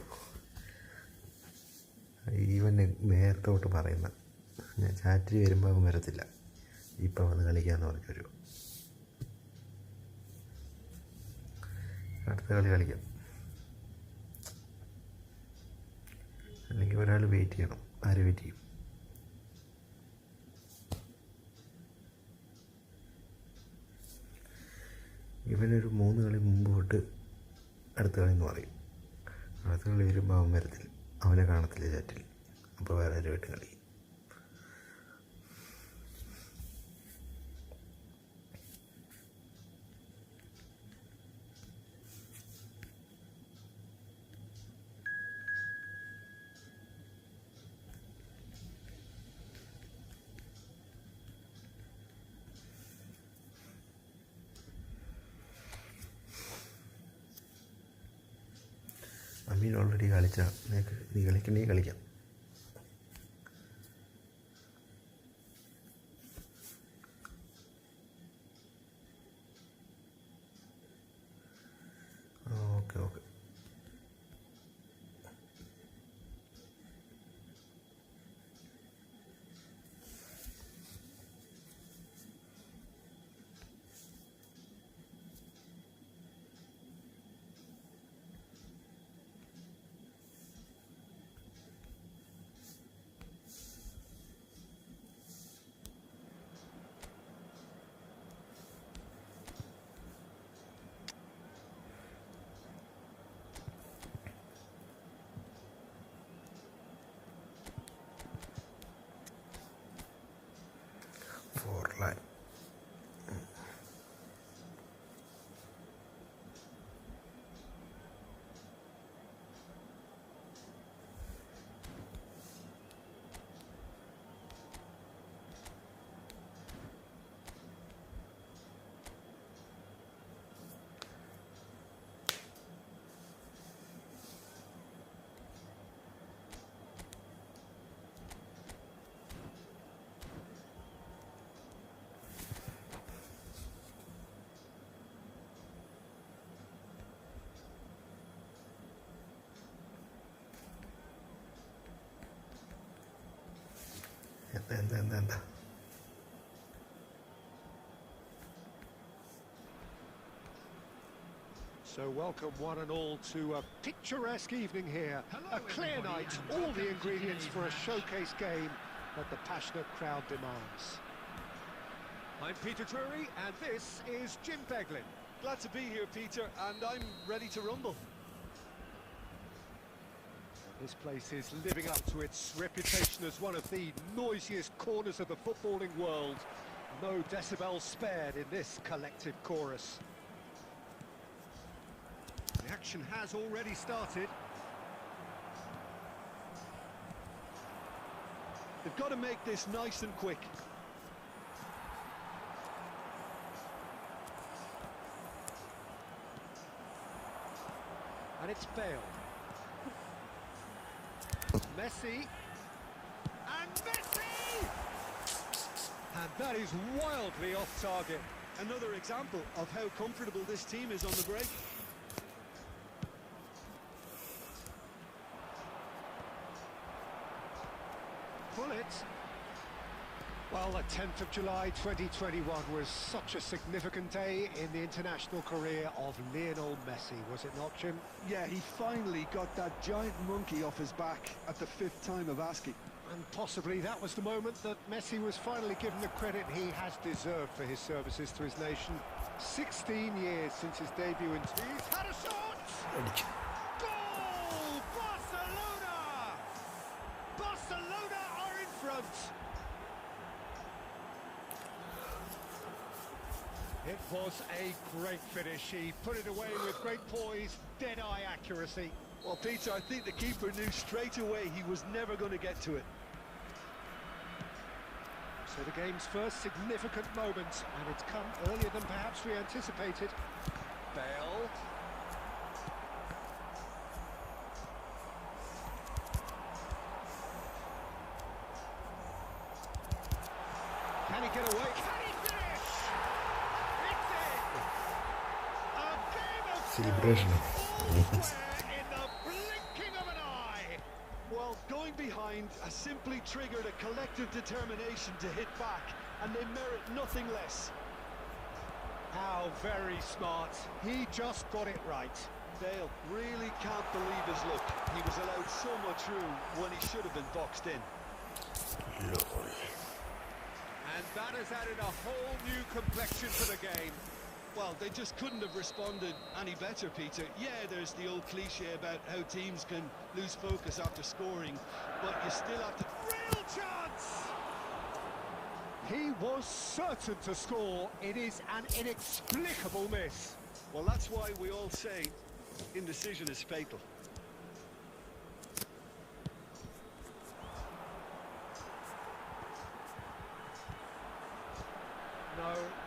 ഈവന് നേരത്തോട്ട് പറയുന്ന ഞാൻ ചാറ്റിൽ വരുമ്പോൾ അവൻ വരത്തില്ല. ഇപ്പം വന്ന് കളിക്കാമെന്ന് പറഞ്ഞൊരു അടുത്ത കളി കളിക്കാം. അല്ലെങ്കിൽ ഒരാൾ വെയിറ്റ് ചെയ്യണം. ആര് വെയിറ്റ് ചെയ്യും? ഇവനൊരു 3 കളി മുമ്പ് തൊട്ട് അടുത്ത കളി എന്ന് പറയും. അടുത്ത കളി വരുമ്പോൾ അവൻ വരത്തില്ല, അവനെ കാണത്തില്ല ചാറ്റിൽ. അപ്പോൾ വേറെ ആരുമായിട്ട് കളി. അമീൻ ഓൾറെഡി കളിച്ചാ. നീ കളിക്കണേ കളിക്കാം. Okay okay. എന്താ So welcome one and all to a picturesque evening here. A clear night, all the ingredients for a showcase game that the passionate crowd demands. I'm Peter Drury and this is Jim Beglin. Glad to be here, Peter, and I'm ready to rumble. This place is living up to its reputation as one of the noisiest corners of the footballing world. No decibels spared in this collective chorus. The action has already started. They've got to make this nice and quick. And it's Bale. Messi. And Messi! And that is wildly off target. Another example of how comfortable this team is on the break. Pull it. Well, the 10th of July 2021 was such a significant day in the international career of Lionel Messi, was it not, Jim? Yeah, he finally got that giant monkey off his back at the 5th time of asking. And possibly that was the moment that Messi was finally given the credit he has deserved for his services to his nation. 16 years since his debut in... He's had a shot! അടിച്ചു. Goal! Barcelona! Barcelona are in front! It was a great finish. He put it away with great poise, dead-eye accuracy. Well, Peter, I think the keeper knew straight away he was never going to get to it. So the game's first significant moment, and it's come earlier than perhaps we anticipated. Bale. Can he get away? Can he finish? It's in! A game of Celebration. all-square in the blinking of an eye! Well, going behind has simply triggered a collective determination to hit back, and they merit nothing less. How very smart. He just got it right. Bale really can't believe his luck. He was allowed so much room when he should have been boxed in. Lol. And that has added a whole new complexion to the game. Well, they just couldn't have responded any better, Peter. Yeah, there's the old cliche about how teams can lose focus after scoring, but you still have to... Real chance! He was certain to score. It is an inexplicable miss. Well, that's why we all say indecision is fatal.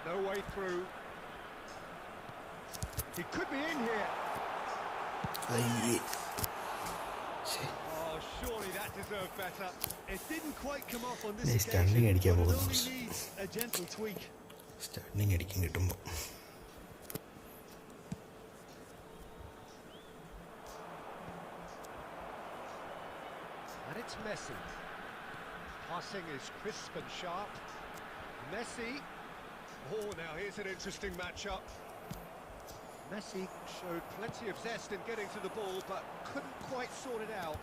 No way through. He could be in here. അയ്യേ. ശ്ശേ. Oh, surely that deserved better. It didn't quite come off on this Nice occasion, standing but അടിക്കാൻ it പോകുന്നു. only needs a gentle tweak. Starting അടിക്കാൻ കിട്ടുമ്പോൾ And it's Messi. Passing is crisp and sharp. Messi. Oh, now here's an interesting matchup. Messi showed plenty of zest in getting to the ball, but couldn't quite sort it out.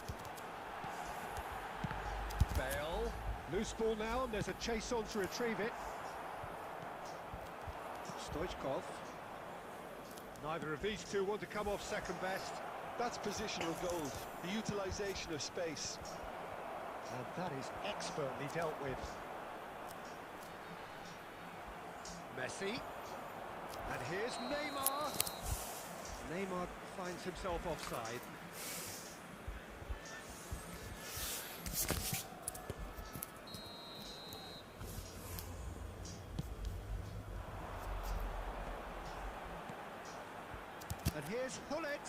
Bale. Loose ball now, and there's a chase on to retrieve it. Stoichkov. Neither of these two want to come off second best. That's positional gold, the utilisation of space. And that is expertly dealt with. Messi. And here's Neymar. Neymar finds himself offside. And here's Hullet.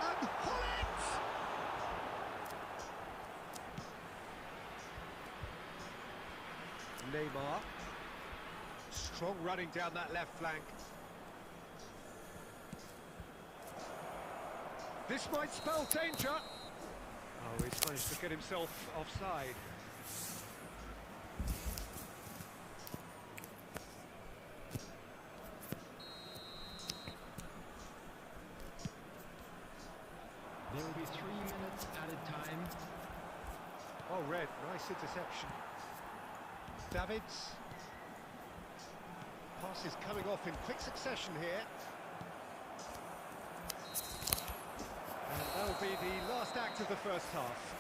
And Hullet! Neymar. Strong running down that left flank. This might spell danger. Oh, he's managed to get himself offside. Oh, Red, nice interception. Davids. Pass is coming off in quick succession here. And that'll be the last act of the first half.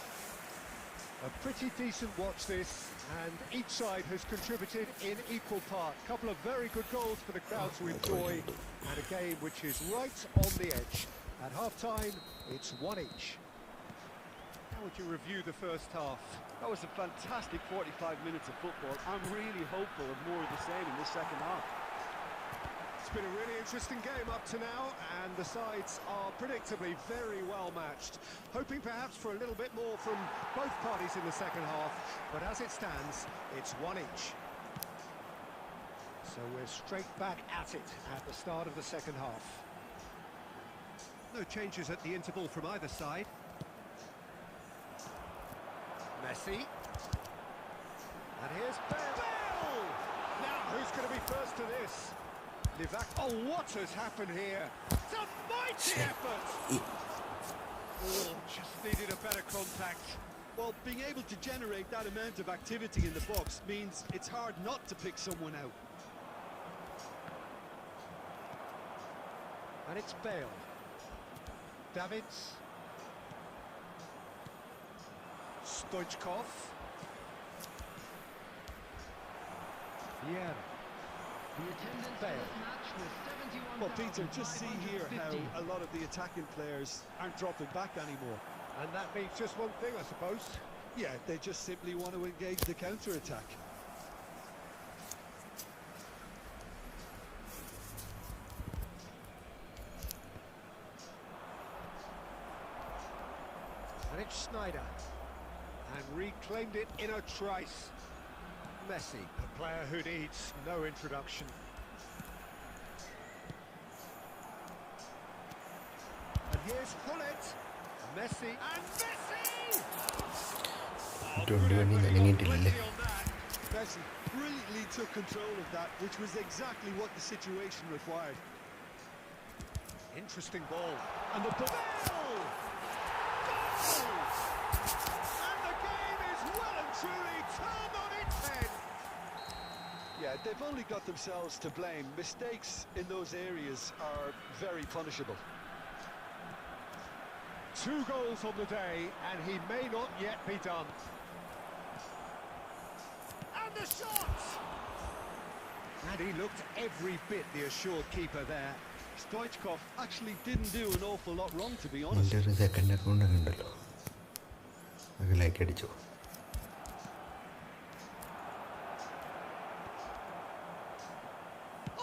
A pretty decent watch this, and each side has contributed in equal part. A couple of very good goals for the crowd to enjoy, and a game which is right on the edge. At half-time, it's 1 each. How would you review the first half? That was a fantastic 45 minutes of football. I'm really hopeful of more of the same in this second half. It's been a really interesting game up to now, and the sides are predictably very well matched. Hoping perhaps for a little bit more from both parties in the second half, but as it stands, it's 1 each. So we're straight back at it at the start of the second half. No changes at the interval from either side. Messi. And here's Bale! Now, who's going to be first to this? Livac. Oh, what has happened here? It's a mighty effort! Oh, just needed a better contact. Well, being able to generate that amount of activity in the box means it's hard not to pick someone out. And it's Bale. Davids. Stoichkov. Vieira. The attendance Bale. for this match was 71,550. Well, Peter, just see here how a lot of the attacking players aren't dropping back anymore. And that means just one thing, I suppose. Yeah, they just simply want to engage the counter-attack. And it's Schneider. And reclaimed it in a trice. Messi, a player who needs no introduction. And here's Hullet. Messi, and Messi! Oh, good effort on that. Messi brilliantly took control of that, which was exactly what the situation required. Interesting ball. And the ball! Goal! And the game is well and truly turned on its head. Yeah, they've only got themselves to blame. Mistakes in those areas are very punishable. 2 goals on the day, and he may not yet be done. And the shot! And he looked every bit the assured keeper there. Stoichkov actually didn't do an awful lot wrong, to be honest. second account ഉണ്ടല്ലോ അത് like അടിച്ചോ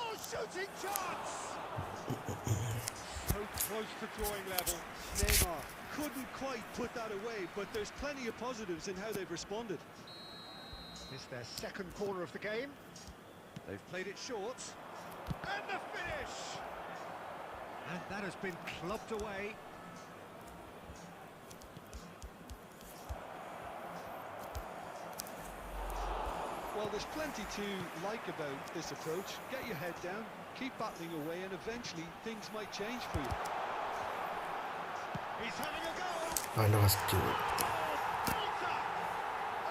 Oh, shooting chance! So close to drawing level. Neymar couldn't quite put that away, but there's plenty of positives in how they've responded. It's their second corner of the game. They've played it short. And the finish! And that has been clubbed away. Well, there's plenty to like about this approach. Get your head down, keep battling away, and eventually things might change for you. He's having a go! അവൻ്റെ first Belter!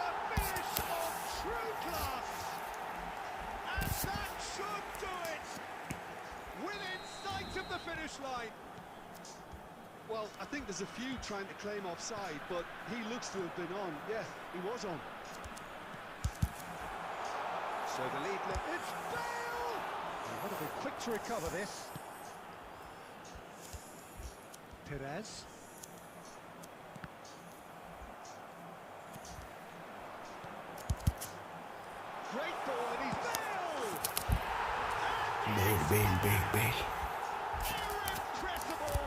A finish of true class! And that should do it! Within sight of the finish line! Well, I think there's a few trying to claim offside, but he looks to have been on. Yeah, he was on. So the lead... It's Bale! And what a bit quick to recover this. Perez. Great ball, and he's Bale! Bale. Irrepressible,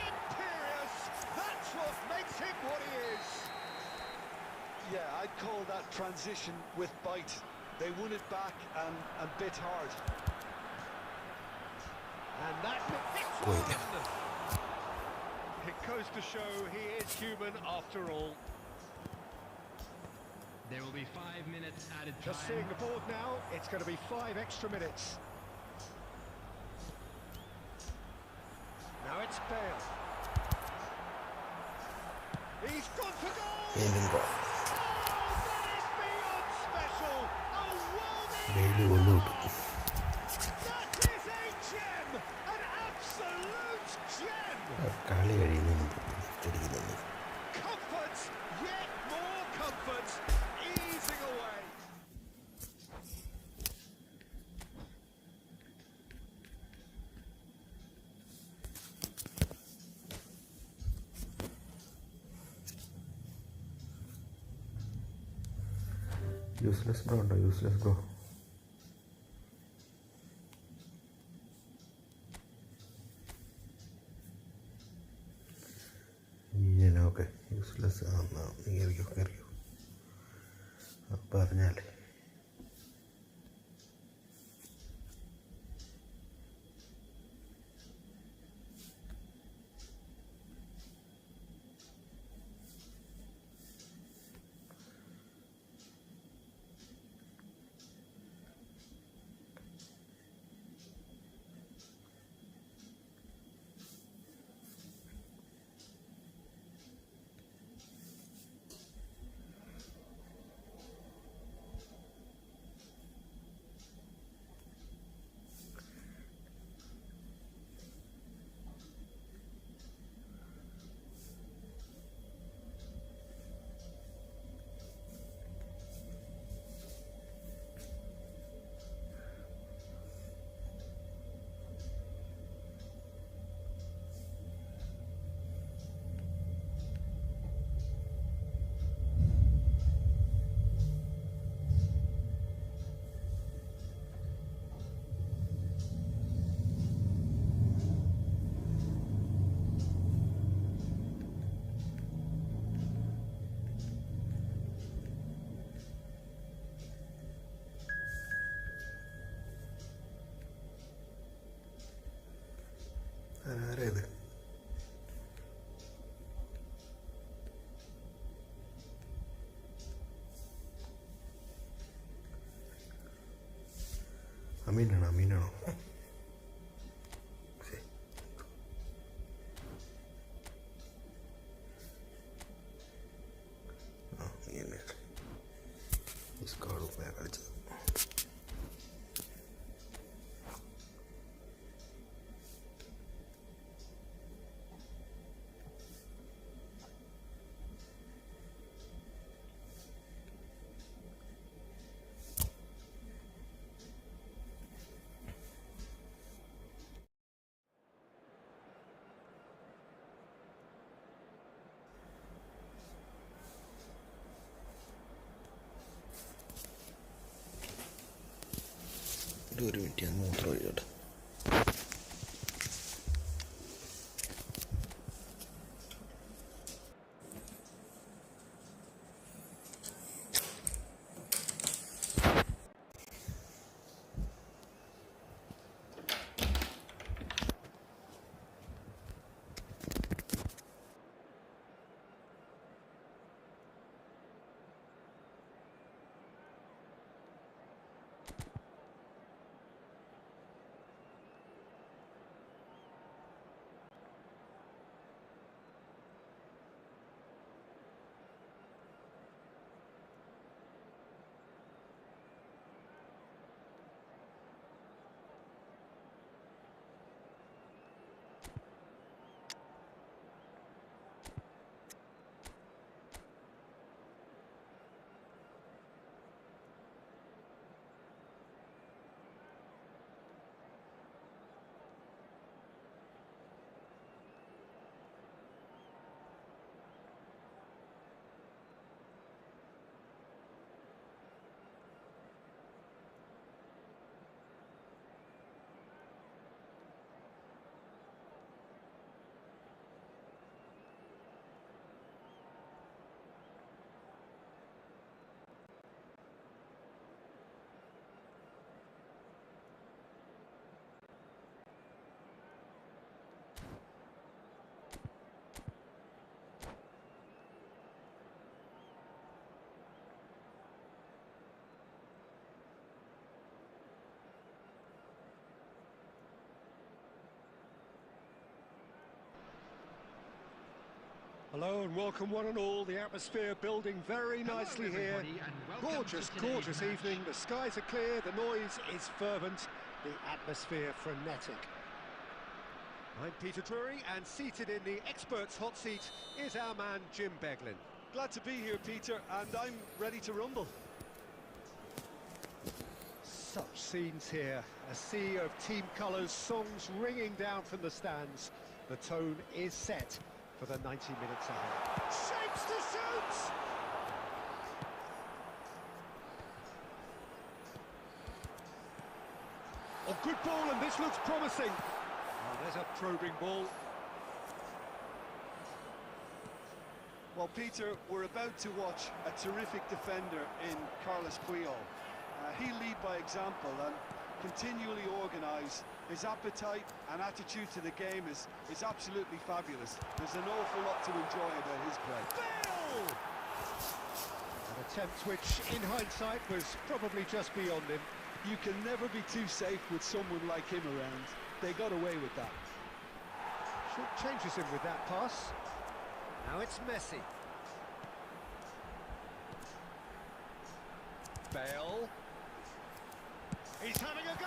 imperious, that's what makes him what he is. Yeah, I'd call that transition with bite. They won it back and bit hard. And that hits Wait. one. It goes to show he is human after all. There will be 5 minutes added time. Just seeing the board now, it's going to be 5 extra minutes. Now it's Bale. He's gone for goal! വീണ്ടും goal. വെയിൽ കൊണ്ടു കിട്ടും. കളി കഴിയുന്നതിന് അടിക്കുന്നത് useless bro ഉണ്ടോ? Useless bro okay. Useless കയറിക്കോ കയറിക്കോ പറഞ്ഞാലേ. ആരേത്? അമീനാണോ? അമീനാണോ? കളിച്ചത് ഒരു മിനിറ്റ് ഞാൻ മൂത്രം ഒഴിക്കട്ടെ. Hello and welcome one and all. The atmosphere building very nicely here. Gorgeous, gorgeous evening. The skies are clear, the noise is fervent, the atmosphere frenetic. I'm Peter Drury, and seated in the experts' hot seat is our man Jim Beglin. Glad to be here, Peter, and I'm ready to rumble. Such scenes here, a sea of team colours, songs ringing down from the stands. The tone is set for the 90 minutes ahead. Shapes to shoot! Oh, good ball, and this looks promising. Oh, there's a probing ball. Well, Peter, we're about to watch a terrific defender in Carlos Puyol. He'll lead by example and continually organise. His appetite and attitude to the game is absolutely fabulous. There's an awful lot to enjoy about his play. Bale! An attempt which, in hindsight, was probably just beyond him. You can never be too safe with someone like him around. They got away with that. Short changes him with that pass. Now it's Messi. Bale. He's having a go!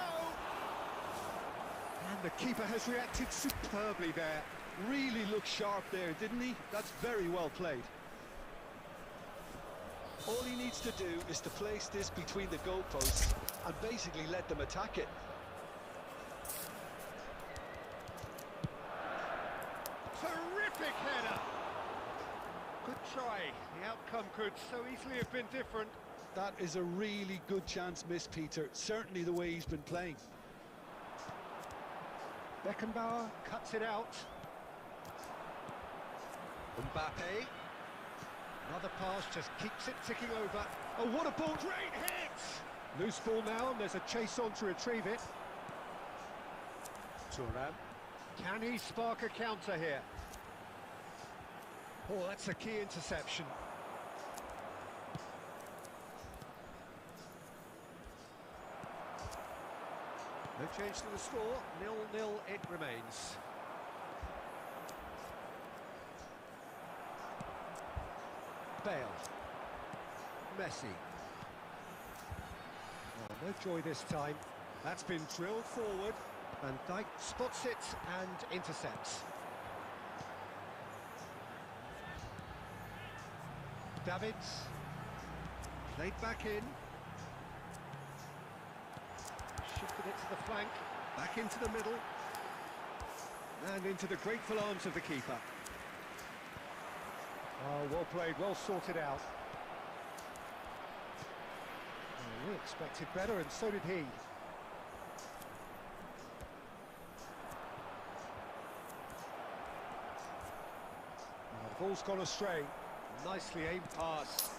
And the keeper has reacted superbly there. Really looked sharp there, didn't he? That's very well played. All he needs to do is to place this between the goalposts and basically let them attack it. Terrific header! Good try. The outcome could so easily have been different. That is a really good chance missed, Peter. Certainly the way he's been playing. Beckenbauer cuts it out. Mbappe. Another pass just keeps it ticking over. Oh, what a ball! Great hit! Loose ball now, and there's a chase on to retrieve it. Thuram. Can he spark a counter here? Oh, that's a key interception. No change to the score, 0-0 it remains. Bale. Messi. Oh, no joy this time. That's been drilled forward. Van Dijk spots it and intercepts. Davids. Played back in. Shifted it to the flank, back into the middle, and into the grateful arms of the keeper. Oh, well played, well sorted out. Oh, we expected better, and so did he. Oh, the ball's gone astray. Nicely aimed pass.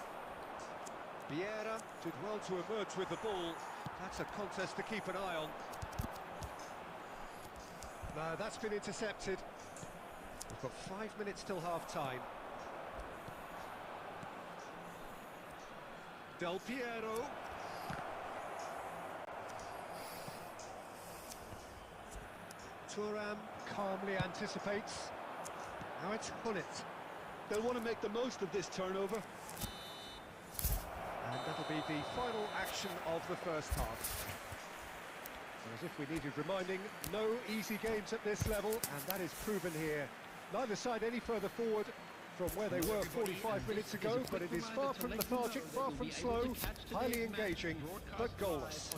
Vieira did well to emerge with the ball. That's a contest to keep an eye on. No, that's been intercepted. We've got 5 minutes till half-time. Del Piero. Thuram calmly anticipates. Now it's Hullet. They'll want to make the most of this turnover. And that'll be the final action of the first half. As if we needed reminding, no easy games at this level, and that is proven here. Neither side any further forward from where they were 45 minutes ago, but it is far from lethargic, far from slow, highly engaging, but goalless.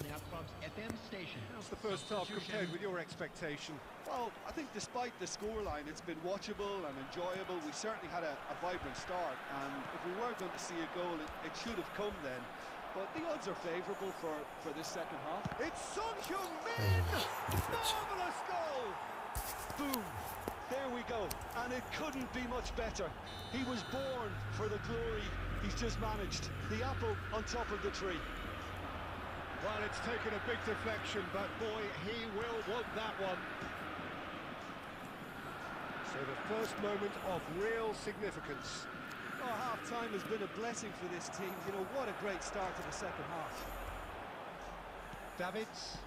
How's the first half compared with your expectation? Well, I think despite the scoreline, it's been watchable and enjoyable. We certainly had a vibrant start, and if we were going to see a goal, it should have come then. But the odds are favourable for this second half. It's Son Heung-min! Marvellous goal! Boom! There we go, and it couldn't be much better. He was born for the glory he's just managed. The apple on top of the tree. Well, it's taken a big deflection, but boy, he will want that one. So the first moment of real significance. Oh, half-time has been a blessing for this team. You know, what a great start to the second half. Davids.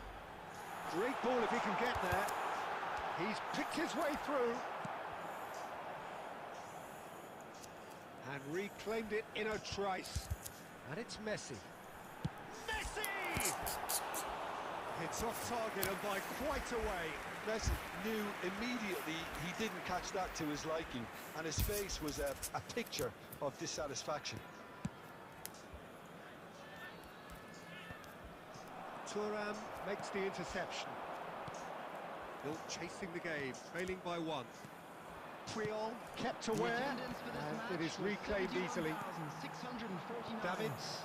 Great ball if he can get there. He's picked his way through. and reclaimed it in a trice. And it's Messi. Messi! It's off target and by quite a way. Messi knew immediately he didn't catch that to his liking, and his face was a picture of dissatisfaction. Thuram makes the interception. Still chasing the game, trailing by one. Puyol kept aware, and it is reclaimed easily. Davids.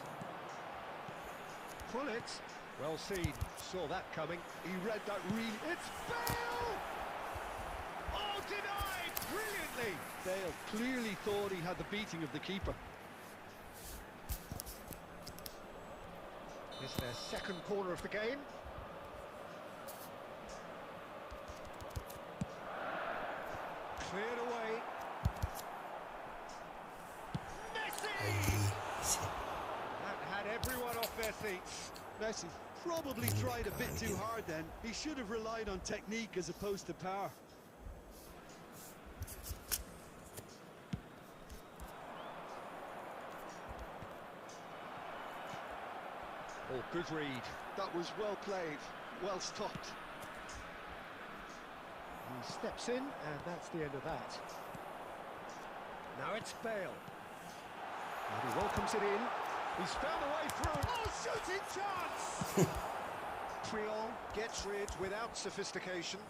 Pullet, well seen, saw that coming. He read that really... It's Bale! Oh, denied! Brilliantly! Bale clearly thought he had the beating of the keeper. It's their second corner of the game. Cleared away. Messi! That had everyone off their seats. Messi probably tried a bit too hard then. He should have relied on technique as opposed to power. Oh, good read. That was well played, well stopped. He steps in, and that's the end of that. Now it's Bale. And he welcomes it in. He's found a way through. Oh, shooting chance! Puyol gets rid without sophistication.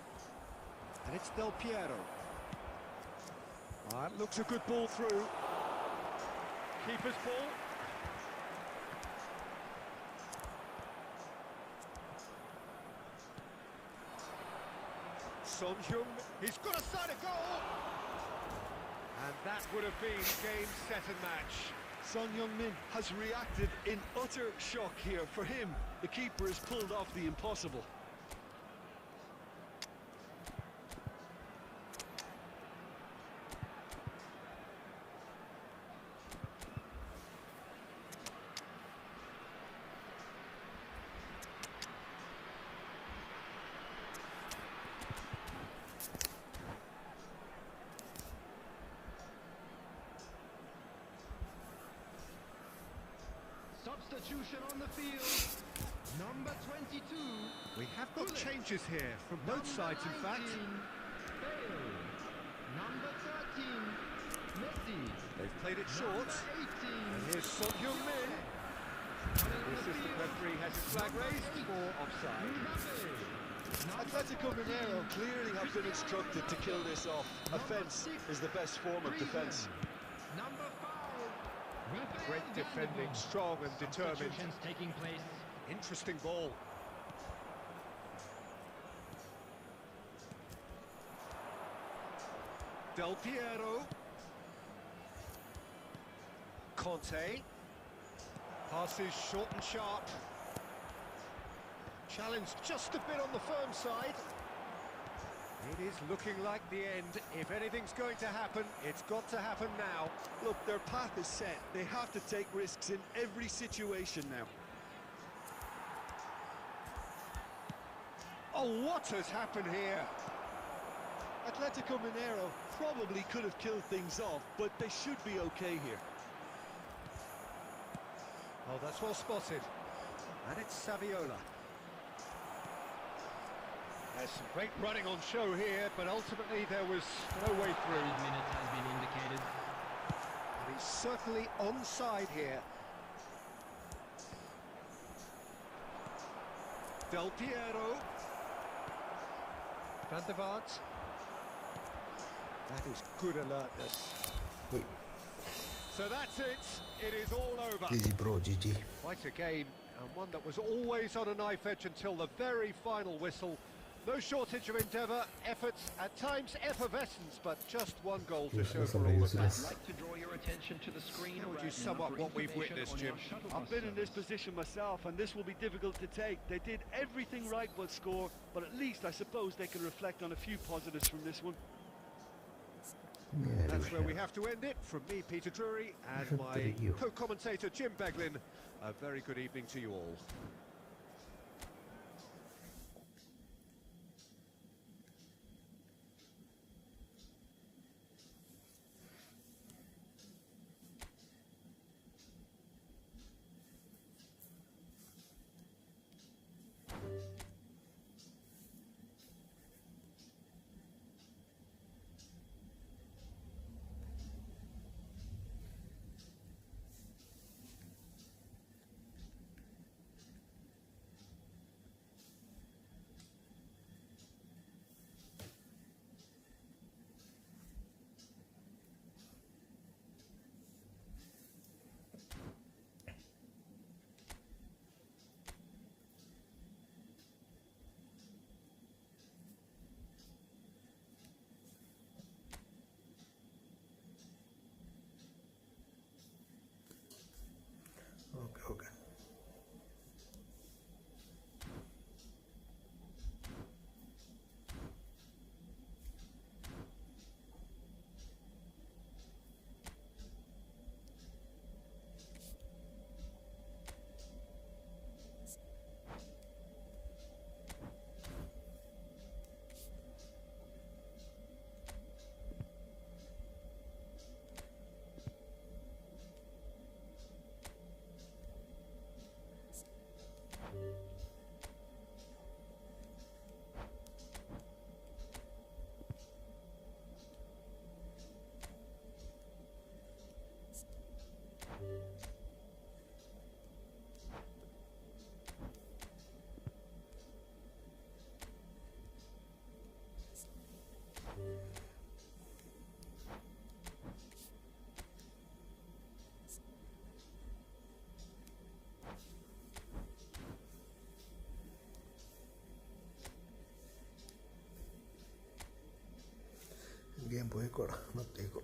And it's Del Piero. That looks a good ball through. Keeper's ball. Son Heung, he's got a side of goal! And that would have been game, set and match. Son Heung-min has reacted in utter shock here. For him, the keeper has pulled off the impossible. Substitution on the field. Number 22. We have got changes here from both sides, in fact. Bale. Number 13. Messi. They've played it short. Number 18. And here's Son Heung-min. The assistant referee has his flag raised for offside. Atletico Mineiro clearly have been instructed to kill this off. Offence is the best form of defence. Number 5. Great defending, strong and determined. Substitutions taking place. Interesting ball. Del Piero. Conte. Passes short and sharp. Challenged just a bit on the firm side. It is looking like the end. If anything's going to happen, it's got to happen now. Look, their path is set. They have to take risks in every situation now. Oh, what has happened here? Atletico Mineiro probably could have killed things off, but they should be okay here. Oh, that's well spotted. And it's Saviola. There's some great running on show here, but ultimately there was no way through. 8 minutes has been indicated. And he's certainly onside here. Del Piero. Van der Vaart. That is good alertness. Wait. So that's it. It is all over. GG bro, GG. Quite a game, and one that was always on a knife edge until the very final whistle. No shortage of endeavour, efforts, at times effervescence, but just one goal to show for all of that. I'd like to draw your attention to the screen. How would you sum up what we've witnessed, Jim? I've been in this position myself, and this will be difficult to take. They did everything right but score, but at least I suppose they can reflect on a few positives from this one. Yeah, That's where we have to end it. From me, Peter Drury, and my Thank you. co-commentator, Jim Beglin. A very good evening to you all. പോയിക്കോടാ നിർത്തിയേക്കോ.